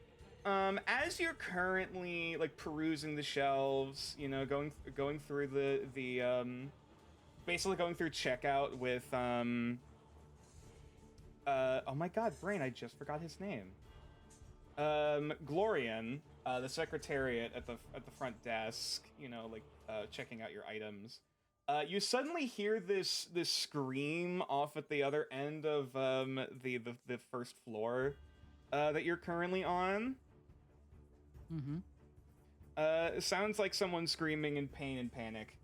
B: as you're currently like perusing the shelves, you know, going through the basically going through checkout with oh my God, brain, I just forgot his name. Glorian, the secretariat at the front desk, you know, like checking out your items. You suddenly hear this scream off at the other end of the first floor that you're currently on.
D: Mm-hmm.
B: It sounds like someone screaming in pain and panic.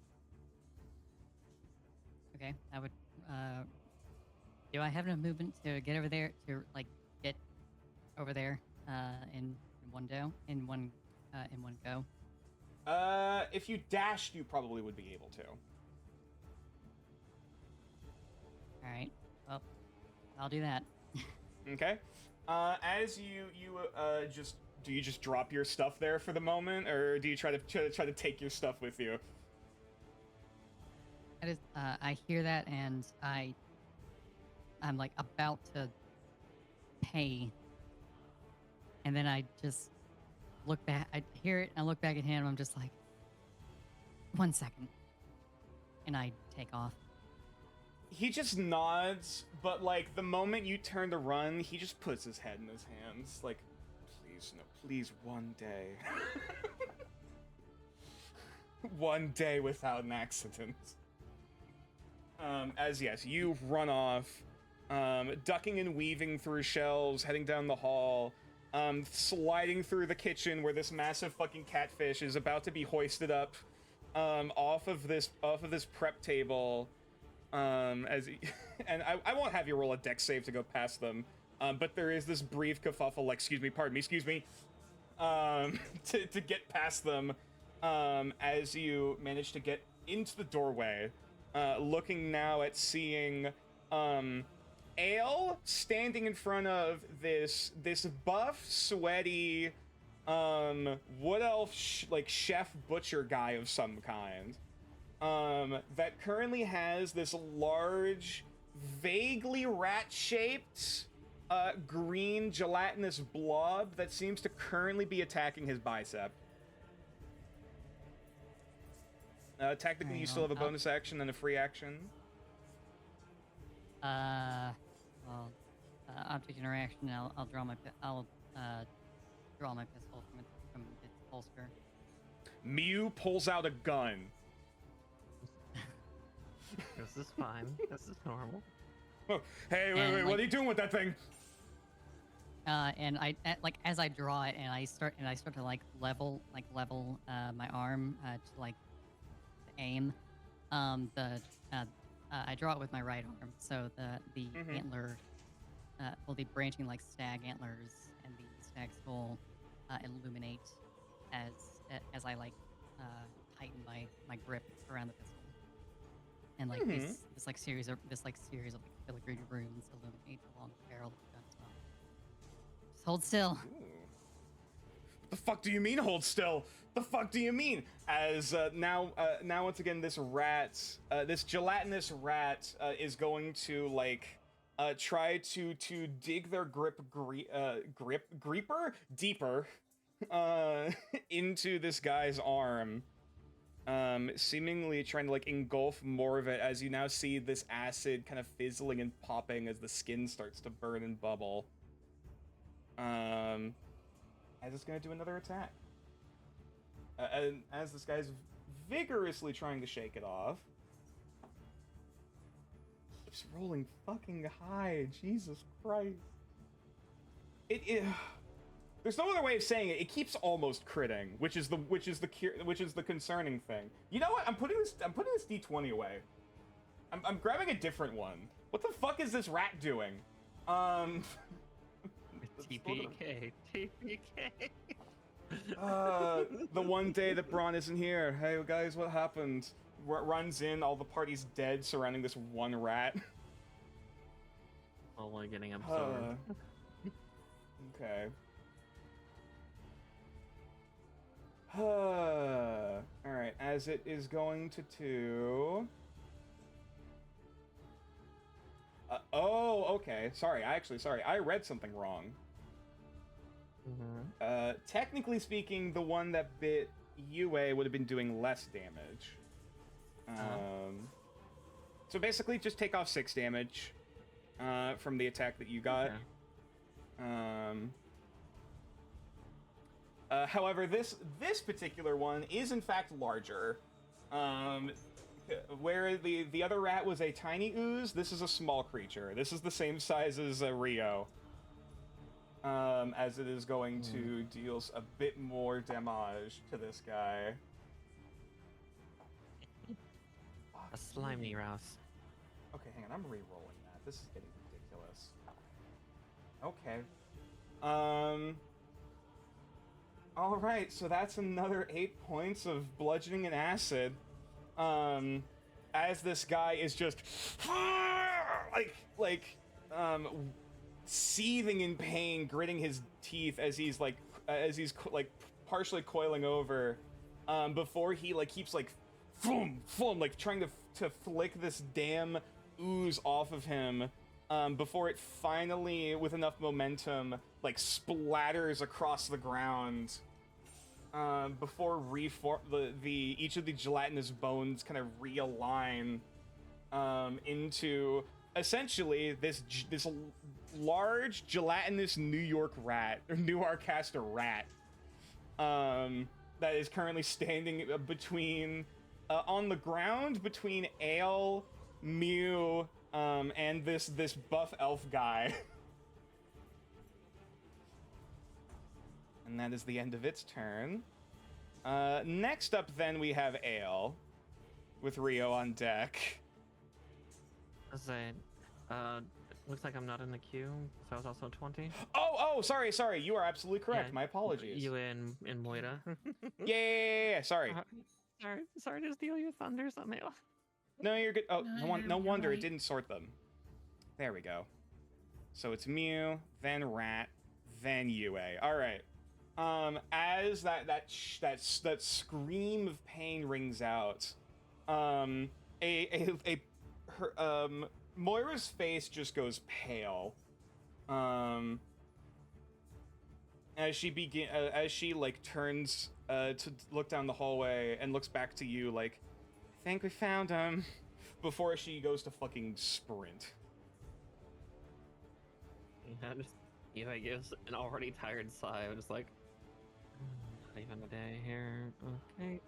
D: Okay, I would. Do I have enough movement to get over there to get over there in one go?
B: If you dashed, you probably would be able to.
D: All right. Well, I'll do that.
B: Okay. As you do you just drop your stuff there for the moment, or do you try to take your stuff with you?
D: I hear that, and I'm like about to pay, and then I just look back. I hear it, and I look back at him. And I'm just like, 1 second, and I take off.
B: He just nods, but like the moment you turn to run, he just puts his head in his hands, like, please, no, please, one day. One day without an accident. As yes, you run off, ducking and weaving through shelves, heading down the hall, sliding through the kitchen where this massive fucking catfish is about to be hoisted up, off of this prep table. And I won't have you roll a dex save to go past them, but there is this brief kerfuffle, like, excuse me, to get past them, as you manage to get into the doorway, looking now at seeing Ale standing in front of this buff, sweaty, wood elf like chef butcher guy of some kind, that currently has this large, vaguely rat-shaped, green gelatinous blob that seems to currently be attacking his bicep. Technically, you still have a bonus action and a free action.
D: Object interaction. I'll draw my draw my pistol from its holster.
B: Mew pulls out a gun.
C: This is fine. This is normal.
B: Oh, hey, wait! What are you doing with that thing?
D: And like as I draw it, and I start to like level my arm to like to aim. I draw it with my right arm, so the antler will be branching like stag antlers, and the stag skull illuminate as I like tighten my grip around the pistol, and like this series of filigree runes illuminate along the barrel of the gun as well. Just hold still.
B: Ooh. What the fuck do you mean, hold still? The fuck do you mean? As now once again, this gelatinous rat is going to like try to dig their gripper deeper into this guy's arm, seemingly trying to like engulf more of it. As you now see this acid kind of fizzling and popping as the skin starts to burn and bubble. As it's gonna do another attack. And as this guy's vigorously trying to shake it off. Keeps rolling fucking high, Jesus Christ. There's no other way of saying it. It keeps almost critting, which is the concerning thing. You know what? I'm putting this D20 away. I'm grabbing a different one. What the fuck is this rat doing?
C: TPK.
B: The one day that Braun isn't here. Hey guys, what happened? Runs in, all the party's dead, surrounding this one rat.
C: Slowly getting absorbed.
B: Okay. Alright, as it is going to do... okay. Sorry, I read something wrong. Technically speaking, the one that bit UA would have been doing less damage. So basically, just take off 6 damage from the attack that you got. Okay. However, this particular one is in fact larger. Where the other rat was a tiny ooze, this is a small creature. This is the same size as Rio. As it is going to deal a bit more damage to this guy.
C: A slimy Rouse.
B: Okay, hang on, I'm re-rolling that. This is getting ridiculous. Okay. Alright, so that's another 8 points of bludgeoning and acid. As this guy is just seething in pain, gritting his teeth as he's partially coiling over, before he keeps trying to flick this damn ooze off of him, before it finally, with enough momentum, splatters across the ground. Before each of the gelatinous bones kind of realign into essentially this large gelatinous New Yorkcaster rat that is currently standing between on the ground between Ale, Mew, and this buff elf guy. And that is the end of its turn. Next up, then, we have Ale, with Rio on deck.
C: Looks like I'm not in the queue, so I was also 20.
B: Oh, sorry. You are absolutely correct.
C: Yeah,
B: My apologies.
C: You in Moira.
B: Yeah, sorry.
C: Sorry to steal your thunder somehow.
B: No, you're good. Oh, no wonder
A: right.
B: it didn't sort them. There we go. So it's Mew, then Rat, then Yue. All right. As that scream of pain rings out, Moira's face just goes pale. As she like turns to look down the hallway and looks back to you like, I think we found him, before she goes to fucking sprint.
C: Yeah, just Eva gives an already tired sigh. I'm just like, not even a day here. Okay.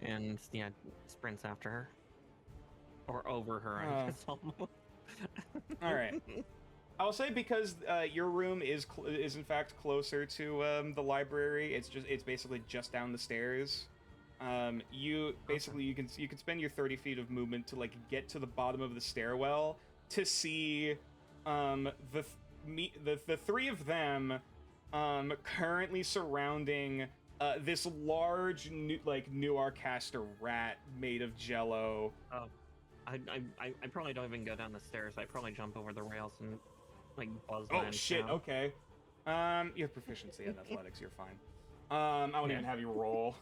C: And yeah, sprints after her. Or over her, I guess, almost.
B: All right. I'll say because your room is in fact closer to the library. It's basically just down the stairs. You can spend your 30 feet of movement to like get to the bottom of the stairwell to see the three of them currently surrounding this large new Arcaster rat made of jello.
C: I probably don't even go down the stairs. I probably jump over the rails and like buzz.
B: Oh shit! Down. Okay. You have proficiency in athletics. You're fine. I won't even have you roll.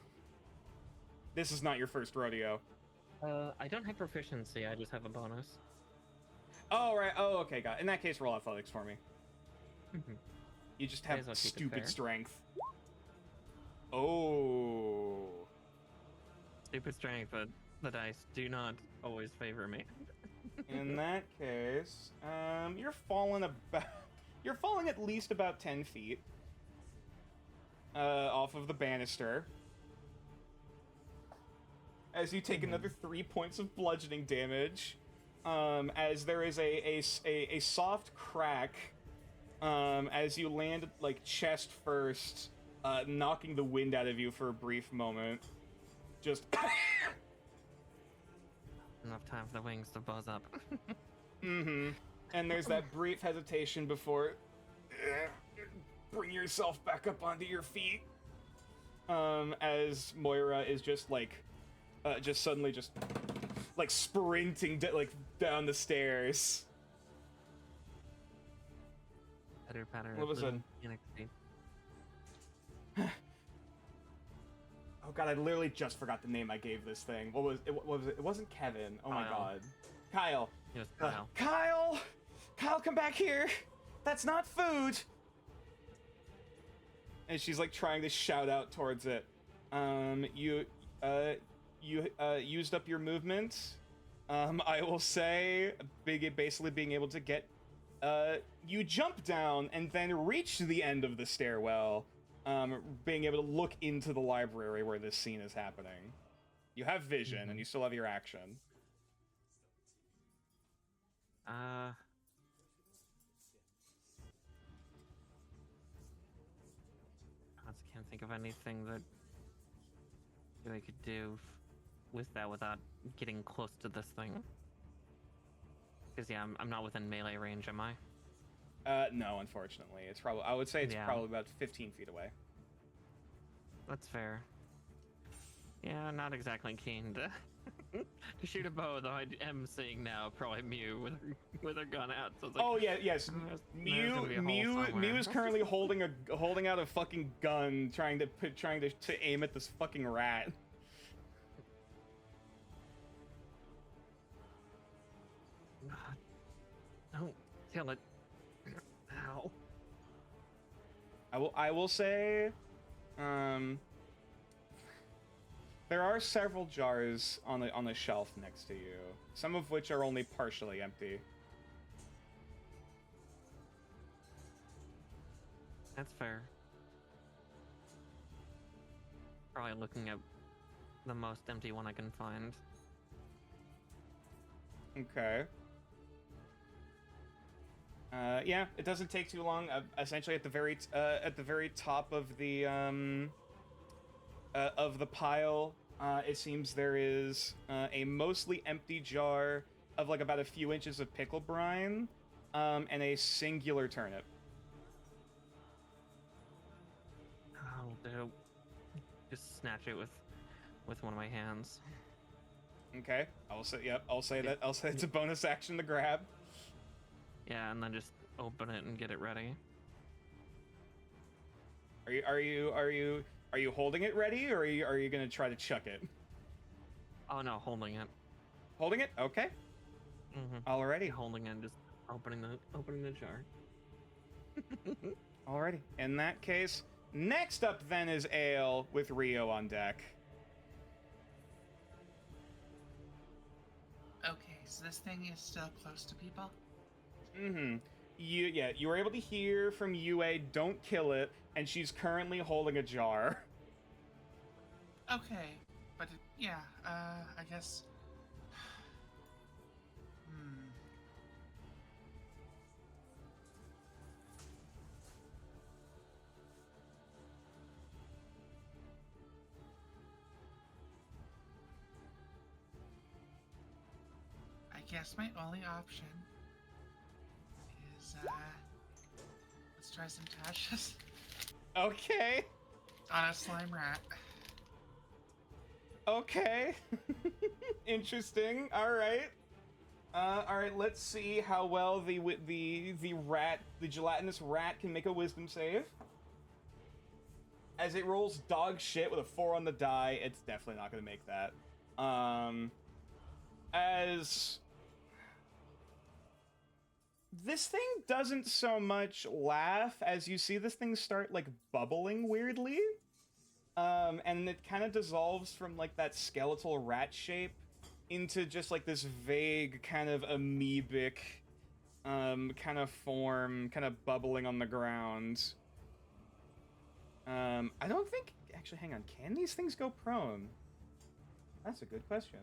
B: This is not your first rodeo.
C: I don't have proficiency. I just have a bonus.
B: Oh right. Oh okay. Got it. In that case, roll athletics for me. You just have stupid strength. Oh.
C: Stupid strength, but the dice do not always favor me.
B: In that case, you're falling at least about 10 feet off of the banister. As you take another 3 points of bludgeoning damage, as there is a soft crack, as you land like chest first, knocking the wind out of you for a brief moment. Just
C: enough time for the wings to buzz up.
B: Mm-hmm. And there's that brief hesitation before bring yourself back up onto your feet. As Moira is just suddenly sprinting down the stairs.
C: Pitter patter.
B: What was it? Oh god, I literally just forgot the name I gave this thing. What was it? It wasn't Kevin. Oh my god. Kyle.
C: Yes, Kyle.
B: Kyle, come back here. That's not food. And she's like trying to shout out towards it. You used up your movement. I will say, basically being able to get. You jump down and then reach the end of the stairwell. Being able to look into the library where this scene is happening. You have vision, and you still have your action.
C: I can't think of anything that I could do with that without getting close to this thing. Because yeah, I'm not within melee range, am I?
B: No, unfortunately. I would say it's probably about 15 feet away.
C: That's fair. Yeah, not exactly keen to shoot a bow, though I am seeing now probably Mew with her gun out. So it's like,
B: yes. Mew is currently holding out a fucking gun, trying to aim at this fucking rat.
C: Don't kill it. Ow.
B: I will say, there are several jars on the shelf next to you, some of which are only partially empty.
C: That's fair. Probably looking at the most empty one I can find.
B: Okay. Yeah, it doesn't take too long. Essentially, at the very top of the pile, it seems there is a mostly empty jar of like about a few inches of pickle brine, and a singular turnip.
C: I'll just snatch it with one of my hands.
B: Okay, I'll say yep. I'll say that. I'll say it's a bonus action to grab.
C: Yeah, and then just open it and get it ready.
B: Are you holding it ready, or are you gonna try to chuck it?
C: Oh no, holding it.
B: Holding it? Okay.
C: Mm-hmm.
B: Alrighty.
C: Holding it, and just opening the jar.
B: Alrighty. In that case, next up then is Ale with Rio on deck.
A: Okay, so this thing is still close to people?
B: Mm-hmm. You were able to hear from UA, don't kill it, and she's currently holding a jar.
A: Okay, but yeah, I guess... I guess my only option is, let's try some tashes
B: Okay.
A: on a slime rat.
B: Okay. Interesting. All right. All right. Let's see how well the gelatinous rat can make a wisdom save. As it rolls dog shit with a 4 on the die, it's definitely not going to make that. As this thing doesn't so much laugh as you see this thing start like bubbling weirdly. And it kind of dissolves from like that skeletal rat shape into just like this vague kind of amoebic kind of form, kind of bubbling on the ground. I don't think, actually, hang on, can these things go prone? That's a good question.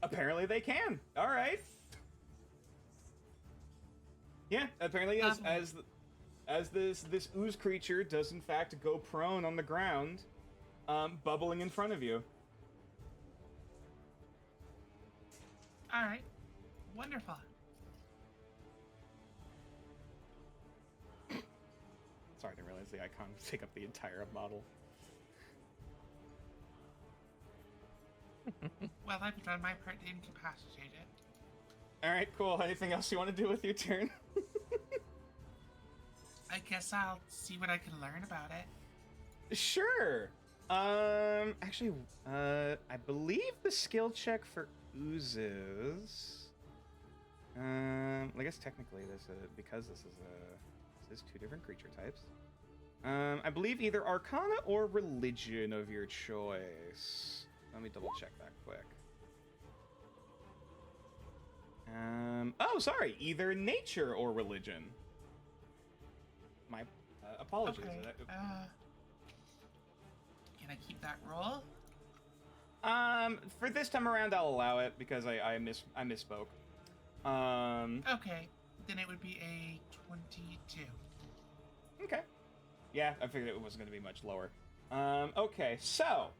B: Apparently they can. All right. Yeah, apparently as this ooze creature does in fact go prone on the ground, bubbling in front of you.
A: All right, wonderful.
B: Sorry, I didn't realize the icon would take up the entire model.
A: Well, I've done my part to incapacitate it.
B: All right, cool. Anything else you want to do with your turn?
A: I guess I'll see what I can learn about it.
B: Sure. Actually, I believe the skill check for oozes. I guess technically because this is two different creature types. I believe either Arcana or Religion of your choice. Let me double check that quick. Oh, sorry. Either Nature or Religion. My apologies.
A: Okay. Can I keep that roll?
B: For this time around, I'll allow it because I misspoke.
A: Okay, then it would be a 22.
B: Okay. Yeah, I figured it wasn't going to be much lower. Okay, so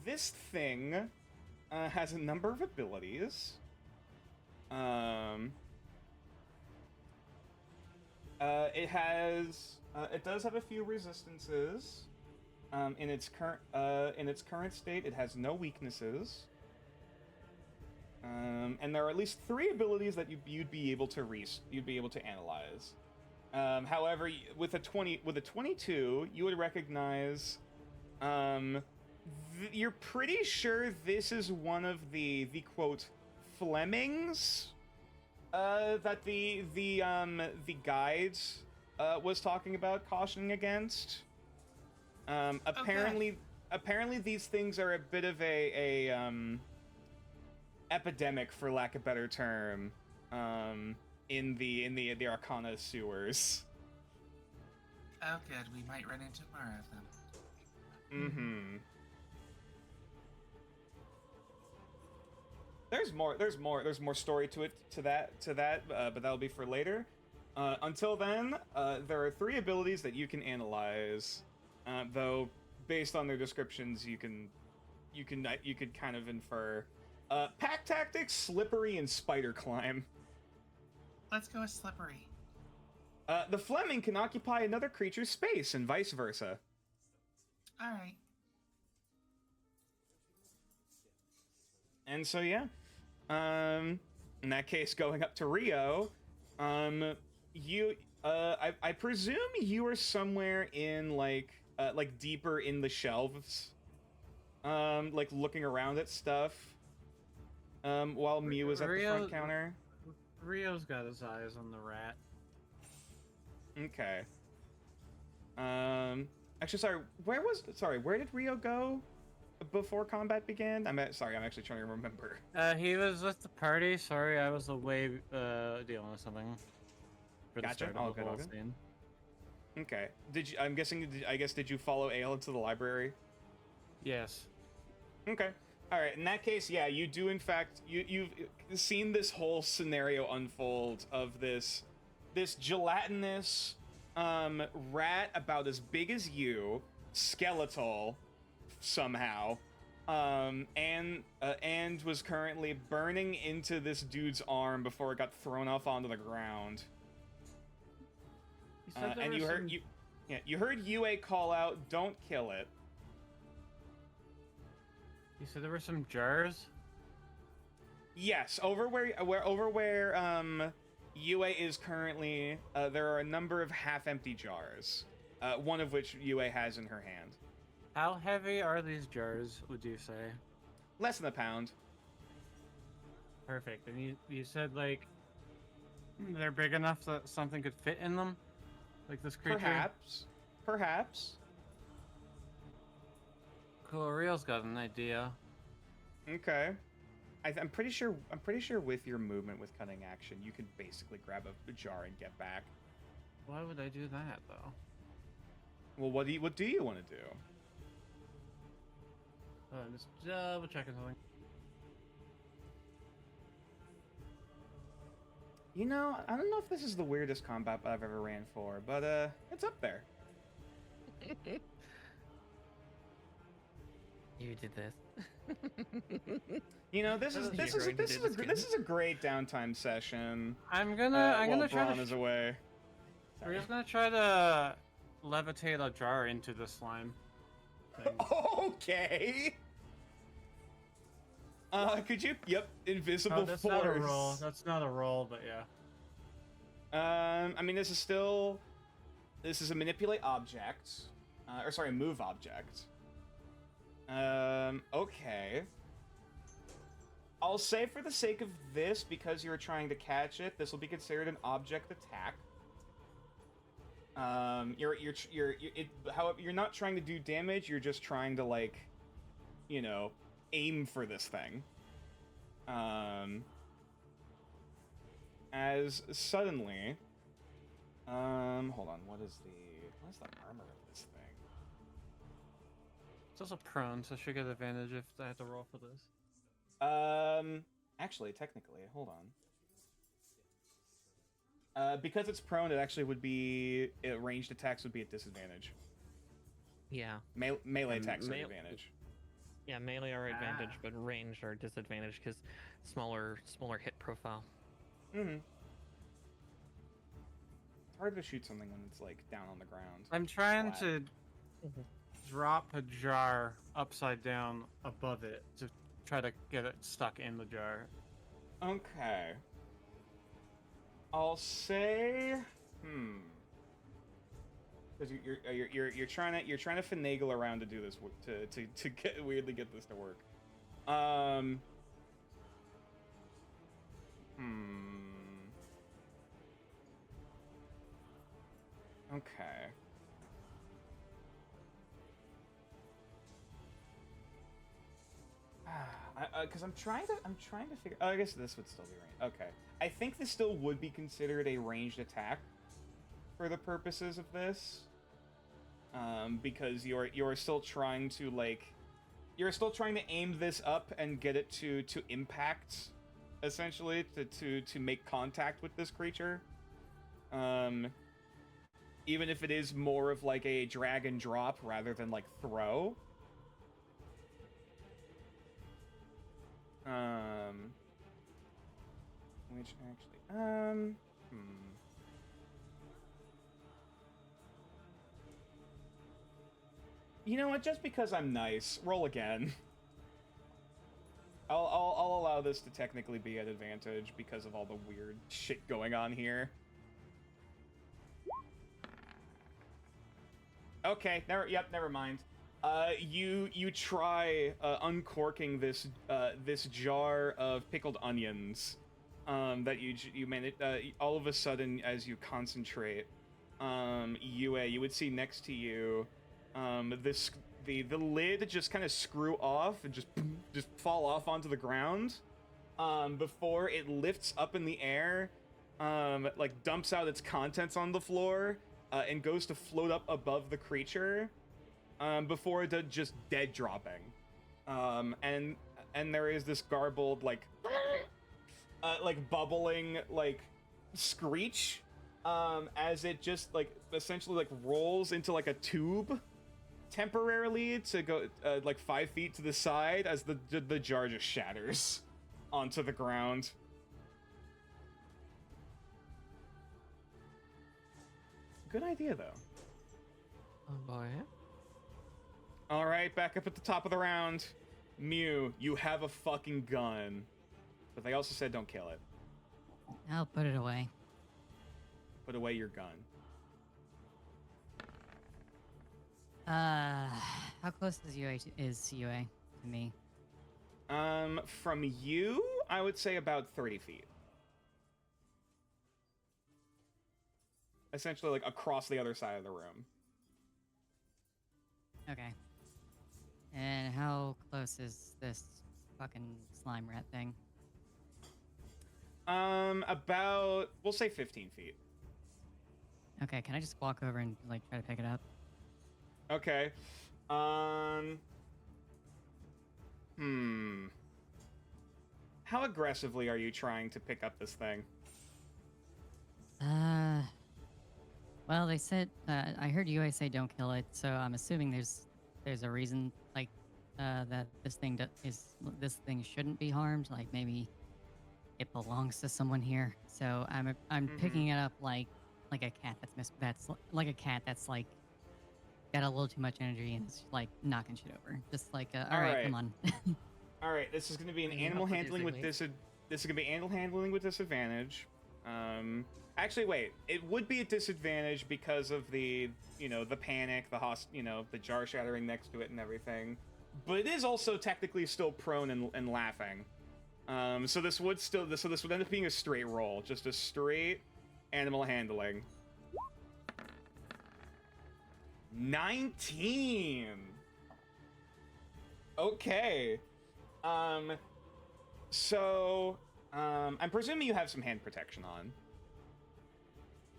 B: this thing has a number of abilities. It does have a few resistances. In its current state, it has no weaknesses. And there are at least 3 abilities that you'd be able to analyze. However, with a 22, you would recognize. You're pretty sure this is one of the quote Flemings that the guide was talking about, cautioning against. Apparently these things are a bit of a epidemic, for lack of a better term, in the Arcana sewers.
A: Oh, good. We might run into more of them.
B: Mm-hmm. There's more story to that, but that'll be for later. Until then, there are 3 abilities that you can analyze, though based on their descriptions, you could kind of infer pack tactics, slippery, and spider climb.
A: Let's go with slippery.
B: The Fleming can occupy another creature's space, and vice versa.
A: All right.
B: And so yeah, in that case, going up to Rio, I presume you are somewhere in like deeper in the shelves, like looking around at stuff, while Mew is at the front counter.
E: Rio's got his eyes on the rat.
B: Okay. Actually, where did Rio go before combat began? I'm actually trying to remember.
E: He was with the party. Sorry, I was away dealing with something. For the
B: Gotcha.
E: start
B: All
E: of the
B: good,
E: whole
B: all good.
E: scene.
B: Okay. Did you follow Ale into the library?
E: Yes.
B: Okay. All right. In that case, yeah, you do in fact you've seen this whole scenario unfold of this gelatinous rat about as big as you, skeletal somehow, and was currently burning into this dude's arm before it got thrown off onto the ground. And you heard Yue call out, "Don't kill it."
E: You said there were some jars?
B: Yes, over where Yue is currently, there are a number of half-empty jars, one of which Yue has in her hand.
E: How heavy are these jars, would you say?
B: Less than a pound.
E: Perfect. And you said, like, they're big enough that something could fit in them? Like this creature?
B: Perhaps.
E: Cool, Rio's got an idea.
B: Okay. I'm pretty sure with your movement with cunning action, you can basically grab a jar and get back.
E: Why would I do that, though?
B: Well, what do you want to do?
E: I'm just double checking something.
B: You know, I don't know if this is the weirdest combat I've ever ran for, but it's up there.
C: You did this.
B: You know, this is a great downtime session.
E: I'm gonna try
B: Braun
E: to.
B: is away.
E: Rio's gonna try to levitate a jar into the slime thing.
B: Okay. Could you? Yep, invisible
E: that's
B: force.
E: not a roll. That's not a roll, but yeah.
B: I mean, this is a manipulate object, move object. Okay. I'll say for the sake of this, because you're trying to catch it, this will be considered an object attack. However, you're not trying to do damage. You're just trying to, like, you know, aim for this thing. As suddenly, hold on. What's the armor of this thing?
E: It's also prone, so she get advantage if I have to roll for this.
B: Actually, technically, hold on. Because it's prone, it actually would be ranged attacks would be at disadvantage.
C: Yeah.
B: Melee attacks are advantage.
C: Yeah, melee are advantage, but range are disadvantage because smaller hit profile.
B: Mm-hmm. It's hard to shoot something when it's like down on the ground.
E: I'm trying to drop a jar upside down above it to try to get it stuck in the jar.
B: Okay. I'll say, because you're trying to finagle around to do this to weirdly get this to work. Okay. Because I'm trying to figure. Oh, I guess this would still be range. Okay. I think this still would be considered a ranged attack for the purposes of this. Because you're still trying to aim this up and get it to impact, essentially to make contact with this creature. Even if it is more of like a drag and drop rather than like throw. Which actually, You know what? Just because I'm nice, roll again. I'll allow this to technically be at advantage because of all the weird shit going on here. Okay, never mind. You try uncorking this jar of pickled onions that you manage. All of a sudden, as you concentrate, Yue, you would see next to you, the lid just kind of screw off and just fall off onto the ground, before it lifts up in the air, like dumps out its contents on the floor, and goes to float up above the creature, before it just dead dropping, and there is this garbled like bubbling like screech, as it just like essentially like rolls into like a tube temporarily to go like 5 feet to the side as the jar just shatters onto the ground. Good idea though.
C: Oh boy.
B: All right, back up at the top of the round. Mew, you have a fucking gun, but they also said don't kill it.
D: I'll put it away.
B: Put away your gun.
D: How close is UA to me?
B: From you, I would say about 30 feet. Essentially, like across the other side of the room.
D: Okay. And how close is this fucking slime rat thing?
B: About, we'll say 15 feet.
D: Okay, can I just walk over and like try to pick it up?
B: Okay. How aggressively are you trying to pick up this thing?
D: Well, they said I heard UA say don't kill it, so I'm assuming there's a reason like that this thing shouldn't be harmed. Like maybe it belongs to someone here. So I'm picking it up like a cat that's like a cat that's like got a little too much energy and it's like knocking shit over. Just like all right, come on.
B: All right, this is going to be an
D: Can you
B: animal
D: help with
B: handling with
D: using
B: this is going to be animal handling with disadvantage. Actually, wait. It would be a disadvantage because of the, the panic, the jar shattering next to it and everything. But it is also technically still prone and laughing. So this would end up being a straight roll, just a straight animal handling. 19. Okay. So I'm presuming you have some hand protection on.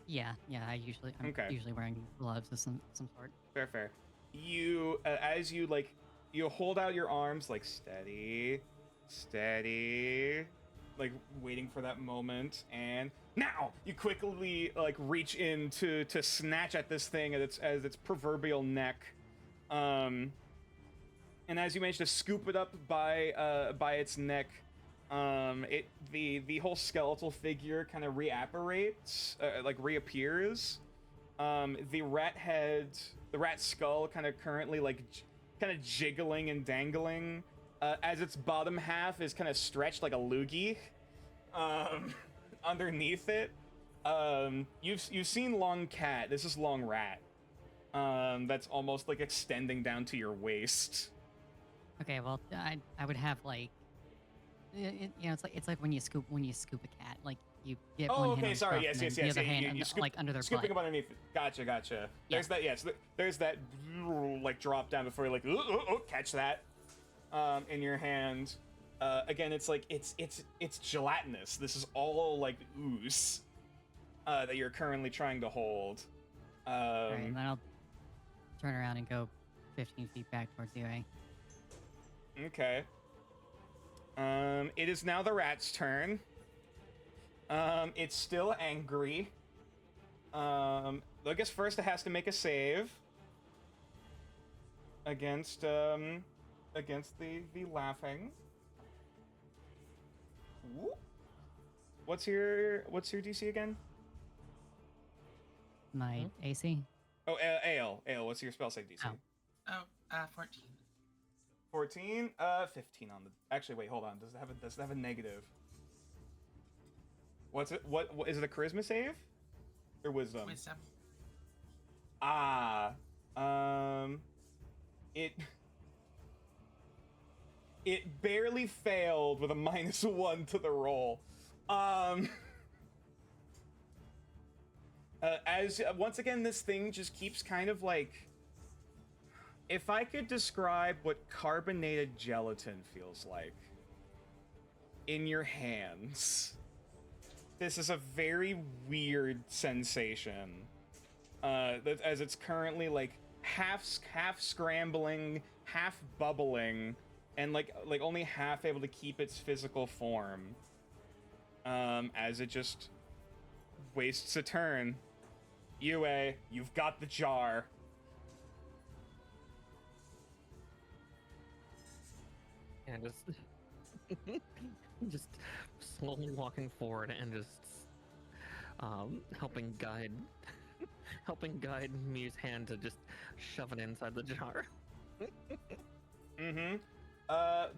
D: Yeah. I'm usually wearing gloves of some sort.
B: Fair. You, as you hold out your arms, like steady, like waiting for that moment, and now you quickly like reach in to snatch at this thing as its proverbial neck, and as you manage to scoop it up by its neck, the whole skeletal figure kind of reapparates, reappears. The rat skull kind of currently kind of jiggling and dangling, as its bottom half is kind of stretched like a loogie, underneath it. You've seen long cat. This is long rat. That's almost like extending down to your waist.
D: Okay, well, I would have like, it's like when you scoop a cat, like you get one hand on
B: sorry,
D: top
B: yes,
D: and then the other hand
B: you scoop,
D: like under their
B: scooping
D: butt.
B: up underneath. Gotcha.
D: Yeah.
B: There's that. Yes, there's that like drop down before you like catch that in your hand. Again, it's like it's gelatinous. This is all like ooze that you're currently trying to hold.
D: All right, and then I'll turn around and go 15 feet back towards UA.
B: Okay. It is now the rat's turn. It's still angry. I guess first it has to make a save against the laughing. Ooh. What's your DC again?
D: My AC?
B: Oh, Ale, what's your spell save DC?
D: Oh.
A: 14.
B: 14, 15 on the. Actually, wait, hold on. Does it have a negative? What's it? What is it? A charisma save or wisdom?
A: Wisdom.
B: Ah, it barely failed with a -1 to the roll. As once again, this thing just keeps kind of like. If I could describe what carbonated gelatin feels like in your hands, this is a very weird sensation. As it's currently like half scrambling, half bubbling, and like only half able to keep its physical form. As it just wastes a turn. Yue, you've got the jar.
C: And just slowly walking forward and just helping guide Miu's hand to just shove it inside the jar.
B: Mm-hmm.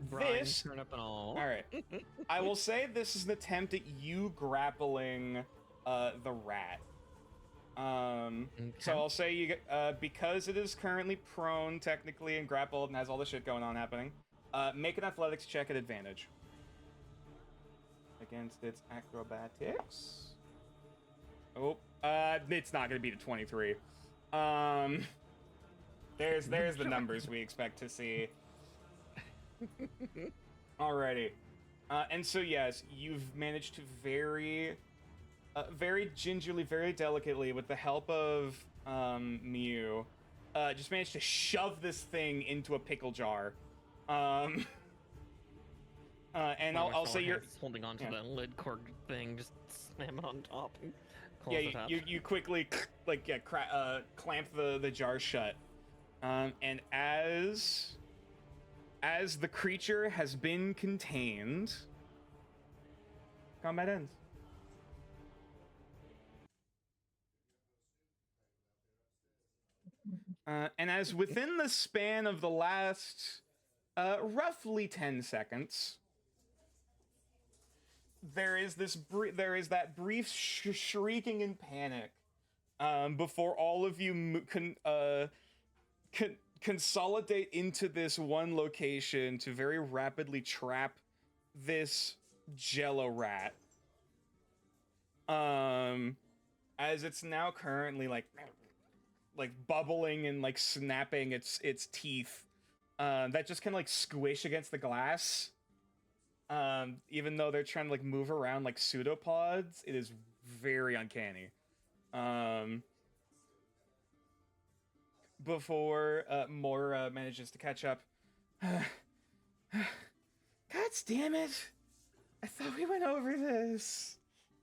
C: Brian,
B: This.
C: turn up and all.
B: All right. I will say this is an attempt at you grappling the rat. So I'll say you get because it is currently prone technically and grappled and has all the shit going on happening. Make an athletics check at advantage against its acrobatics. Oh, it's not gonna be the 23. There's the numbers we expect to see. Alrighty, and so yes, you've managed to very gingerly, very delicately, with the help of Miu, just managed to shove this thing into a pickle jar. And I'll say you're
C: holding onto the lid cord thing, just slam it on top and close
B: yeah,
C: it up.
B: you quickly clamp the jar shut. And as the creature has been contained, combat ends. And as within the span of the last roughly 10 seconds, there is that brief shrieking in panic before all of you consolidate into this one location to very rapidly trap this jello rat. As it's now currently like bubbling and like snapping its teeth that just kind of like squish against the glass. Even though they're trying to like move around like pseudopods, it is very uncanny. Before Mora manages to catch up. God damn it! I thought we went over this.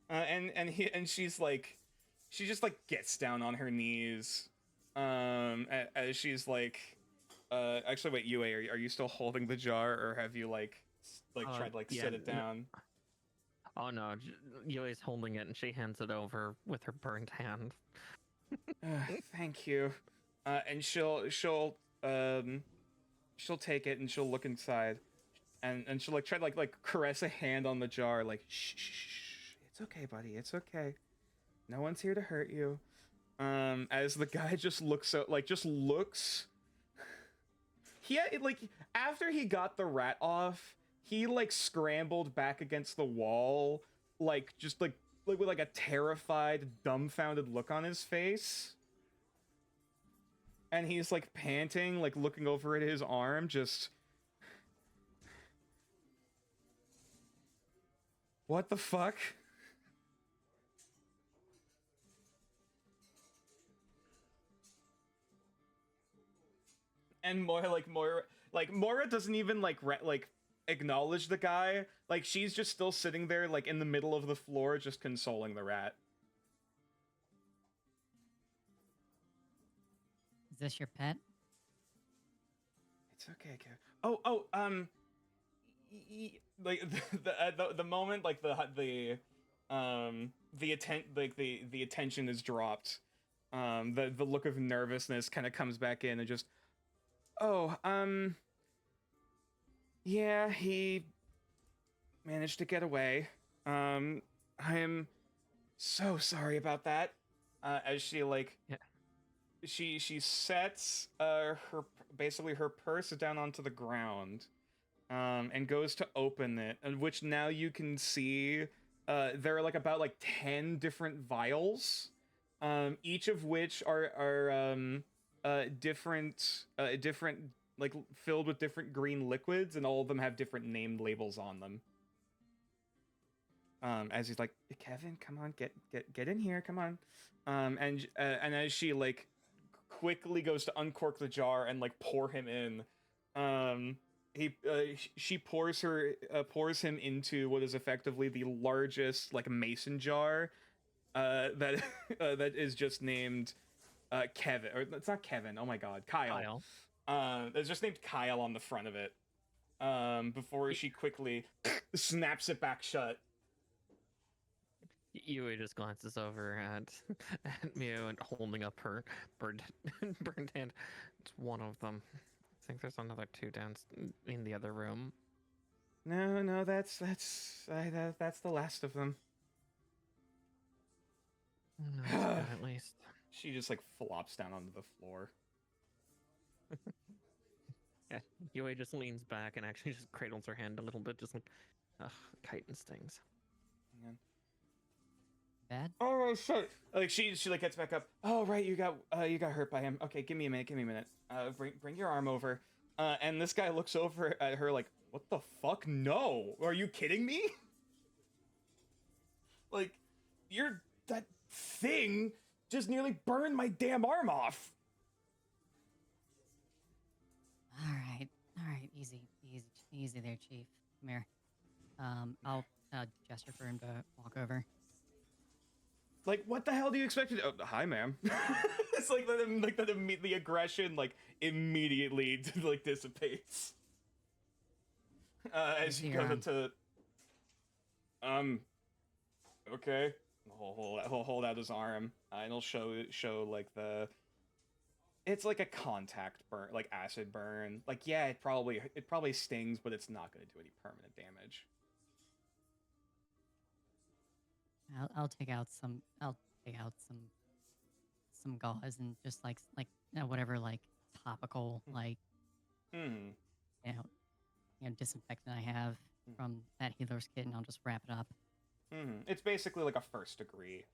B: And she's like, she just like gets down on her knees. As she's like, actually, wait, Yue, are you still holding the jar, or have you like tried to set it down?
C: Oh no, Yue's holding it and she hands it over with her burned hand.
B: Thank you. And she'll take it and she'll look inside, and she'll like try to like caress a hand on the jar, like shh, it's okay, buddy, it's okay. No one's here to hurt you. As the guy just looks he like after he got the rat off, he like scrambled back against the wall, like just like with like a terrified, dumbfounded look on his face. And he's like panting, like looking over at his arm, just what the fuck? And Mora doesn't even like acknowledge the guy. Like she's just still sitting there like in the middle of the floor, just consoling the rat.
D: Is this your pet?
B: It's okay, Kev. Like the moment like the attention is dropped, the look of nervousness kind of comes back in and just Yeah, he managed to get away. I am so sorry about that. As she like,
C: Yeah.
B: she sets her basically her purse down onto the ground, and goes to open it, and which now you can see, there are like about like 10 different vials, each of which are different like filled with different green liquids, and all of them have different named labels on them. As he's like, Kevin, come on, get in here, come on. And as she like quickly goes to uncork the jar and like pour him in, she pours him into what is effectively the largest like mason jar, that that is just named Kevin, or it's not Kevin. Oh my God, Kyle. It's just named Kyle on the front of it. Before she quickly snaps it back shut.
C: Yui just glances over at Mio and holding up her burned hand. It's one of them. I think there's another two down in the other room.
B: No, that's the last of them.
C: No, that's good, at least.
B: She just like flops down onto the floor.
C: Yeah, Yui just leans back and actually just cradles her hand a little bit, just like, ugh, chitin stings.
D: Bad?
B: Oh shit! Like she like gets back up. Oh right, you got hurt by him. Okay, give me a minute. Bring your arm over. And this guy looks over at her like, what the fuck? No, are you kidding me? Like, that thing just nearly burned my damn arm off.
D: All right, easy there, Chief. Come here. I'll gesture for him to walk over.
B: Like, what the hell do you expect? Oh, hi, ma'am. It's like that the aggression like immediately like dissipates. As you go to okay. He'll hold out his arm, and he'll show like it's like a contact burn, like acid burn. Like, yeah, it probably stings, but it's not going to do any permanent damage.
D: I'll take out some gauze and just like whatever like topical like you know disinfectant I have from that healer's kit, and I'll just wrap it up.
B: It's basically like a first degree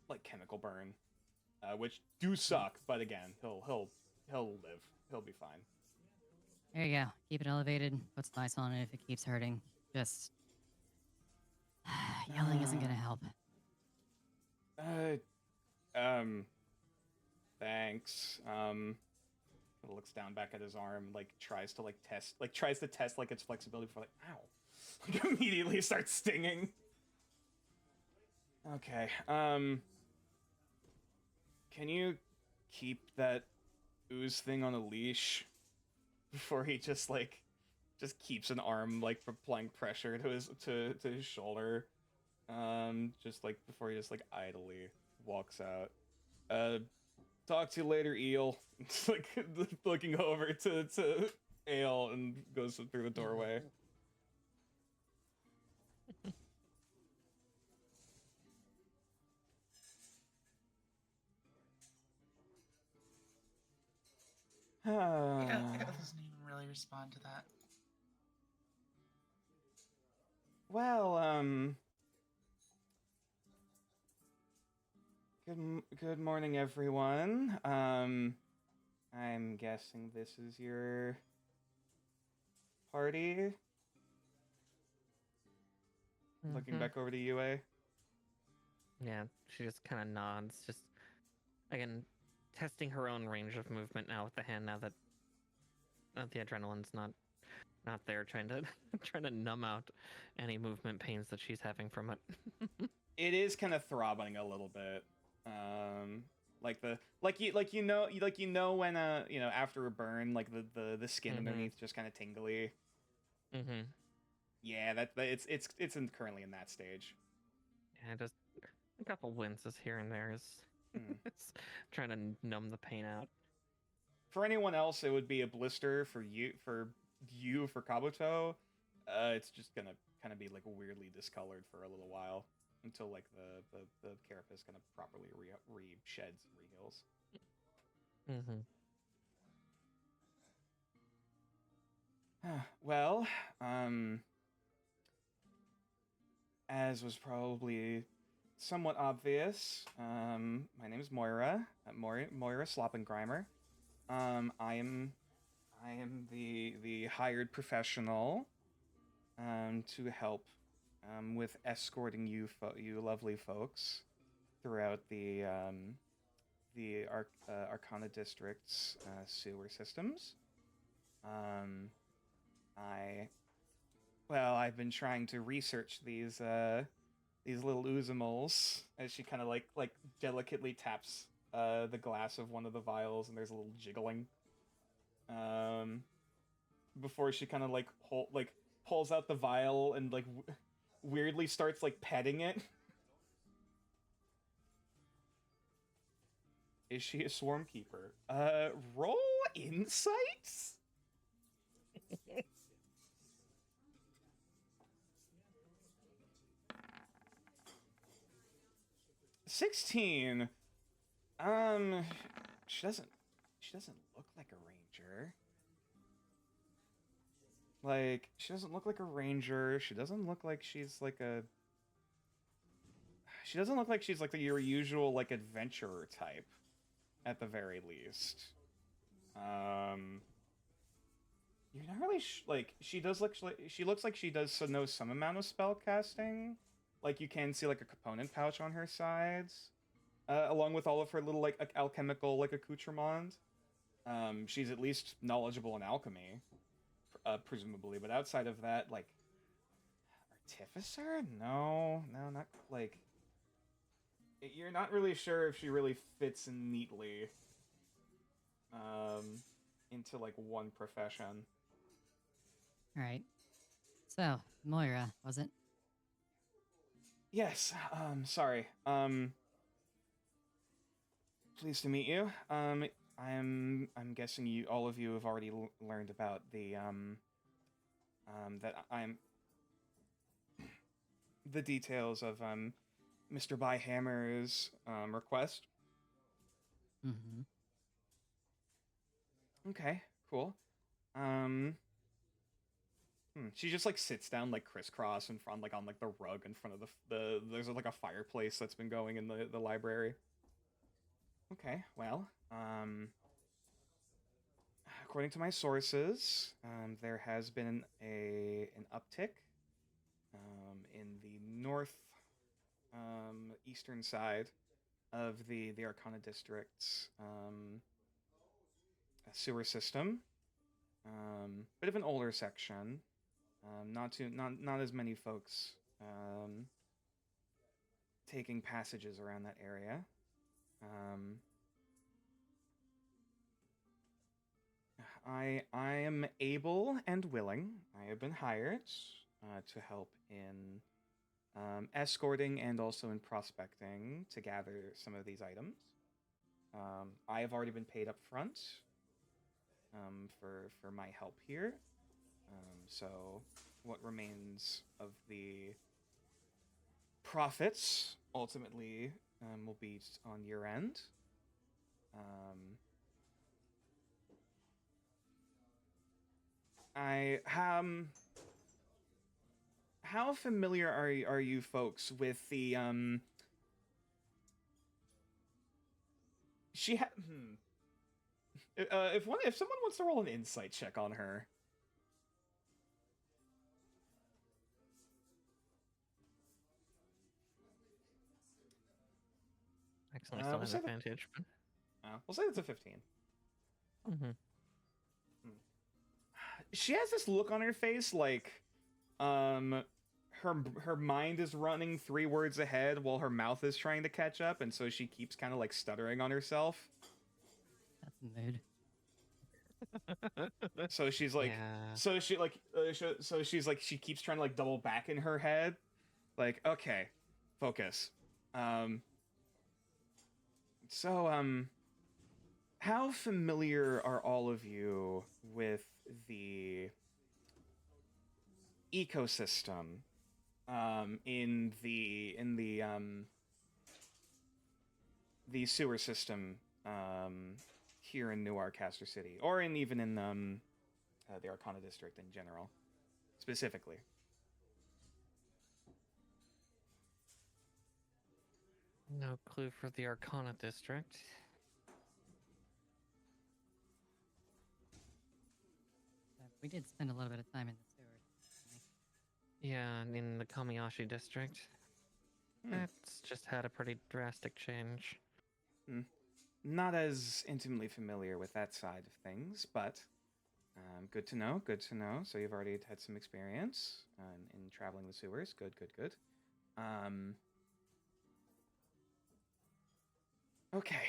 B: like chemical burn, which do suck, but again, he'll live. He'll be fine.
D: There you go. Keep it elevated. Put some ice on it if it keeps hurting. Just yelling isn't gonna help.
B: Thanks. Looks down back at his arm, like tries to test like its flexibility before like, ow. Like immediately starts stinging. Okay. Can you keep that ooze thing on a leash? Before he just keeps an arm like applying pressure to his shoulder. Just like before he just like idly walks out. Talk to you later, Eel. It's like looking over to Ale and goes through the doorway.
A: Yeah, it doesn't even really respond to that.
B: Well, good morning, everyone. I'm guessing this is your party. Looking back over to UA.
C: Yeah, she just kind of nods, just again testing her own range of movement now with the hand. Now that the adrenaline's not there, trying to numb out any movement pains that she's having from it.
B: It is kind of throbbing a little bit. Like you know when after a burn, like the skin underneath just kind of tingly. Yeah, it's currently in that stage.
C: Yeah, just a couple winces here and there is it's trying to numb the pain out.
B: For anyone else, it would be a blister. For you, for U for Kabuto, it's just gonna kind of be like weirdly discolored for a little while until like the carapace kind of properly re-sheds and re-heals.
C: Mm-hmm.
B: Well, as was probably somewhat obvious, my name is Moira. Moira Sloppengrimer. I am the hired professional to help with escorting you lovely folks throughout the Arcana District's sewer systems. I've been trying to research these little oozimals, as she kind of like delicately taps the glass of one of the vials, and there's a little jiggling. Before she kind of like pulls out the vial and like weirdly starts like petting it. Is she a swarm keeper? Roll insights? 16. She doesn't look like a ranger. Like, she doesn't look like a ranger. She doesn't look like she's like a... She doesn't look like she's like your usual like adventurer type, at the very least. You're not really like, she looks like she does know some amount of spell casting. Like, you can see like a component pouch on her sides, along with all of her little like alchemical like accoutrement. She's at least knowledgeable in alchemy, presumably. But outside of that, like, artificer? No, not like. You're not really sure if she really fits in neatly into like one profession.
D: All right. So, Moira, was it?
B: Yes. Sorry. Pleased to meet you. I'm guessing all of you have already learned about the that I'm the details of Mr. Byhammer's request.
D: Mm-hmm.
B: Okay, cool. She just like sits down like crisscross in front, like on like the rug in front of the there's like a fireplace that's been going in the library. Okay, well, according to my sources, there has been an uptick in the north eastern side of the Arcana District's sewer system. Bit of an older section. Not as many folks taking passages around that area. I am able and willing. I have been hired to help in escorting and also in prospecting to gather some of these items. I have already been paid up front for my help here. So what remains of the profits ultimately will be on your end. How familiar are you folks with the if someone wants to roll an insight check on her.
C: Excellent. Still has advantage.
B: We'll say it's a 15.
C: Mm-hmm.
B: She has this look on her face like her mind is running 3 words ahead while her mouth is trying to catch up, and so she keeps kind of like stuttering on herself.
D: That's mood.
B: So she's like,
C: yeah.
B: so she's like, she keeps trying to like double back in her head, like, okay, focus. How familiar are all of you with the ecosystem in the sewer system here in New Arcaster City, or even in the Arcana District in general, specifically.
C: No clue for the Arcana District.
D: We did spend a little bit of time in the sewers.
C: Yeah, in the Kamiyashi District. That's just had a pretty drastic change.
B: Not as intimately familiar with that side of things, but good to know, good to know. So you've already had some experience in traveling the sewers. Good, good, good. Okay.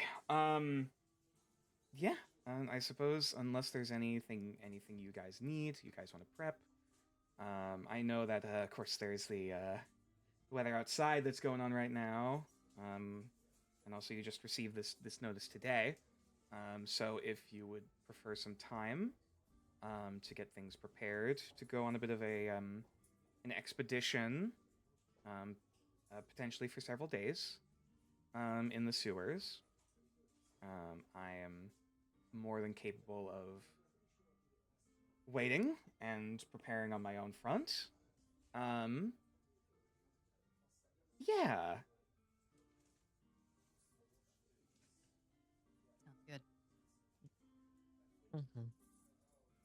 B: Yeah. I suppose unless there's anything you guys need, you guys want to prep. I know that of course there's the weather outside that's going on right now. And also you just received this notice today. So if you would prefer some time to get things prepared to go on a bit of an expedition, potentially for several days, in the sewers, I am more than capable of waiting and preparing on my own front. Yeah.
D: Sounds good.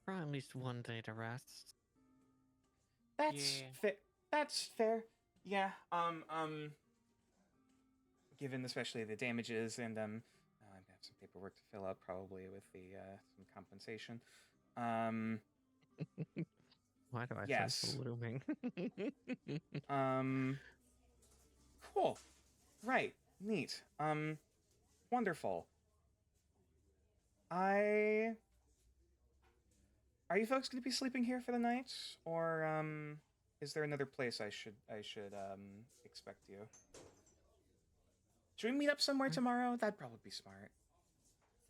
C: For at least one day to rest.
B: That's
A: Yeah.
B: That's fair. Yeah. Given especially the damages and I have some paperwork to fill out probably with the some compensation.
C: Why do I
B: Yes.
C: sense looming?
B: Cool. Right. Neat. Wonderful. Are you folks going to be sleeping here for the night, or is there another place I should expect you? Should we meet up somewhere tomorrow? That'd probably be smart.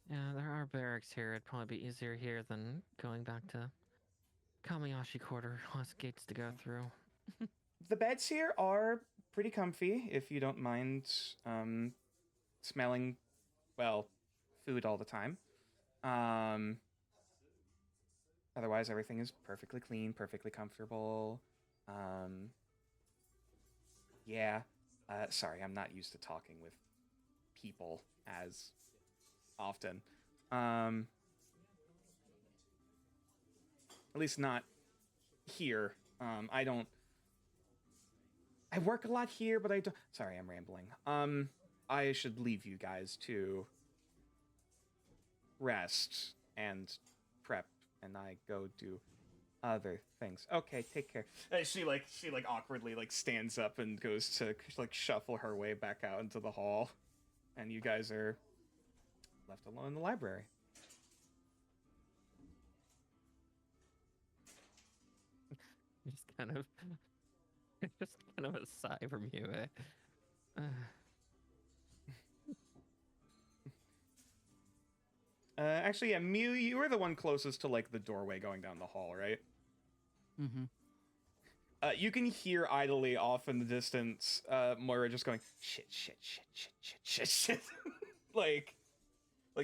C: Yeah, there are barracks here. It'd probably be easier here than going back to Kamiyashi Quarter. Lots of gates to go through.
B: The beds here are pretty comfy, if you don't mind smelling, well, food all the time. Otherwise, everything is perfectly clean, perfectly comfortable. Yeah. Sorry, I'm not used to talking with people as often. At least not here. I work a lot here, but I don't... Sorry, I'm rambling. I should leave you guys to rest and prep, and I go do other things. Okay, take care. She awkwardly stands up and goes to shuffle her way back out into the hall, and you guys are left alone in the library.
C: Just kind of a sigh from you.
B: Actually, yeah, Mew, you were the one closest to the doorway going down the hall, right?
D: Mm-hmm.
B: You can hear idly off in the distance, Moira just going, shit, like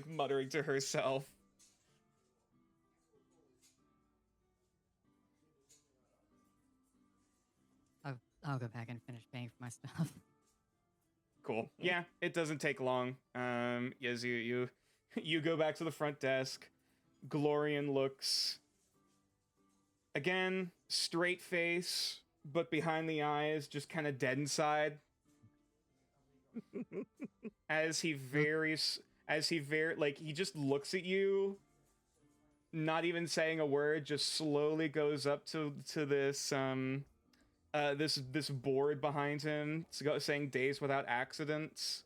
B: muttering to herself.
D: I'll go back and finish paying for my stuff.
B: Cool. Yeah, it doesn't take long. Yes, you go back to the front desk. Glorian looks again, straight face, but behind the eyes, just kind of dead inside. As he he just looks at you, not even saying a word, just slowly goes up to this this board behind him, saying "Days Without Accidents,"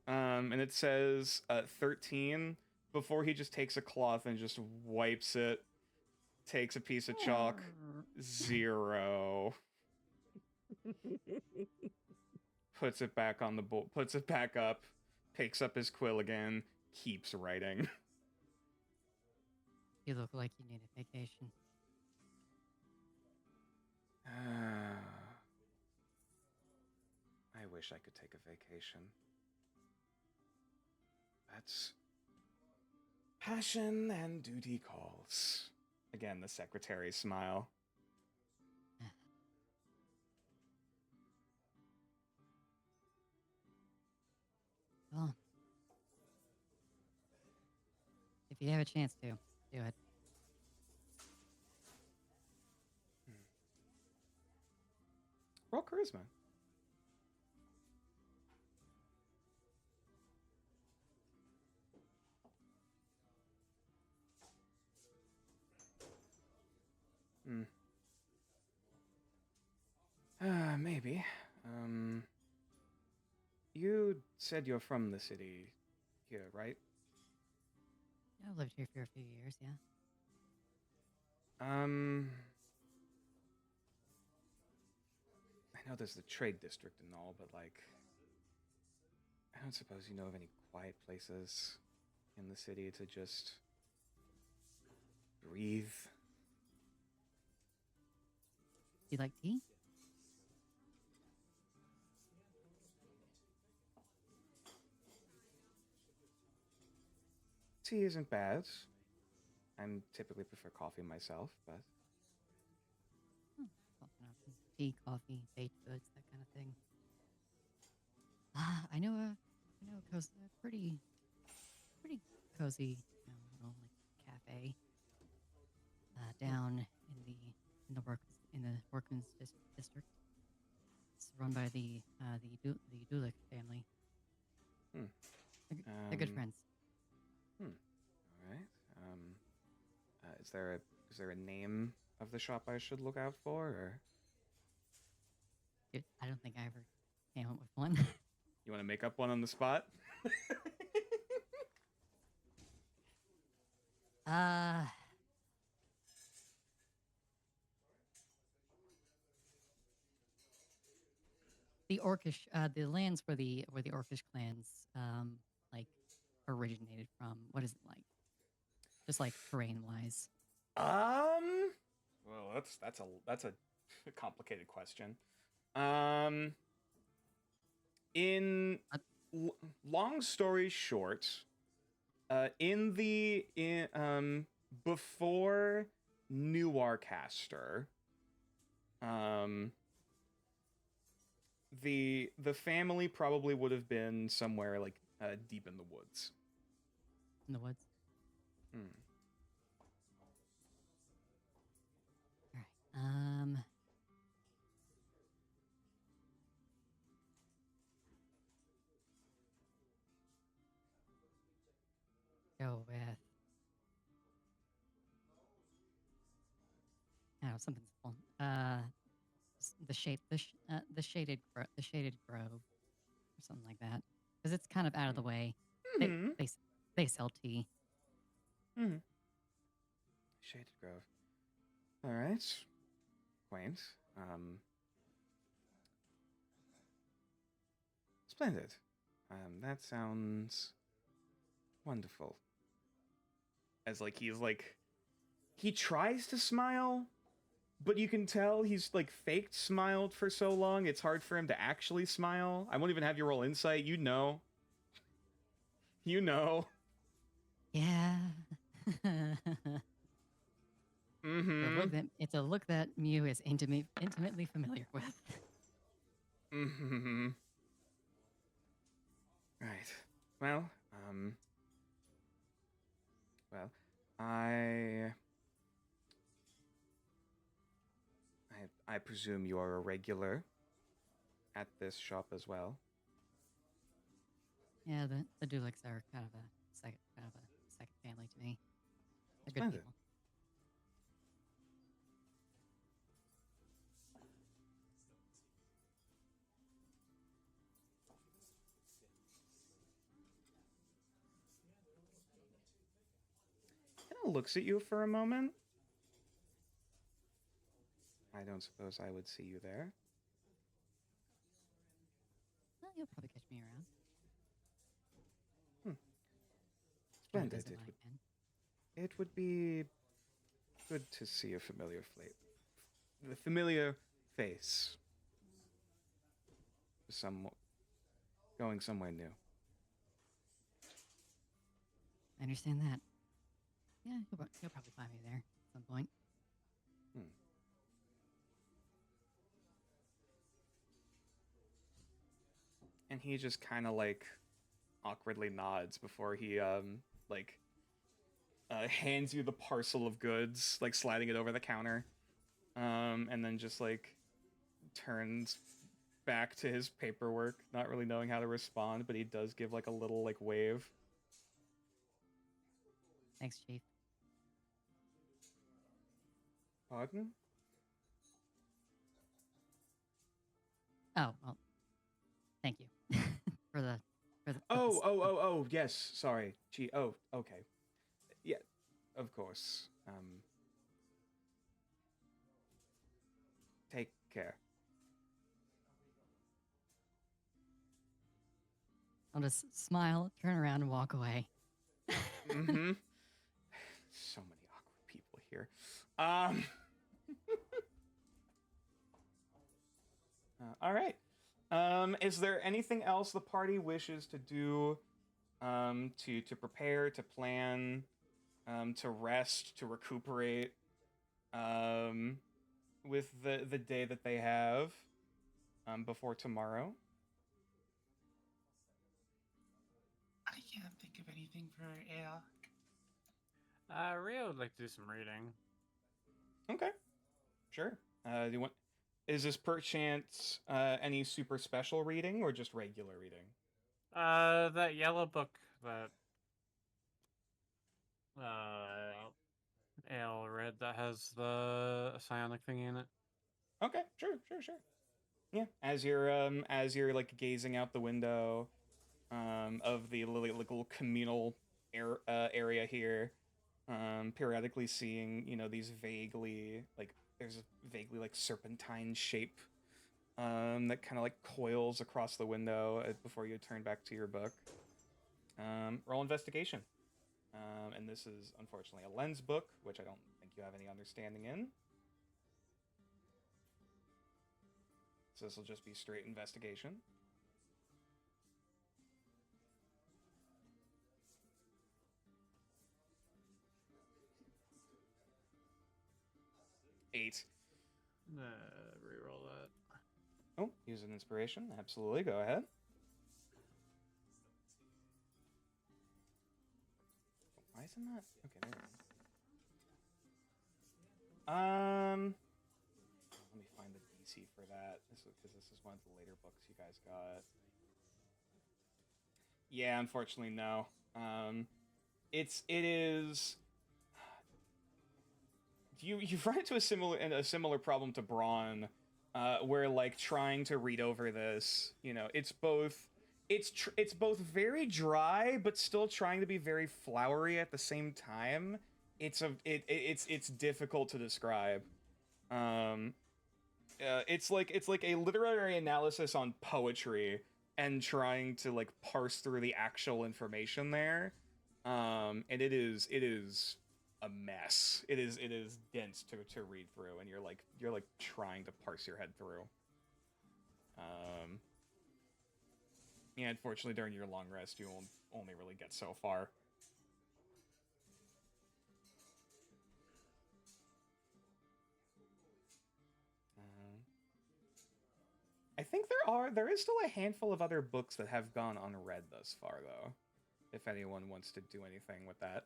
B: and it says 13. Before he just takes a cloth and just wipes it, takes a piece of chalk, 0. Puts it back on the board, puts it back up, picks up his quill again, keeps writing.
D: You look like you need a vacation.
B: I wish I could take a vacation. That's passion and duty calls. Again, the secretary's smile.
D: Well, if you have a chance to, do it.
B: Roll charisma. Maybe. You said you're from the city here, right?
D: Yeah, I've lived here for a few years, yeah.
B: I know there's the trade district and all, but like, I don't suppose you know of any quiet places in the city to just breathe.
D: Do you like tea?
B: Tea isn't bad. I typically prefer coffee myself, but
D: Tea, coffee, baked goods, that kind of thing. I know a pretty cozy, little like cafe down in the workman's district. It's run by the Dulick family. They're good friends.
B: All right. Is there a name of the shop I should look out for, or?
D: I don't think I ever came up with one.
B: You want to make up one on the spot?
D: The Orcish, the lands where the Orcish clans like originated from. What is it like? Just like terrain wise.
B: Well, that's a complicated question. Long story short, before Newarcaster, the family probably would have been somewhere like deep in the woods.
D: In the woods. All right. Go with something simple. The shaded grove, or something like that, because it's kind of out of the way. They sell tea.
B: Shaded Grove. All right. Quaint. Splendid. That sounds wonderful. As like he tries to smile, but you can tell he's like faked smiled for so long, it's hard for him to actually smile. I won't even have you roll insight. You know.
D: Yeah.
B: Mm-hmm.
D: It's a look that Mew is intimately familiar with.
B: Mm-hmm. Right. Well, I presume you are a regular at this shop as well.
D: Yeah, the Dulicks are kind of a second family to me. They're good people.
B: Kind of looks at you for a moment. I don't suppose I would see you there.
D: Well, you'll probably catch me around.
B: Splendid. It would be good to see a familiar face. Going somewhere new.
D: I understand that. Yeah, he'll probably find me there at some point.
B: And he just kind of like awkwardly nods before he hands you the parcel of goods, like sliding it over the counter, and then just like turns back to his paperwork, not really knowing how to respond, but he does give like a little like wave.
D: Thanks, Chief.
B: Pardon?
D: Oh, well, thank you for the.
B: Oh, yes. Sorry. Gee. Oh, okay. Yeah, of course. Take care.
D: I'll just smile, turn around, and walk away.
B: Mm-hmm. So many awkward people here. All right. Is there anything else the party wishes to do, to prepare, to plan, to rest, to recuperate, with the day that they have, before tomorrow?
A: I can't think of anything for Ale.
E: Rio would like to do some reading.
B: Okay, sure. Do you want? Is this perchance any super special reading or just regular reading?
E: That yellow book that Ale read that has the psionic thing in it.
B: Okay, sure. Yeah, as you're like gazing out the window, of the little communal area here, periodically seeing these vaguely like there's a vaguely like serpentine shape, that kind of like coils across the window before you turn back to your book. Roll investigation. And this is unfortunately a lens book, which I don't think you have any understanding in. So this will just be straight investigation. Eight.
E: Reroll that.
B: Oh, use an inspiration. Absolutely, go ahead. Why isn't that? Okay, there it is. Let me find the DC for that. Because this is one of the later books you guys got. Yeah, unfortunately, no. It is. You run into a similar problem to Braun, where like trying to read over this, it's both very dry but still trying to be very flowery at the same time. It's difficult to describe. It's like a literary analysis on poetry and trying to like parse through the actual information there. And it is a mess. It is dense to read through, and you're like trying to parse your head through. Yeah, unfortunately, during your long rest, you will only really get so far. I think there is still a handful of other books that have gone unread thus far, though. If anyone wants to do anything with that.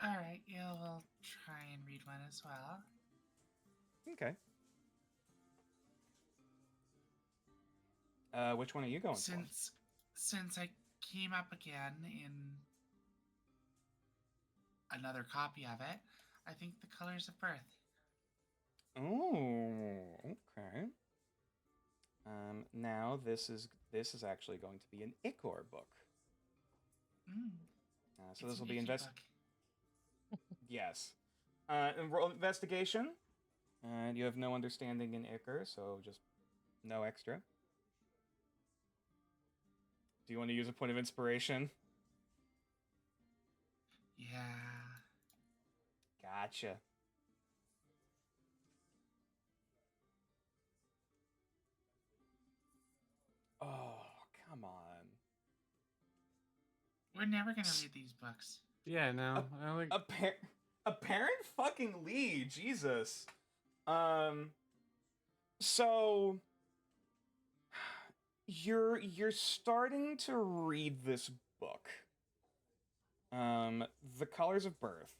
A: Alright, yeah, we'll try and read one as well.
B: Okay. Which one are you going for?
A: Since I came up again in another copy of it, I think The Colors of Birth.
B: Oh, okay. Now this is actually going to be an Ichor book. So this will be Yes. Roll investigation. And you have no understanding in Ichor, so just no extra. Do you want to use a point of inspiration?
A: Yeah.
B: Gotcha.
A: We're never gonna read these books.
E: Yeah, no. I don't think...
B: Apparent fucking Lee, Jesus. So you're starting to read this book. The Colors of Birth.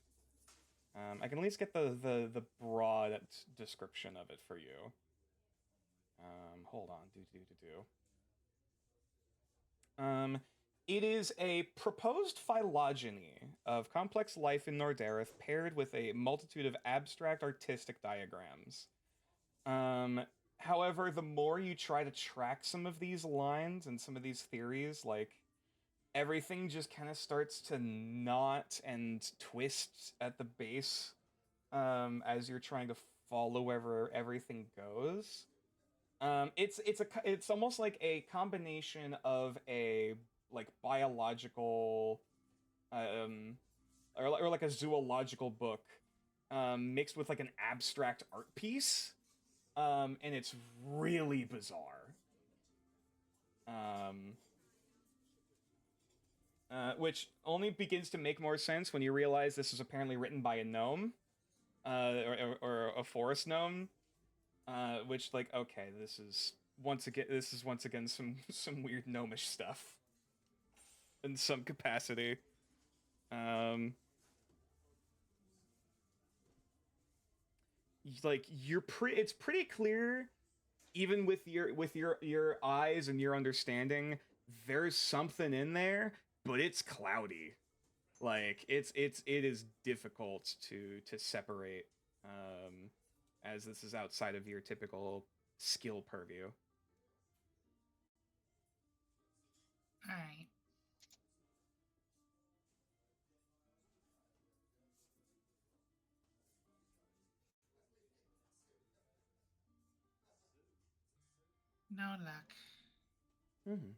B: I can at least get the broad description of it for you. Hold on. It is a proposed phylogeny of complex life in Nordareth paired with a multitude of abstract artistic diagrams. However, the more you try to track some of these lines and some of these theories, like, everything just kind of starts to knot and twist at the base, as you're trying to follow wherever everything goes. It's almost like a combination of a like biological, or like a zoological book, mixed with like an abstract art piece, and it's really bizarre. Which only begins to make more sense when you realize this is apparently written by a gnome, or a forest gnome. Which, like, okay, this is once again some weird gnomish stuff in some capacity. Like, it's pretty clear, even with your eyes and your understanding, there's something in there, but it's cloudy. Like, it is difficult to separate, as this is outside of your typical skill purview.
A: Alright. No luck.
B: Mm-hmm.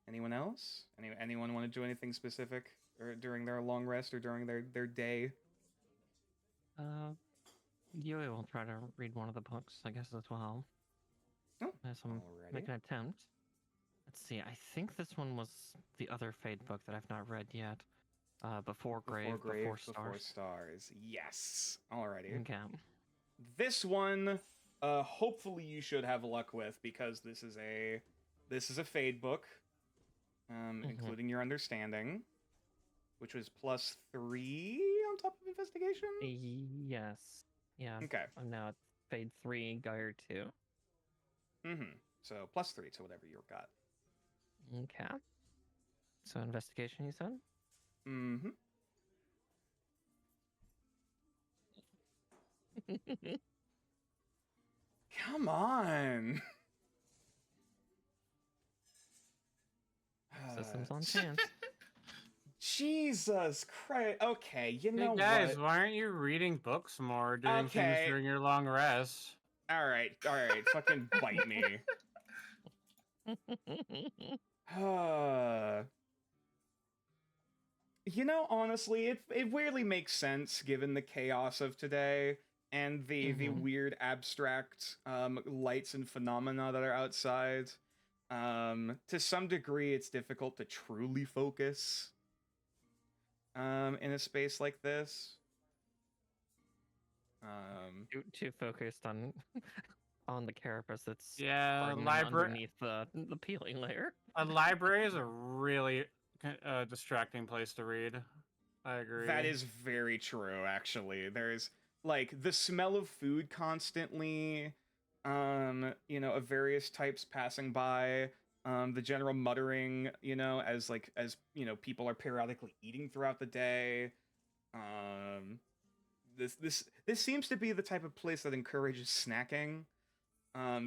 B: Anyone else? Anyone want to do anything specific, or during their long rest, or during their day?
C: Yui will try to read one of the books, I guess, as well.
B: Oh,
C: As I'm making an attempt. Let's see, I think this one was the other Fade book that I've not read yet. Before Grave, Before
B: Stars. Yes. Alrighty.
C: Okay.
B: This one, hopefully you should have luck with, because this is a Fade book, including your understanding, which was +3 on top of investigation.
C: Yes. Yeah.
B: Okay.
C: I'm now at Fade 3, Gyre 2.
B: So +3 to whatever you got.
C: Okay. So investigation, you said?
B: Come on.
C: Systems on chance.
B: Jesus Christ. Okay, you know
E: Hey guys,
B: what?
E: why aren't you reading books more, doing things during your long rest?
B: All right, fucking bite me. You know, honestly, it weirdly makes sense given the chaos of today and the weird abstract lights and phenomena that are outside. To some degree, it's difficult to truly focus in a space like this.
C: Too focused on the carapace that's underneath the peeling layer.
E: A library is a really distracting place to read. I agree.
B: That is very true, actually. There's, like, the smell of food constantly, of various types passing by, the general muttering, as people are periodically eating throughout the day. This seems to be the type of place that encourages snacking.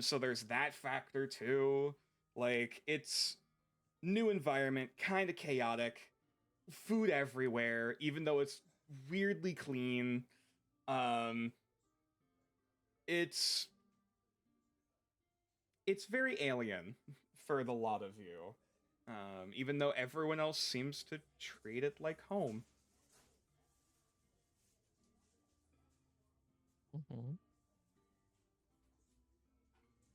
B: So there's that factor too. Like, it's new environment, kind of chaotic, food everywhere, even though it's weirdly clean. It's very alien for the lot of you. Even though everyone else seems to treat it like home.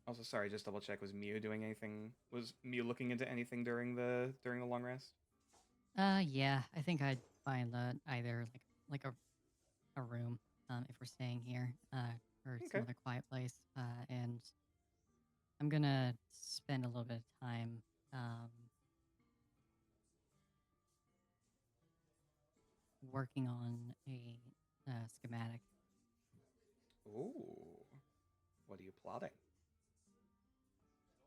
B: Also, sorry, just double check. Was Mew doing anything? Was Mew looking into anything during the long rest?
D: Yeah, I think I'd find either like a room, if we're staying here, or some
B: Okay.
D: other quiet place. And I'm gonna spend a little bit of time, working on a schematic.
B: Ooh. What are you plotting?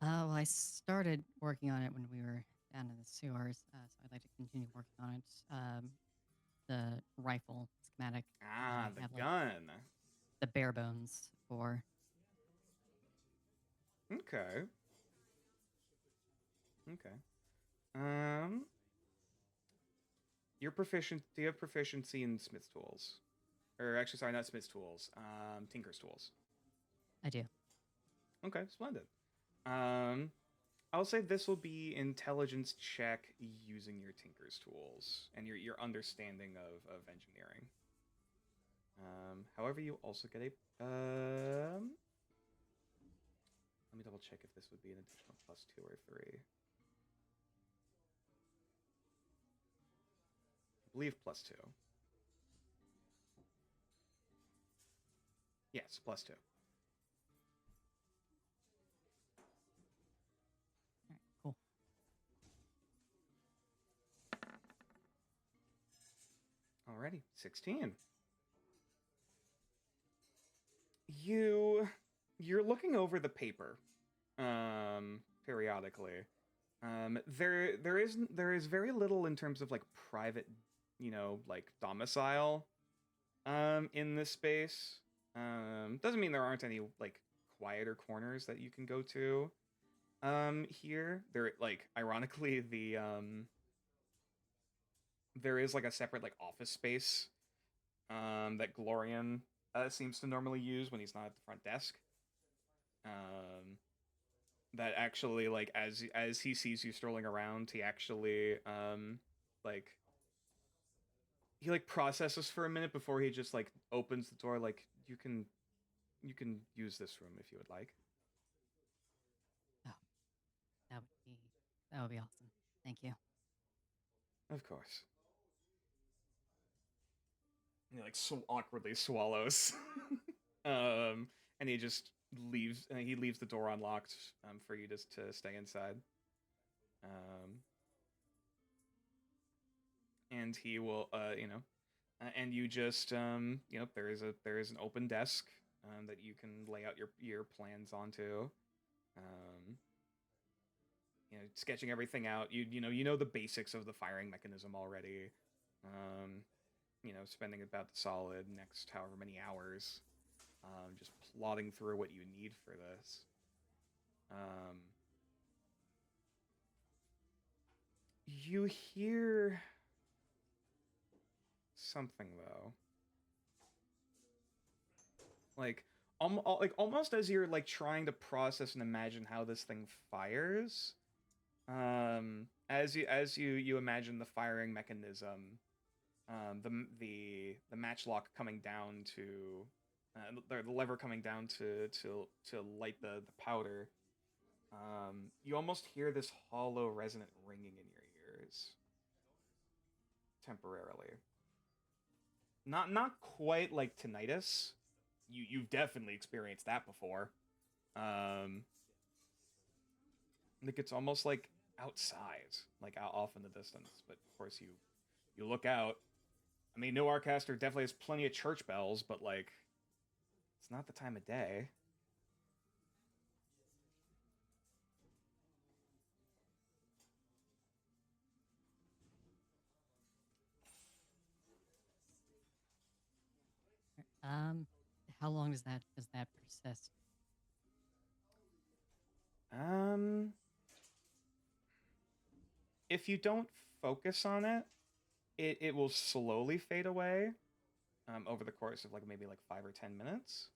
D: Well, I started working on it when we were down in the sewers, so I'd like to continue working on it. The rifle schematic.
B: Ah,
D: I
B: the
D: have like
B: gun.
D: the bare bones for.
B: Okay. Okay. Um, you're proficient. Do you have proficiency in Smith's tools? Or actually, sorry, not Smith's tools. Tinker's tools.
D: I do.
B: Okay, splendid. Um, I'll say this will be intelligence check using your Tinker's tools and your understanding of engineering. However, you also get a let me double check if this would be an additional +2 or 3. I believe +2. Yes, +2.
D: All right, cool.
B: Alrighty, 16. You're looking over the paper, periodically. There is very little in terms of like private, like domicile, in this space. Doesn't mean there aren't any like quieter corners that you can go to. Here, there like ironically there is like a separate like office space, that Glorian seems to normally use when he's not at the front desk. That actually like as he sees you strolling around, he actually like he like processes for a minute before he just like opens the door. Like you can use this room if you would like.
D: Oh, that would be awesome. Thank you.
B: Of course. He like awkwardly swallows, and he just leaves. He leaves the door unlocked, for you just to stay inside. And he will, and you just, there is an open desk, that you can lay out your plans onto. Sketching everything out. You know the basics of the firing mechanism already. Spending about the solid next however many hours, just plotting through what you need for this. You hear something though, like almost as you're like trying to process and imagine how this thing fires. As you imagine the firing mechanism, the matchlock coming down to, the lever coming down to light the powder. You almost hear this hollow, resonant ringing in your ears. Temporarily. Not quite like tinnitus. You've definitely experienced that before. Like it's almost like outside, like out off in the distance. But of course, you look out. I mean, Noircaster definitely has plenty of church bells, but like, it's not the time of day.
D: How long does that persist?
B: If you don't focus on it, it will slowly fade away, over the course of like maybe like 5 or 10 minutes.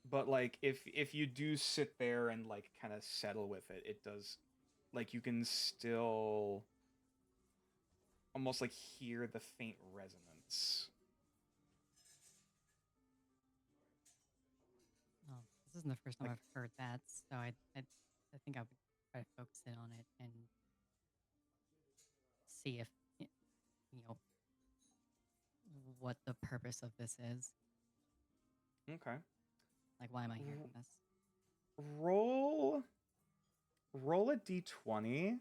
B: But like if you do sit there and like kind of settle with it, it does, like you can still almost like hear the faint resonance.
D: Oh, This isn't the first time I've heard that, so I think I would try to focus in on it and see if, you know, what the purpose of this is.
B: Okay.
D: Like, why am I hearing this?
B: Roll a d20,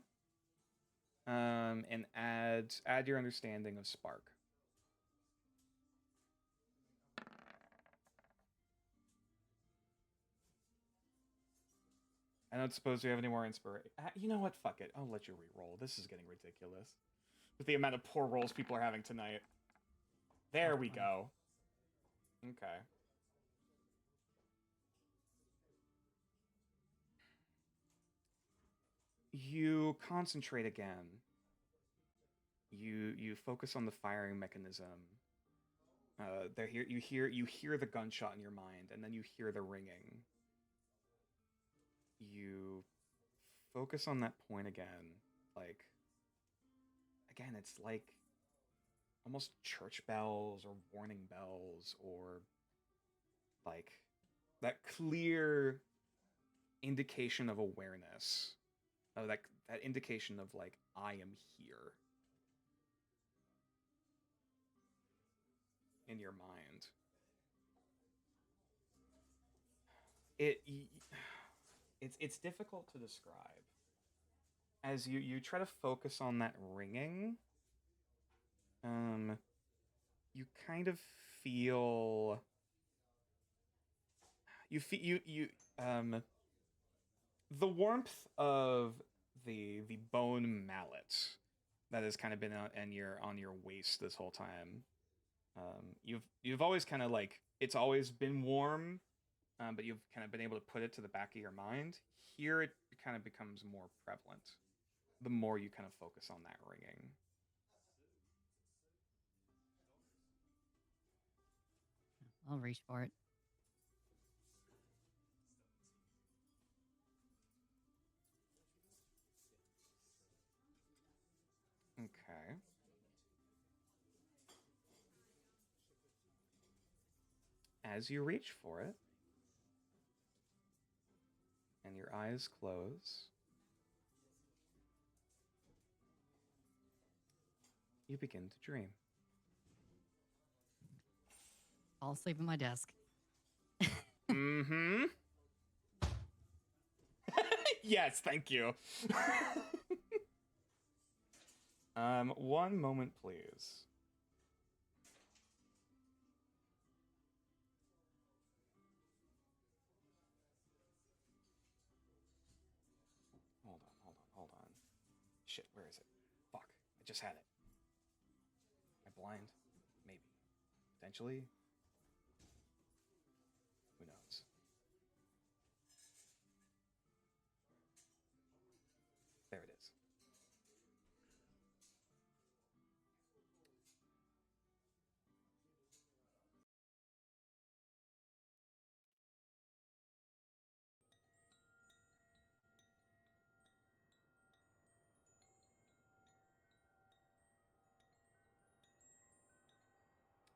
B: and add your understanding of spark. I don't suppose you have any more inspiration. You know what? Fuck it. I'll let you re-roll. This is getting ridiculous. With the amount of poor rolls people are having tonight. There we go. Okay. You concentrate again. You focus on the firing mechanism. You hear the gunshot in your mind, and then you hear the ringing. You focus on that point again. Like, again, it's like almost church bells or warning bells, or like that clear indication of awareness. That indication of like, I am here. In your mind. It's difficult to describe. As you try to focus on that ringing, you kind of feel the warmth of the bone mallet that has kind of been on your waist this whole time. You've always kind of like, it's always been warm, but you've kind of been able to put it to the back of your mind. Here it kind of becomes more prevalent the more you kind of focus on that ringing.
D: I'll reach for it.
B: Okay. As you reach for it, and your eyes close, you begin to dream.
D: Fall asleep at my desk.
B: Mm-hmm. Yes, thank you. One moment, please. Hold on. Shit, where is it? Fuck, I just had it. Am I blind? Maybe. Potentially? Who knows? There it is.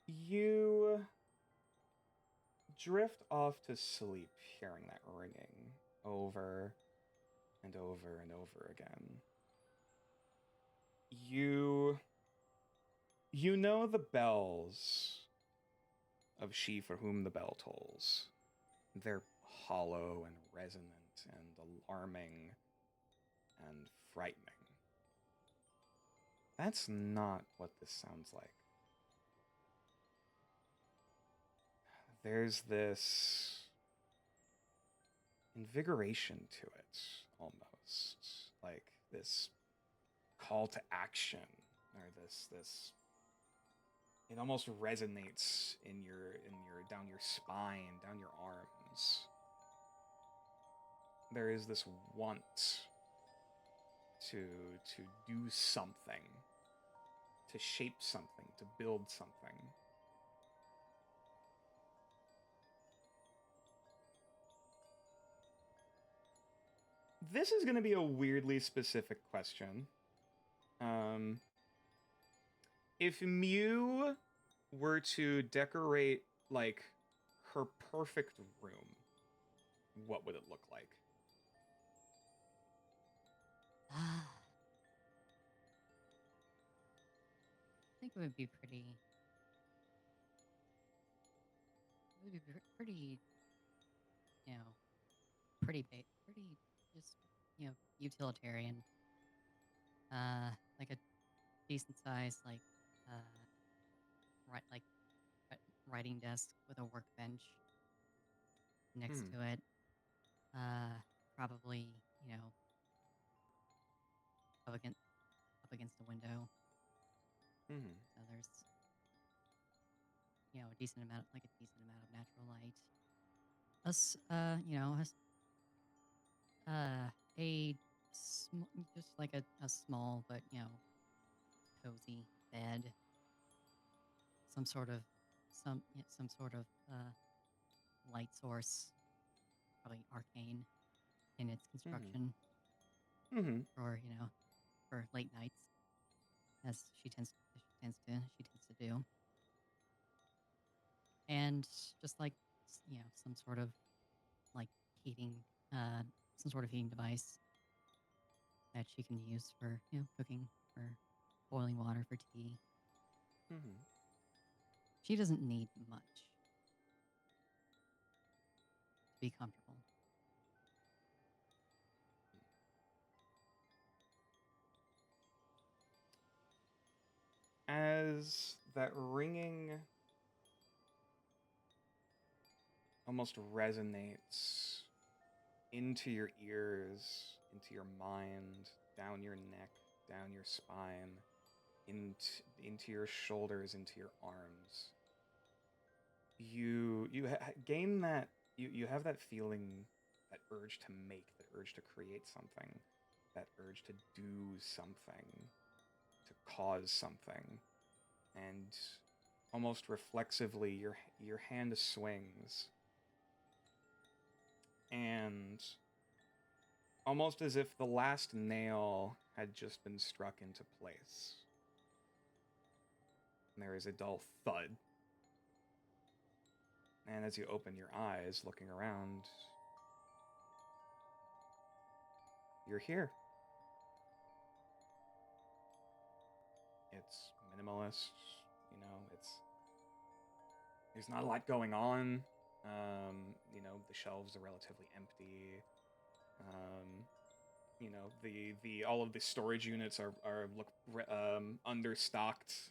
B: You drift off to sleep hearing that ringing over and over and over again. You know the bells of she for whom the bell tolls. They're hollow and resonant and alarming and frightening. That's not what this sounds like. There's this invigoration to it, almost. Like this call to action, or this it almost resonates in your down your spine, down your arms. There is this want to do something, to shape something, to build something. This is going to be a weirdly specific question. If Mew were to decorate, like, her perfect room, what would it look like?
D: I think it would be pretty. It would be pretty, pretty just, utilitarian. Like a decent size, like writing desk with a workbench next to it. Probably, up against the window. So there's, a decent amount of natural light. Just like a small but cozy bed. Some sort of light source, probably arcane in its construction, or for late nights, as she tends to do, and just like some sort of like heating, some sort of heating device that she can use for cooking or boiling water for tea. She doesn't need much to be comfortable.
B: As that ringing almost resonates into your ears, into your mind, down your neck, down your spine, into your shoulders, into your arms, you gain that, you have that feeling, that urge to make, that urge to create something, that urge to do something, to cause something, and almost reflexively your hand swings, and almost as if the last nail had just been struck into place, there is a dull thud. And as you open your eyes, looking around, you're here. It's minimalist, there's not a lot going on. The shelves are relatively empty. All of the storage units are understocked.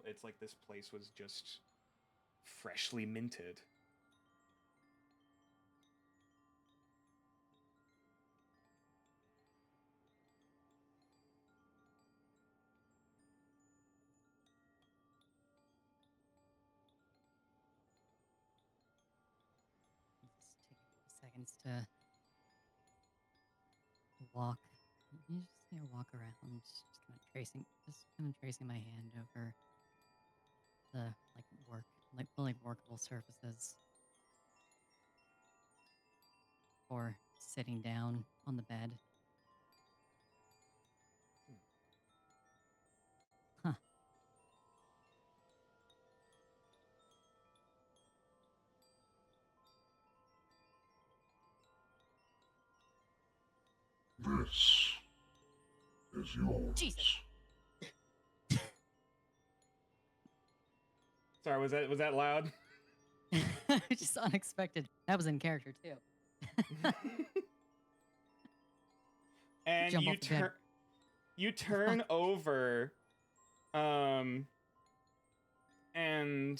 B: It's like this place was just freshly minted.
D: Just take a few seconds to walk. You just walk around, just kind of tracing my hand over the fully workable surfaces, or sitting down on the bed. Huh.
F: This is yours.
D: Jesus.
B: Sorry, was that loud?
D: Just unexpected. That was in character too.
B: And
D: Jump off the bed.
B: You turn over, and in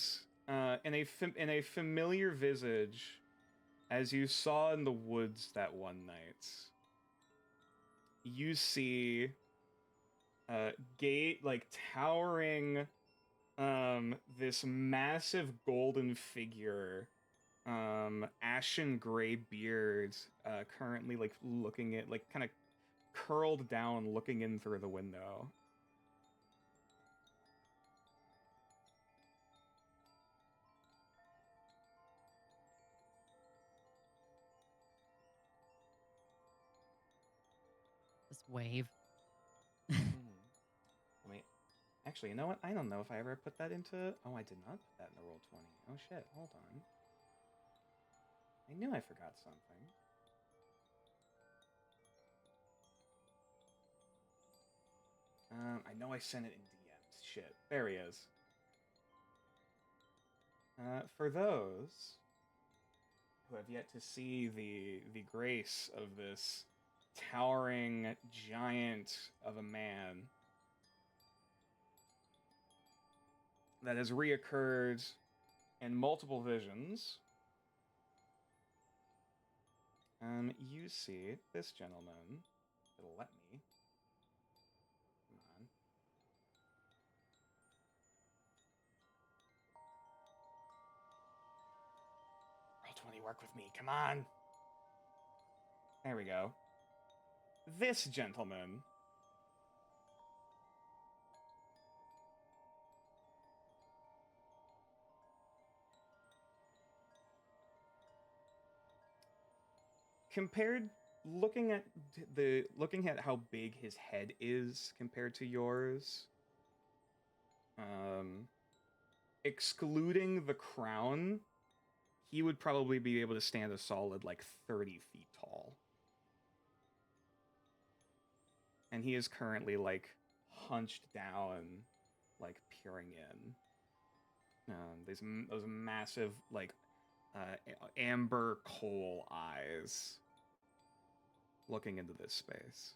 B: a familiar visage, as you saw in the woods that one night, you see towering this massive golden figure, ashen gray beard, currently looking at, kind of curled down, looking in through the window.
D: This wave.
B: Actually, you know what? I don't know if I ever put that into... Oh, I did not put that in the Roll20. Oh shit, hold on. I knew I forgot something. I know I sent it in DMs. Shit. There he is. For those who have yet to see the grace of this towering giant of a man that has reoccurred in multiple visions, you see this gentleman. It'll let me. Come on. Roll 20, work with me. Come on. There we go. This gentleman. Compared, looking at how big his head is compared to yours, excluding the crown, he would probably be able to stand a solid like 30 feet tall. And he is currently like hunched down, like peering in. Those massive like amber coal eyes looking into this space.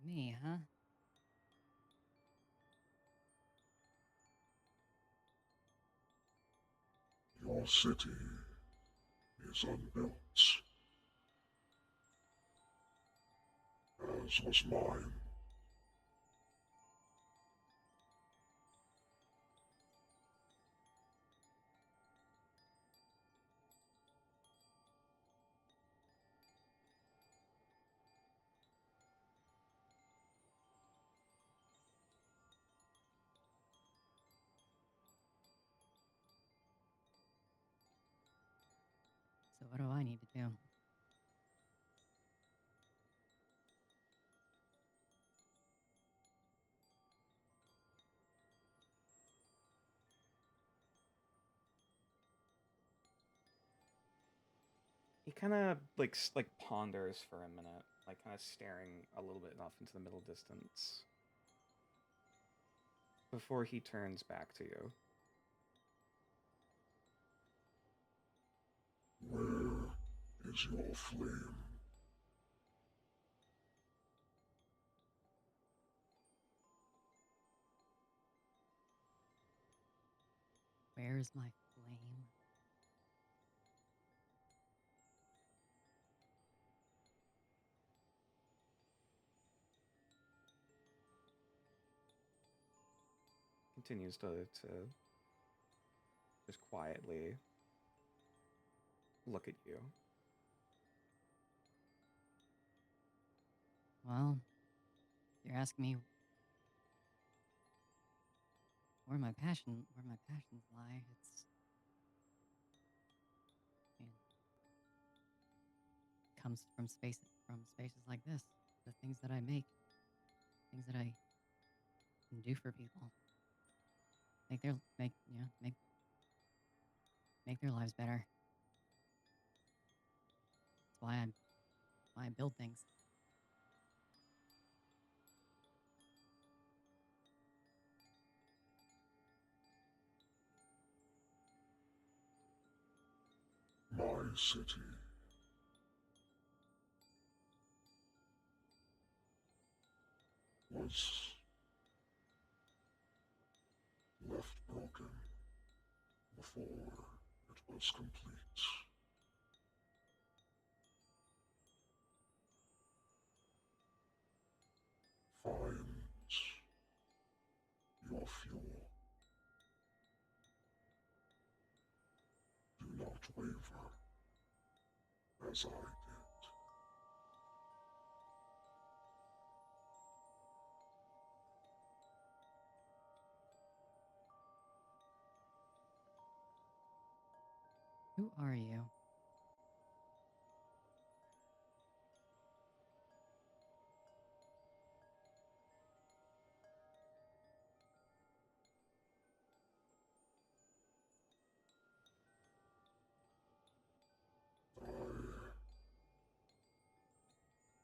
D: Me, huh?
F: Your city is unbuilt, as was mine.
D: So what do I need to do?
B: He kind of like ponders for a minute, like kind of staring a little bit off into the middle distance before he turns back to you.
F: Where is your flame?
D: Where's my flame?
B: Continues to just quietly look at you.
D: Well, you're asking me where my passions lie. It comes from spaces like this. The things that I make, things that I can do for people, make their lives better. That's why I build things.
F: My city was left broken before it was complete. Find your fuel. Do not waver, as I did.
D: Who are you?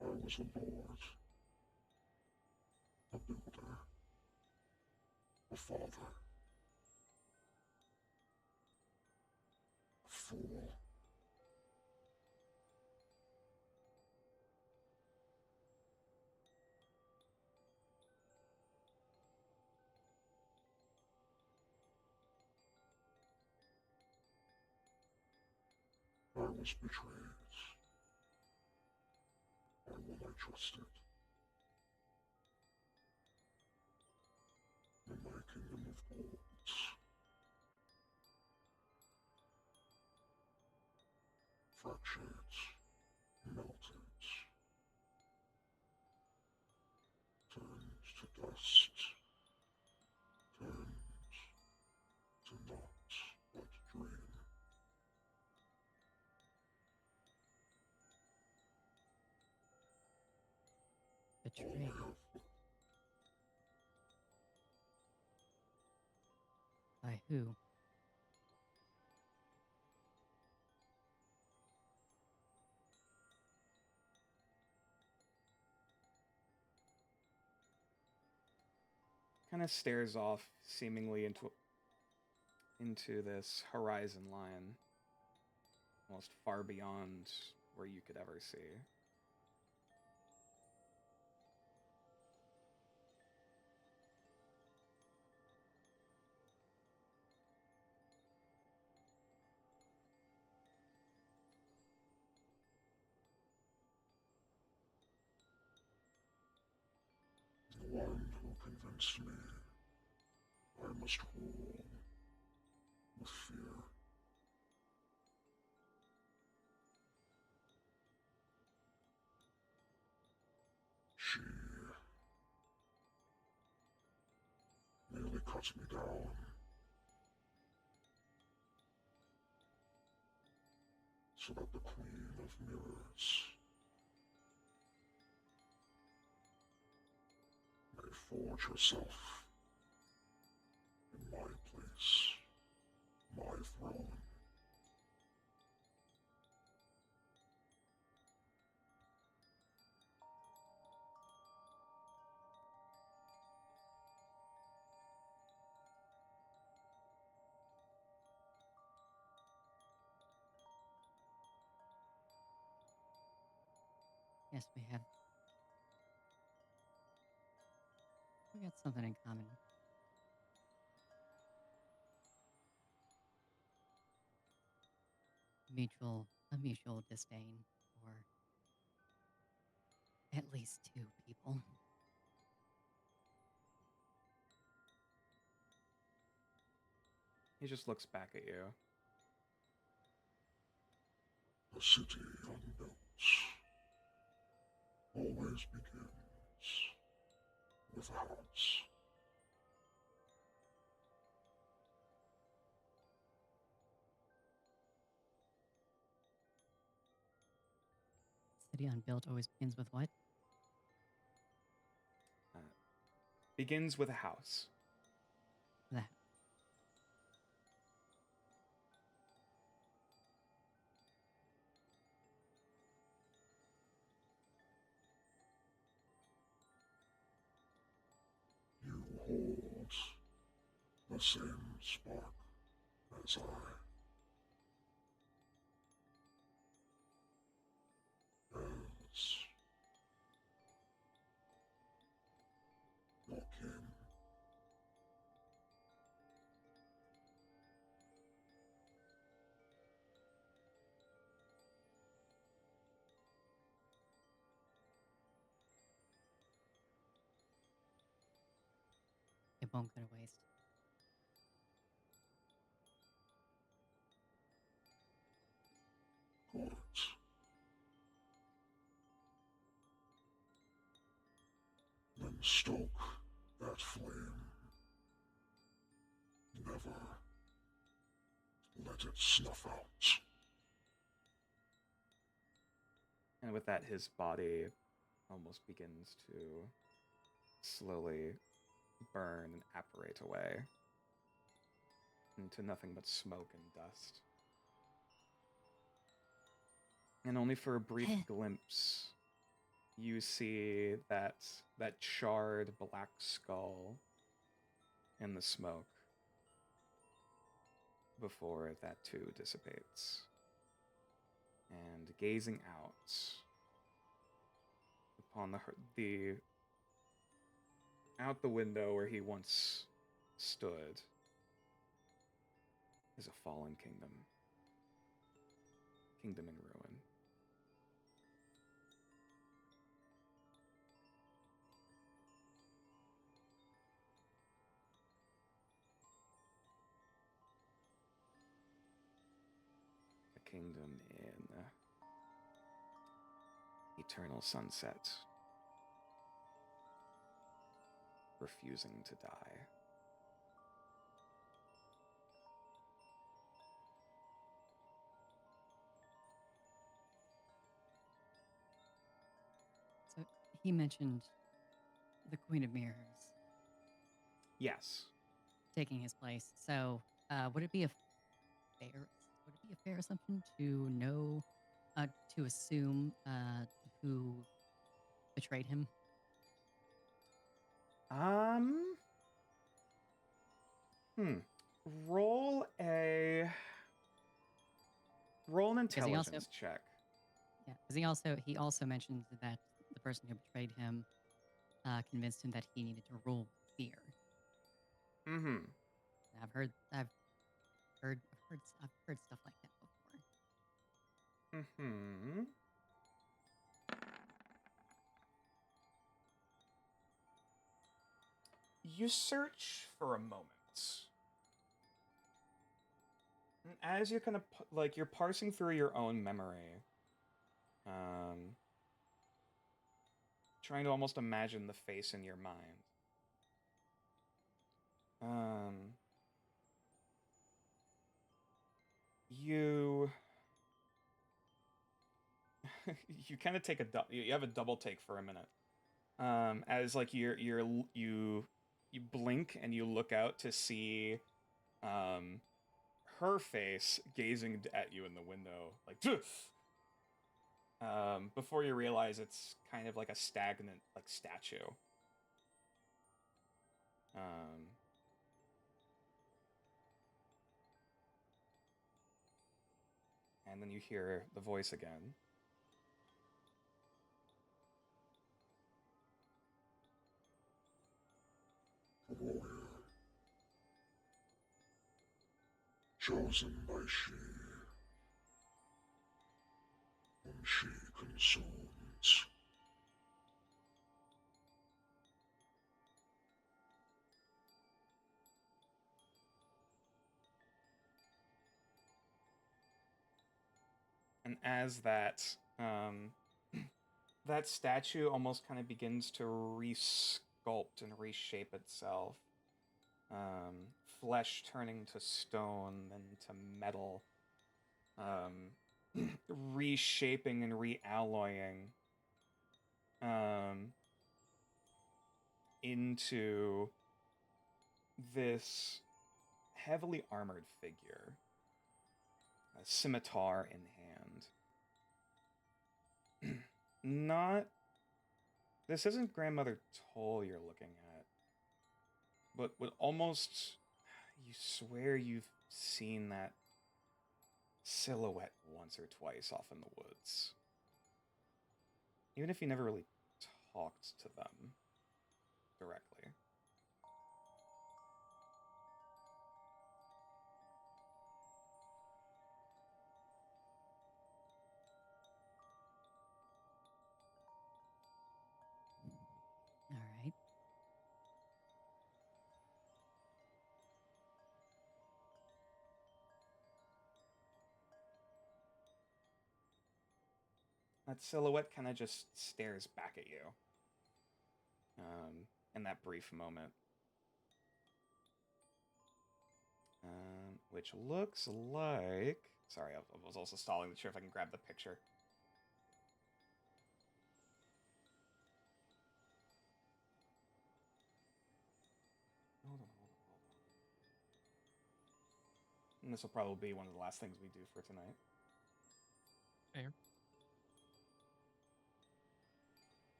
F: I was a lord, a builder, a father, a fool. I was betrayed by what I trusted. In my kingdom of gold, fractured, melted, turned to dust, turned to naught but dream.
D: Betrayed. By who?
B: Kind of stares off, seemingly into this horizon line, almost far beyond where you could ever see.
F: The one who convinced me I must rule with fear. She nearly cut me down. So that the Queen of Mirrors may forge herself in my place, my throne.
D: Yes, we have. We got something in common. A mutual disdain for at least two people.
B: He just looks back at you.
F: The city unbuilt always begins with a house.
D: City unbuilt always begins with what?
B: Begins with a house.
D: That.
F: You hold the same spark as I. As your kin.
D: It won't go to waste.
F: Good. Then stoke that flame. Never let let it snuff out.
B: And with that, his body almost begins to slowly burn and apparate away into nothing but smoke and dust. And only for a brief glimpse, you see that charred black skull in the smoke before that too dissipates. And gazing out upon the out the window where he once stood is a fallen kingdom. Kingdom in ruin. A kingdom in eternal sunset, refusing to die.
D: So he mentioned the Queen of Mirrors
B: Yes.
D: taking his place. So would it be a fair assumption to know, to assume who betrayed him?
B: Roll an intelligence check.
D: Yeah, because he also mentioned that the person who betrayed him convinced him that he needed to rule fear.
B: Mm-hmm.
D: I've heard stuff like that before.
B: Mm-hmm. You search for a moment. And as you're kind of, you're parsing through your own memory, trying to almost imagine the face in your mind. You you kind of take you have a double take for a minute. As like you blink and you look out to see her face gazing at you in the window, like before you realize it's kind of like a stagnant like statue. And then you hear the voice again.
F: A warrior, chosen by she, whom she consumes.
B: And as that that statue almost kind of begins to resculpt and reshape itself, flesh turning to stone, then to metal, reshaping and realloying into this heavily armored figure, a scimitar in hand. This isn't Grandmother Toll you're looking at, but would almost, you swear you've seen that silhouette once or twice off in the woods. Even if you never really talked to them directly.
D: All right.
B: That silhouette kind of just stares back at you in that brief moment. which looks like... Sorry, I was also stalling to see if I can grab the picture. Hold on. And this will probably be one of the last things we do for tonight.
C: Fair.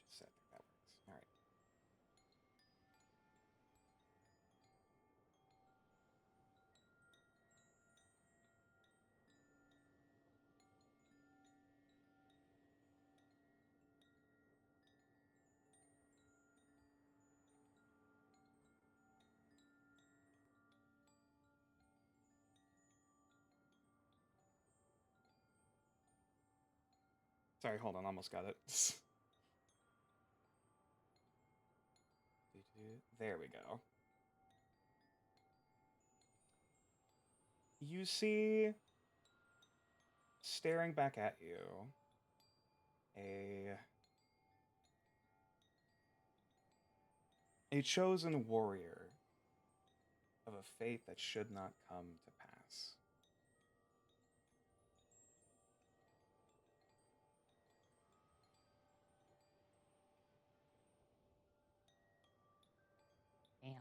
B: Just set that works. All right. Sorry, hold on, almost got it. There we go. You see, staring back at you, a chosen warrior of a fate that should not come to pass.
D: Damn.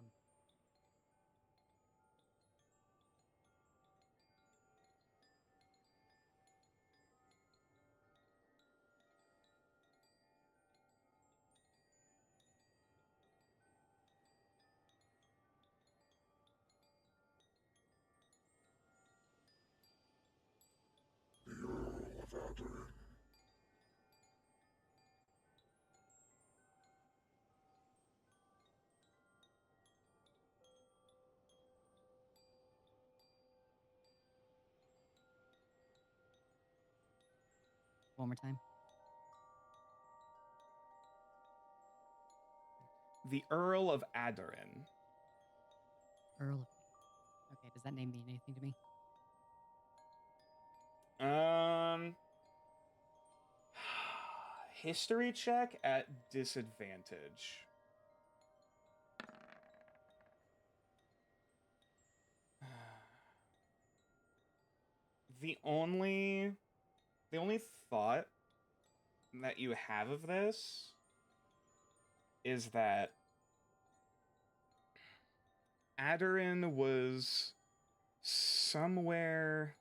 F: The Earl of Adrian.
D: One more time.
B: The Earl of Adrian.
D: Earl. Okay, does that name mean anything to me?
B: History check at disadvantage. The only thought that you have of this is that Adrian was somewhere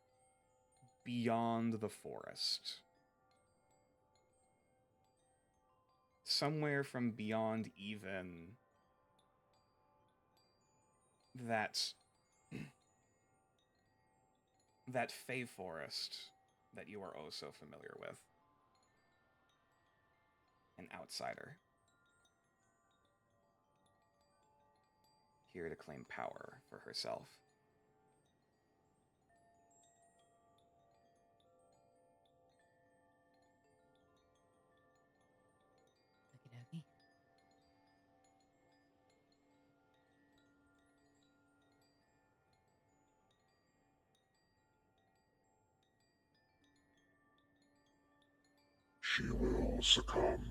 B: beyond the forest. Somewhere from beyond even that Fey forest that you are oh so familiar with. An outsider. Here to claim power for herself.
D: Okey-dokey.
F: She will succumb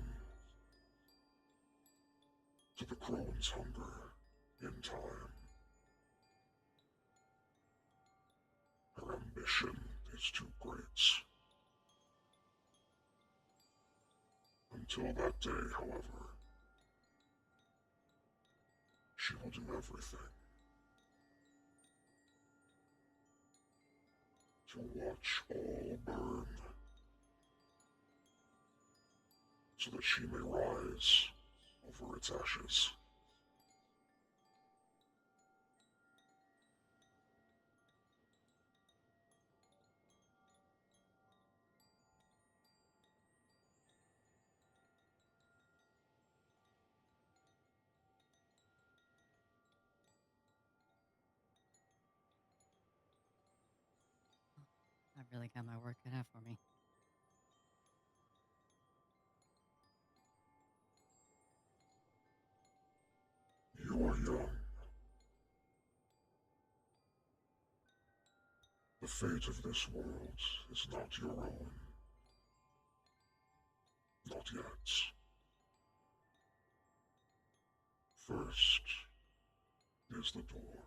F: to the crone's hunger in time. Her ambition is too great. Until that day, however, she will do everything to watch all burn, so that she may rise over its ashes.
D: I've really got my work cut out for me.
F: You are young. The fate of this world is not your own. Not yet. First is the door.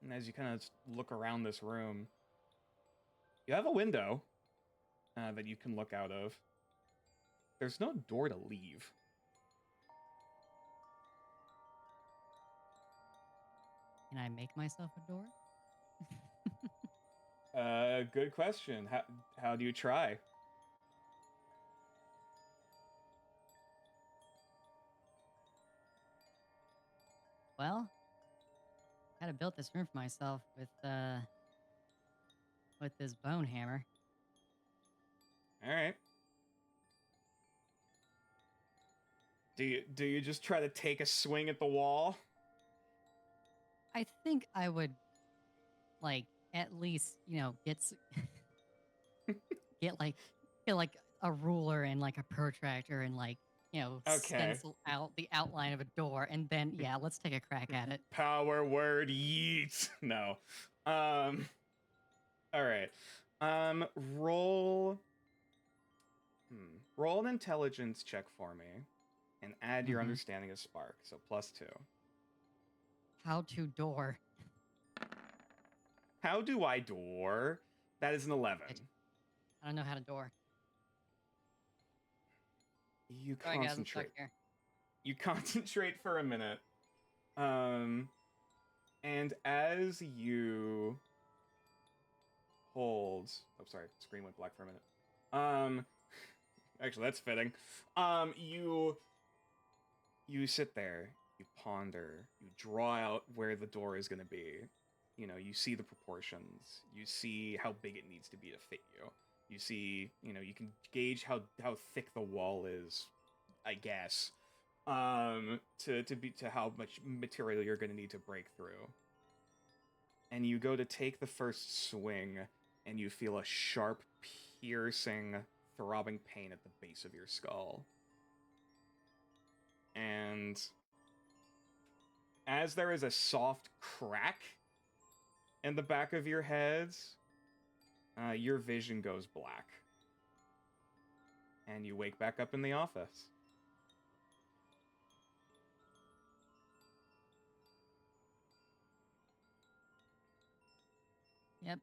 B: And as you kind of look around this room, you have a window that you can look out of. There's no door to leave.
D: Can I make myself a door?
B: Good question. How do you try?
D: Well, kind of built this room for myself with this bone hammer.
B: All right. Do you just try to take a swing at the wall?
D: I think I would, like, at least, get like a ruler and like a protractor and like,
B: Okay.
D: stencil out the outline of a door, and then let's take a crack at it.
B: Power word yeet. No. All right. Roll. Roll an intelligence check for me, and add your understanding of spark. So +2.
D: How to door?
B: How do I door? That is an 11.
D: I don't know how to door.
B: You
D: Sorry, guys, I'm stuck
B: concentrate.
D: here.
B: You concentrate for a minute. And as you hold, oh sorry, screen went black for a minute. Actually that's fitting. You sit there, you ponder, you draw out where the door is gonna be. You see the proportions, you see how big it needs to be to fit you. You see, you can gauge how thick the wall is, I guess. To how much material you're gonna need to break through. And you go to take the first swing, and you feel a sharp, piercing, throbbing pain at the base of your skull. And as there is a soft crack in the back of your head, your vision goes black. And you wake back up in the office.
D: Yep.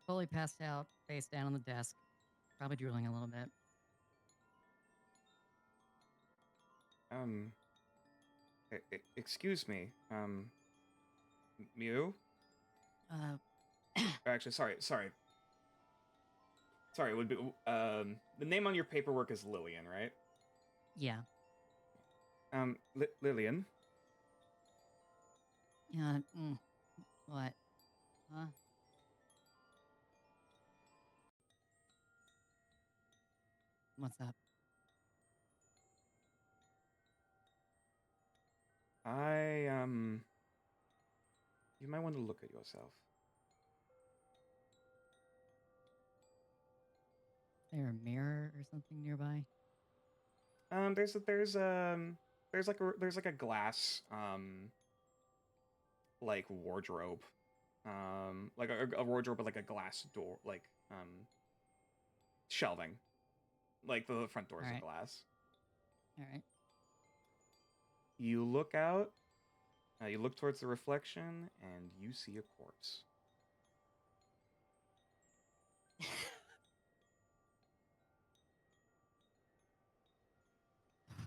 D: Fully passed out, face down on the desk. Probably drooling a little bit.
B: Excuse me, Mew? Actually, sorry. Sorry, it would be, the name on your paperwork is Lillian, right?
D: Yeah.
B: Lillian?
D: Yeah, what? Huh? What's up?
B: You might want to look at yourself.
D: Is there a mirror or something nearby?
B: There's like a glass, like wardrobe. Like a wardrobe with like a glass door, like, shelving. Like the front doors of glass.
D: Alright.
B: You look out, you look towards the reflection, and you see a corpse.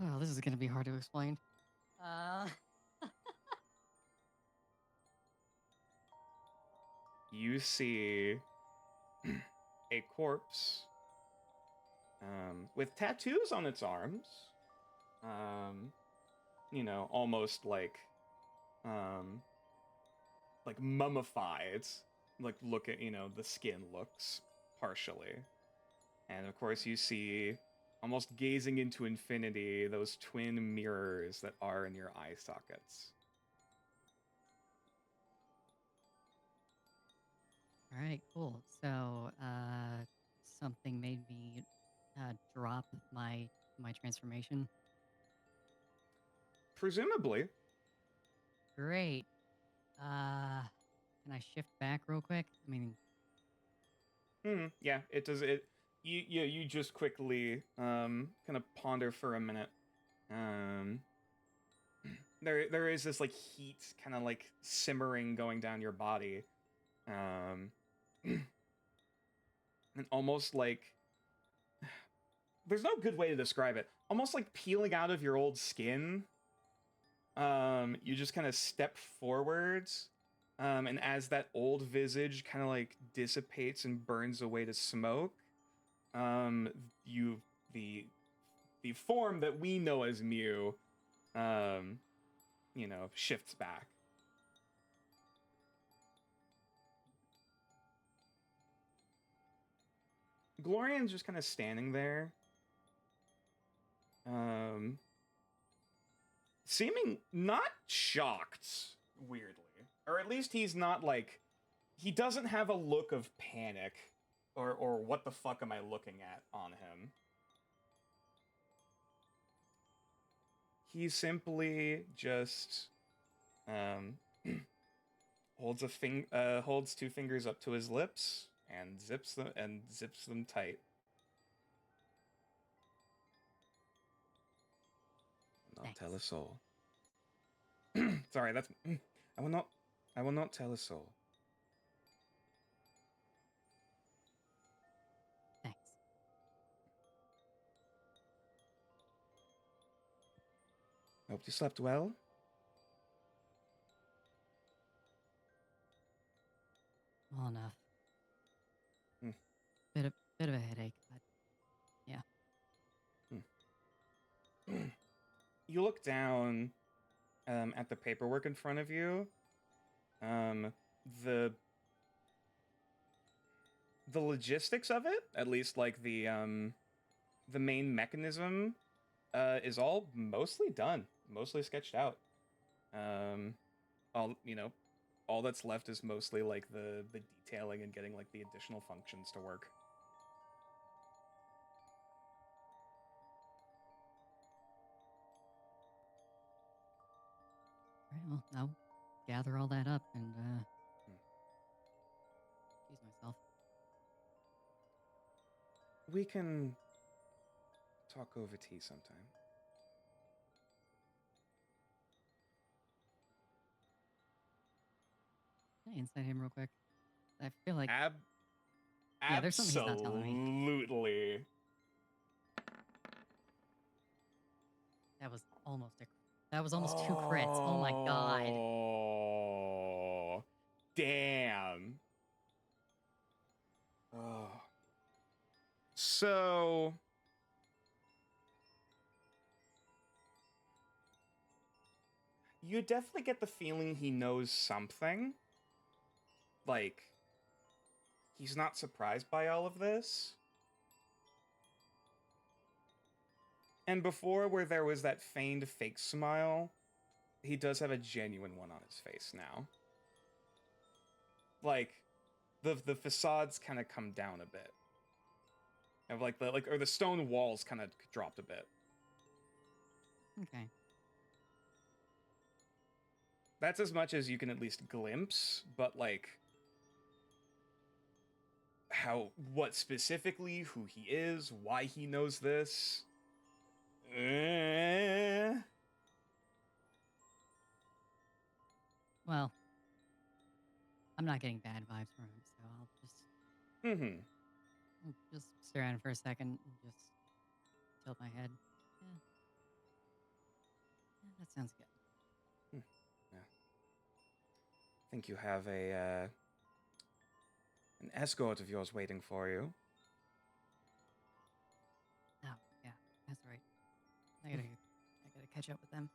D: Oh, this is gonna be hard to explain.
B: You see a corpse with tattoos on its arms. Almost like mummified. Like, look at, the skin looks partially. And of course you see, almost gazing into infinity, those twin mirrors that are in your eye sockets.
D: Alright, cool. So, something made me drop my transformation?
B: Presumably.
D: Great. Can I shift back real quick? I mean,
B: Yeah, it does. You just quickly kind of ponder for a minute. There is this like heat kind of like simmering going down your body, and almost like there's no good way to describe it. Almost like peeling out of your old skin. You just kind of step forwards, and as that old visage kind of like dissipates and burns away to smoke, the form that we know as Mew, shifts back. Glorian's just kind of standing there, seeming not shocked, weirdly. Or at least he's not like, he doesn't have a look of panic or what the fuck am I looking at on him. He simply just holds two fingers up to his lips and zips them tight. Not
D: Thanks.
B: tell a soul. Sorry, that's I will not tell a soul.
D: Thanks.
B: Hope you slept well.
D: Well enough.
B: Hmm.
D: Bit of a headache, but yeah.
B: You look down at the paperwork in front of you. The logistics of it, at least like the main mechanism, is all mostly done, mostly sketched out. All that's left is mostly like the detailing and getting like the additional functions to work.
D: All right, well, I'll gather all that up and excuse myself.
B: We can talk over tea sometime.
D: Can I insight him real quick? I feel like
B: Yeah,
D: there's something he's not telling me.
B: Absolutely.
D: That was almost two crits. Oh my god.
B: Oh, damn. Oh. So you definitely get the feeling he knows something. Like, he's not surprised by all of this. And before, where there was that feigned fake smile, he does have a genuine one on his face now. Like, the facades kind of come down a bit. Of the stone walls kind of dropped a bit.
D: Okay.
B: That's as much as you can at least glimpse, but like what specifically, who he is, why he knows this.
D: Well, I'm not getting bad vibes from him, so I'll just stare at him for a second and just tilt my head. Yeah, that sounds good.
B: Yeah. I think you have an escort of yours waiting for you.
D: Oh, yeah, that's right. I gotta catch up with them.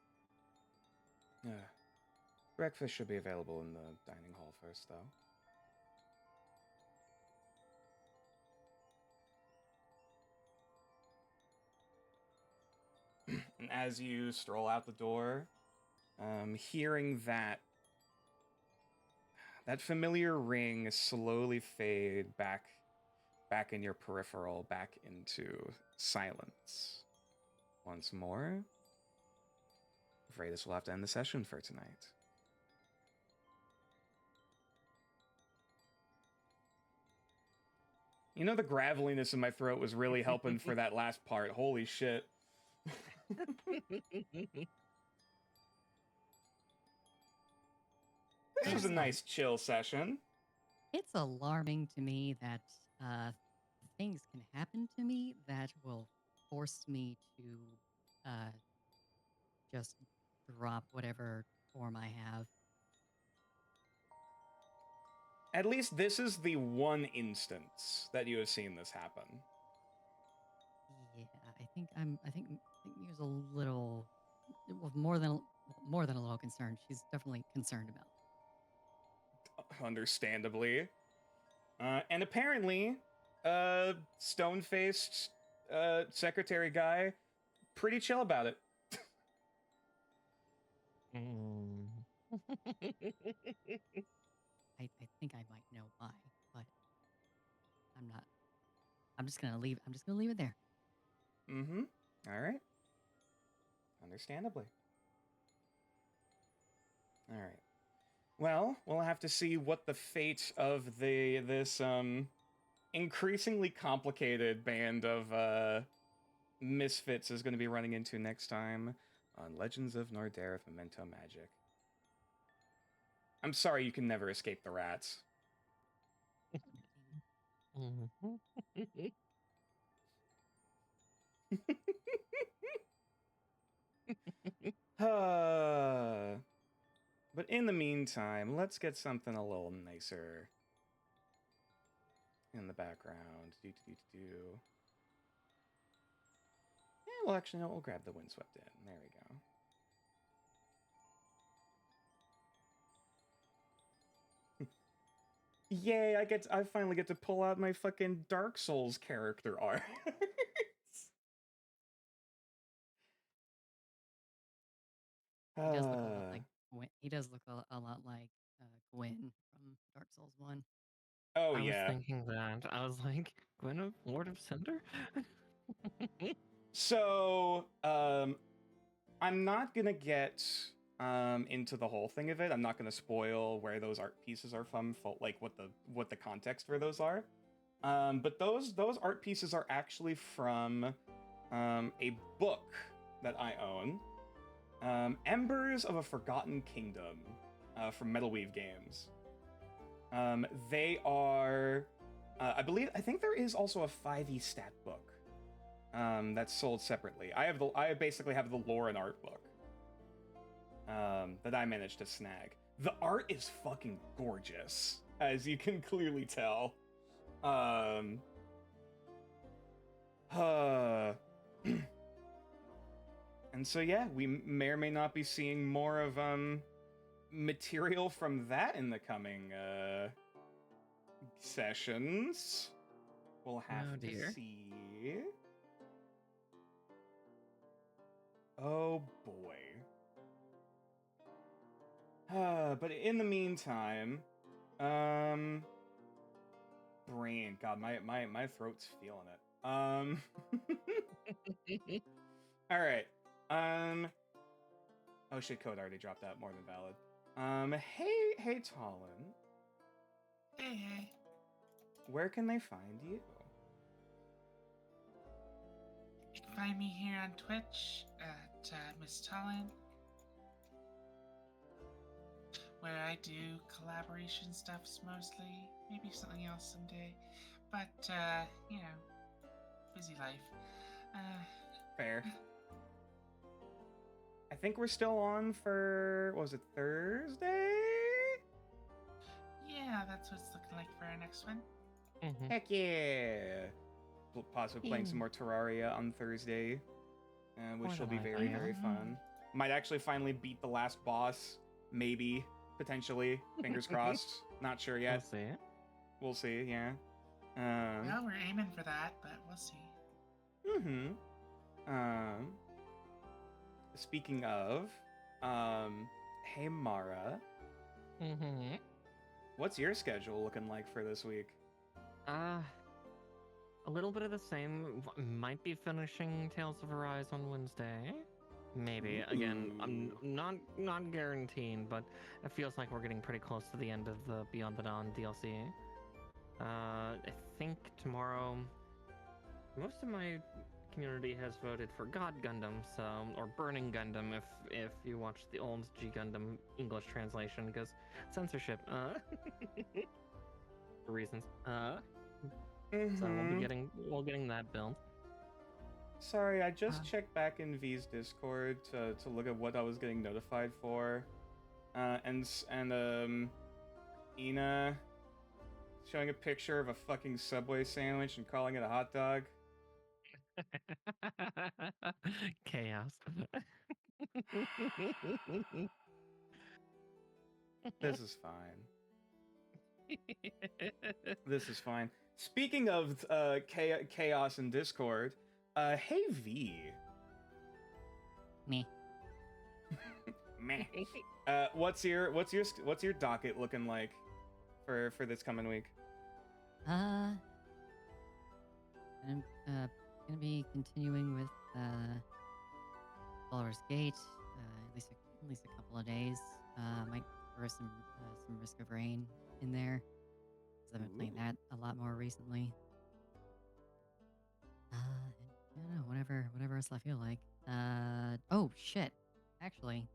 B: Breakfast should be available in the dining hall first, though. And as you stroll out the door, hearing that familiar ring slowly fade back back in your peripheral, back into silence. Once more, I'm afraid this will have to end the session for tonight. You know, the graveliness in my throat was really helping for that last part. Holy shit. This was a nice chill session.
D: It's alarming to me that things can happen to me that will force me to just drop whatever form I have.
B: At least this is the one instance that you have seen this happen.
D: Yeah, I think Mia's a little, well, more than a little concerned. She's definitely concerned about it.
B: Understandably. And apparently, stone-faced secretary guy, pretty chill about it.
D: I think I might know why, but I'm not. I'm just gonna leave it there.
B: Mm-hmm. All right. Understandably. All right. Well, we'll have to see what the fate of this increasingly complicated band of misfits is going to be running into next time on Legends of Nordaeron Memento Magick. I'm sorry you can never escape the rats. But in the meantime, let's get something a little nicer in the background. Yeah, well, actually, no, we'll grab the Windsvept in. There we go. Yay, I finally get to pull out my fucking Dark Souls character art.
D: He does look a lot like Gwyn from Dark Souls 1.
B: Oh,
C: I
B: yeah.
C: was thinking that. I was like, Gwyn of Lord of Cinder?
B: So, I'm not gonna get into the whole thing of it. I'm not gonna spoil where those art pieces are from, like what the context for those are. But those art pieces are actually from a book that I own. Embers of a Forgotten Kingdom from Metalweave Games. They are, I think there is also a 5e stat book that's sold separately. I basically have the lore and art book that I managed to snag. The art is fucking gorgeous, as you can clearly tell. And so yeah, we may or may not be seeing more of material from that in the coming sessions. We'll have to see. Oh boy. But in the meantime, brain. God, my throat's feeling it. All right. Oh shit, code already dropped out. More than valid. Hey, Talon.
A: Hey.
B: Where can they find you?
A: You can find me here on Twitch at Miss Talon, where I do collaboration stuffs mostly. Maybe something else someday. But, busy life.
B: Fair. I think we're still on for, what was it, Thursday?
A: Yeah, that's what it's looking like for our next one.
C: Mm-hmm.
B: Heck yeah! Possibly playing some more Terraria on Thursday, which will be very, very fun. Might actually finally beat the last boss, maybe, potentially. Fingers crossed. Not sure yet.
C: We'll see.
B: We'll see, yeah.
A: Well, we're aiming for that, but we'll see.
B: Speaking of, hey Mara.
C: Mm-hmm.
B: What's your schedule looking like for this week?
C: A little bit of the same. Might be finishing Tales of Arise on Wednesday. Maybe. Again, I'm not guaranteeing, but it feels like we're getting pretty close to the end of the Beyond the Dawn DLC. I think tomorrow, most of my community has voted for God Gundam, so, or Burning Gundam if you watch the old G Gundam English translation, because censorship, for reasons. So we'll getting that build.
B: Sorry, I just checked back in V's Discord to look at what I was getting notified for, and Ina showing a picture of a fucking Subway sandwich and calling it a hot dog.
C: Chaos.
B: This is fine. This is fine. Speaking of chaos in Discord, hey V.
D: Me.
B: Meh. What's your docket looking like for this coming week?
D: I'm gonna be continuing with Baldur's Gate, at least a couple of days. Might throw some Risk of Rain in there, because I've been playing that a lot more recently. And I don't know, whatever else I feel like. Oh shit, actually,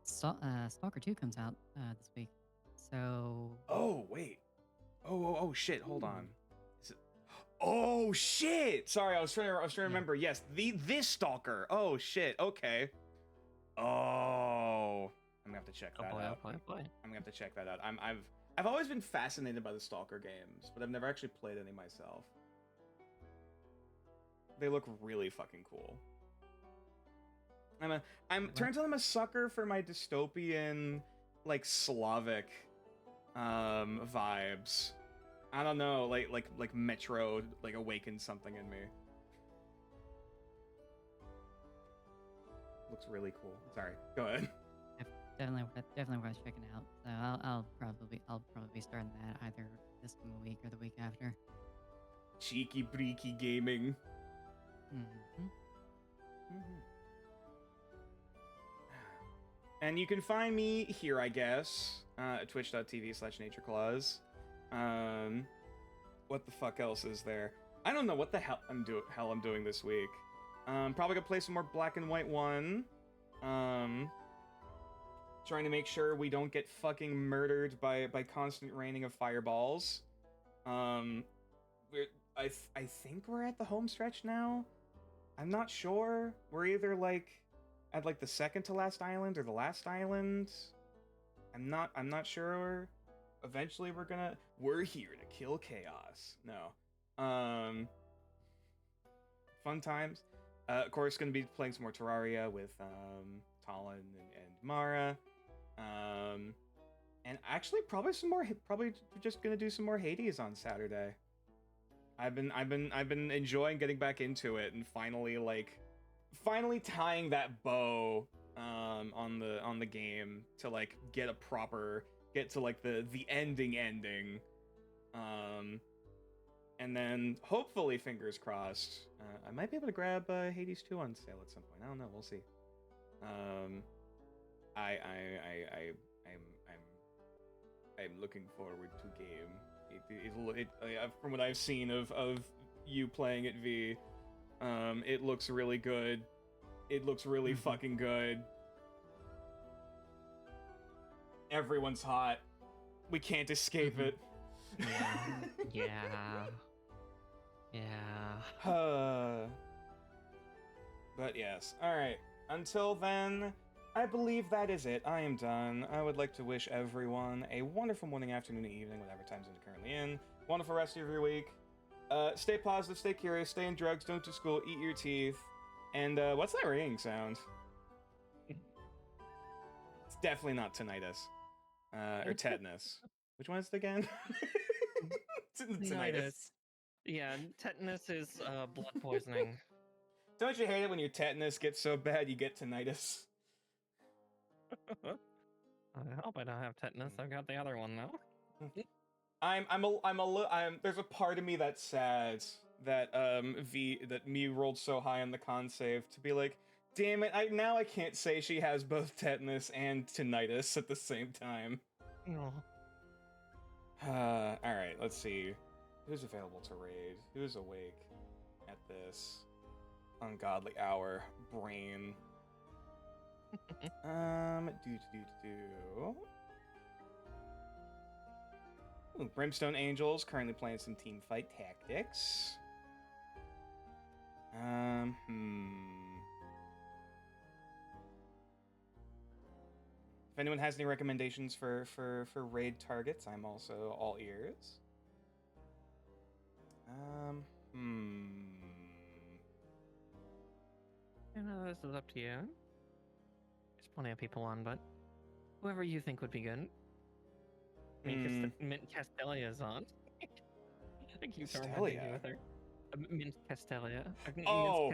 D: Stalker 2 comes out this week, so.
B: Oh wait. Oh shit. Hold on. Is it? Oh shit. Sorry, I was trying to remember. Yes, this Stalker. Oh shit. Okay. Oh, I'm gonna have to check that out. I'm gonna have to check that out. I've always been fascinated by the Stalker games, but I've never actually played any myself. They look really fucking cool. Turns out I'm a sucker for my dystopian, like Slavic vibes. I don't know, like Metro like awakened something in me. Looks really cool. Sorry, go ahead.
D: Definitely worth checking out. So I'll probably be starting that either this coming week or the week after.
B: Cheeky breaky gaming. And you can find me here, I guess, at twitch.tv/natureclaws. What the fuck else is there? I don't know what the hell I'm doing this week. Probably gonna play some more Black and White 1. Trying to make sure we don't get fucking murdered by constant raining of fireballs. I think we're at the home stretch now. I'm not sure. We're either like at like the second to last island or the last island. I'm not sure. Eventually we're here to kill chaos. No. Fun times. Of course, gonna be playing some more Terraria with Talon and Mara. And actually probably just gonna do some more Hades on Saturday. I've been enjoying getting back into it and finally tying that bow on the game to like get to like the ending. And then hopefully, fingers crossed, I might be able to grab Hades 2 on sale at some point. I don't know, we'll see. I'm looking forward to game. From what I've seen of you playing it, V, it looks really good. It looks really fucking good. Everyone's hot. We can't escape it.
C: Yeah.
B: But yes. Alright. Until then, I believe that is it. I am done. I would like to wish everyone a wonderful morning, afternoon, evening, whatever time zone you're currently in. Wonderful rest of your week. Stay positive, stay curious, stay in drugs, don't do school, eat your teeth. And what's that ringing sound? It's definitely not tinnitus. Or tetanus. Which one is it again? Tinnitus.
C: Yeah, tetanus is blood poisoning.
B: Don't you hate it when your tetanus gets so bad you get tinnitus?
C: I hope I don't have tetanus. I've got the other one though.
B: There's a part of me that's sad that me rolled so high on the con save to be like, damn it, I can't say she has both tetanus and tinnitus at the same time.
C: Oh.
B: Alright, let's see. Who's available to raid? Who's awake at this ungodly hour? Brain. Ooh, Brimstone Angels currently playing some team fight tactics. If anyone has any recommendations for raid targets, I'm also all ears.
C: You know, this is up to you. There's plenty of people on, but whoever you think would be good. Mint Castelia's on. I keep reminding with her. Mint Castelia.
B: Oh,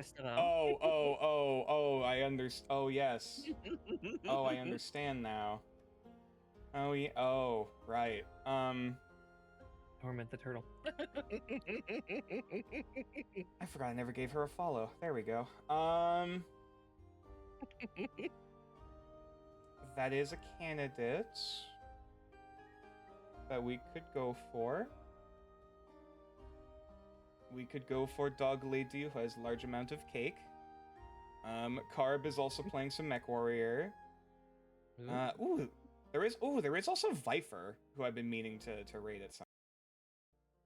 B: I understand. Oh, yes. Oh, I understand now. Oh, yeah. Oh, right.
C: Or Mint the Turtle.
B: I forgot I never gave her a follow. There we go. That is a candidate that we could go for. We could go for Dog Lady, who has a large amount of cake. Carb is also playing some Mech Warrior. There is also Viper, who I've been meaning to raid at some.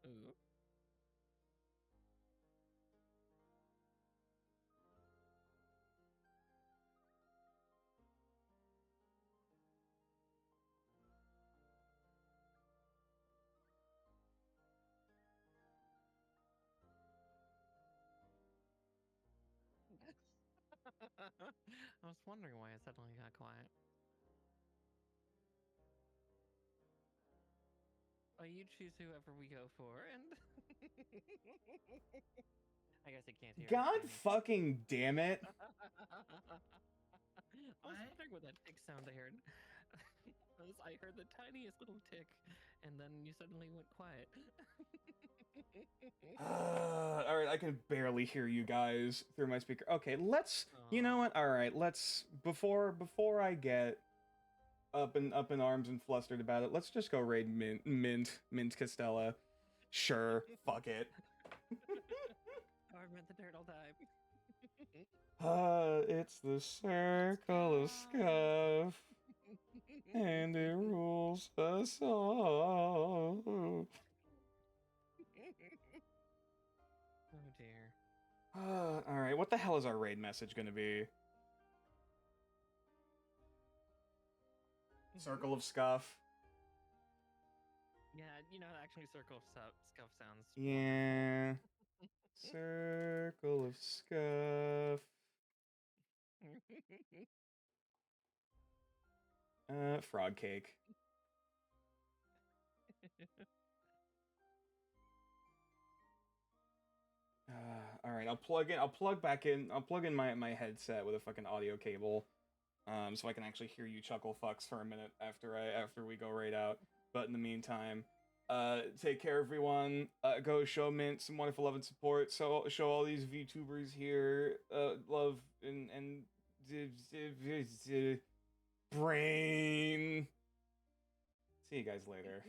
C: Ooh. I was wondering why it suddenly got quiet. Oh, you choose whoever we go for, and I guess I can't hear.
B: God fucking damn it!
C: I was wondering what that tick sound I heard. I heard the tiniest little tick, and then you suddenly went quiet.
B: Alright, I can barely hear you guys through my speaker. Okay, let's... You know what? Alright, let's... Before I get up in arms and flustered about it, let's just go raid Mint Castella. Sure, fuck it.
C: Or Mint the Turtle time.
B: It's the circle of scuff, and it rules us all.
C: Oh dear.
B: Alright, what the hell is our raid message gonna be? Circle of scuff.
C: Yeah, you know, actually circle of scuff sounds.
B: Yeah. Circle of scuff. Frog cake. Alright, I'll plug in my headset with a fucking audio cable. So I can actually hear you chuckle fucks for a minute after we go right out. But in the meantime, take care everyone. Go show Mint some wonderful love and support. So show all these VTubers here love and brain. See you guys later.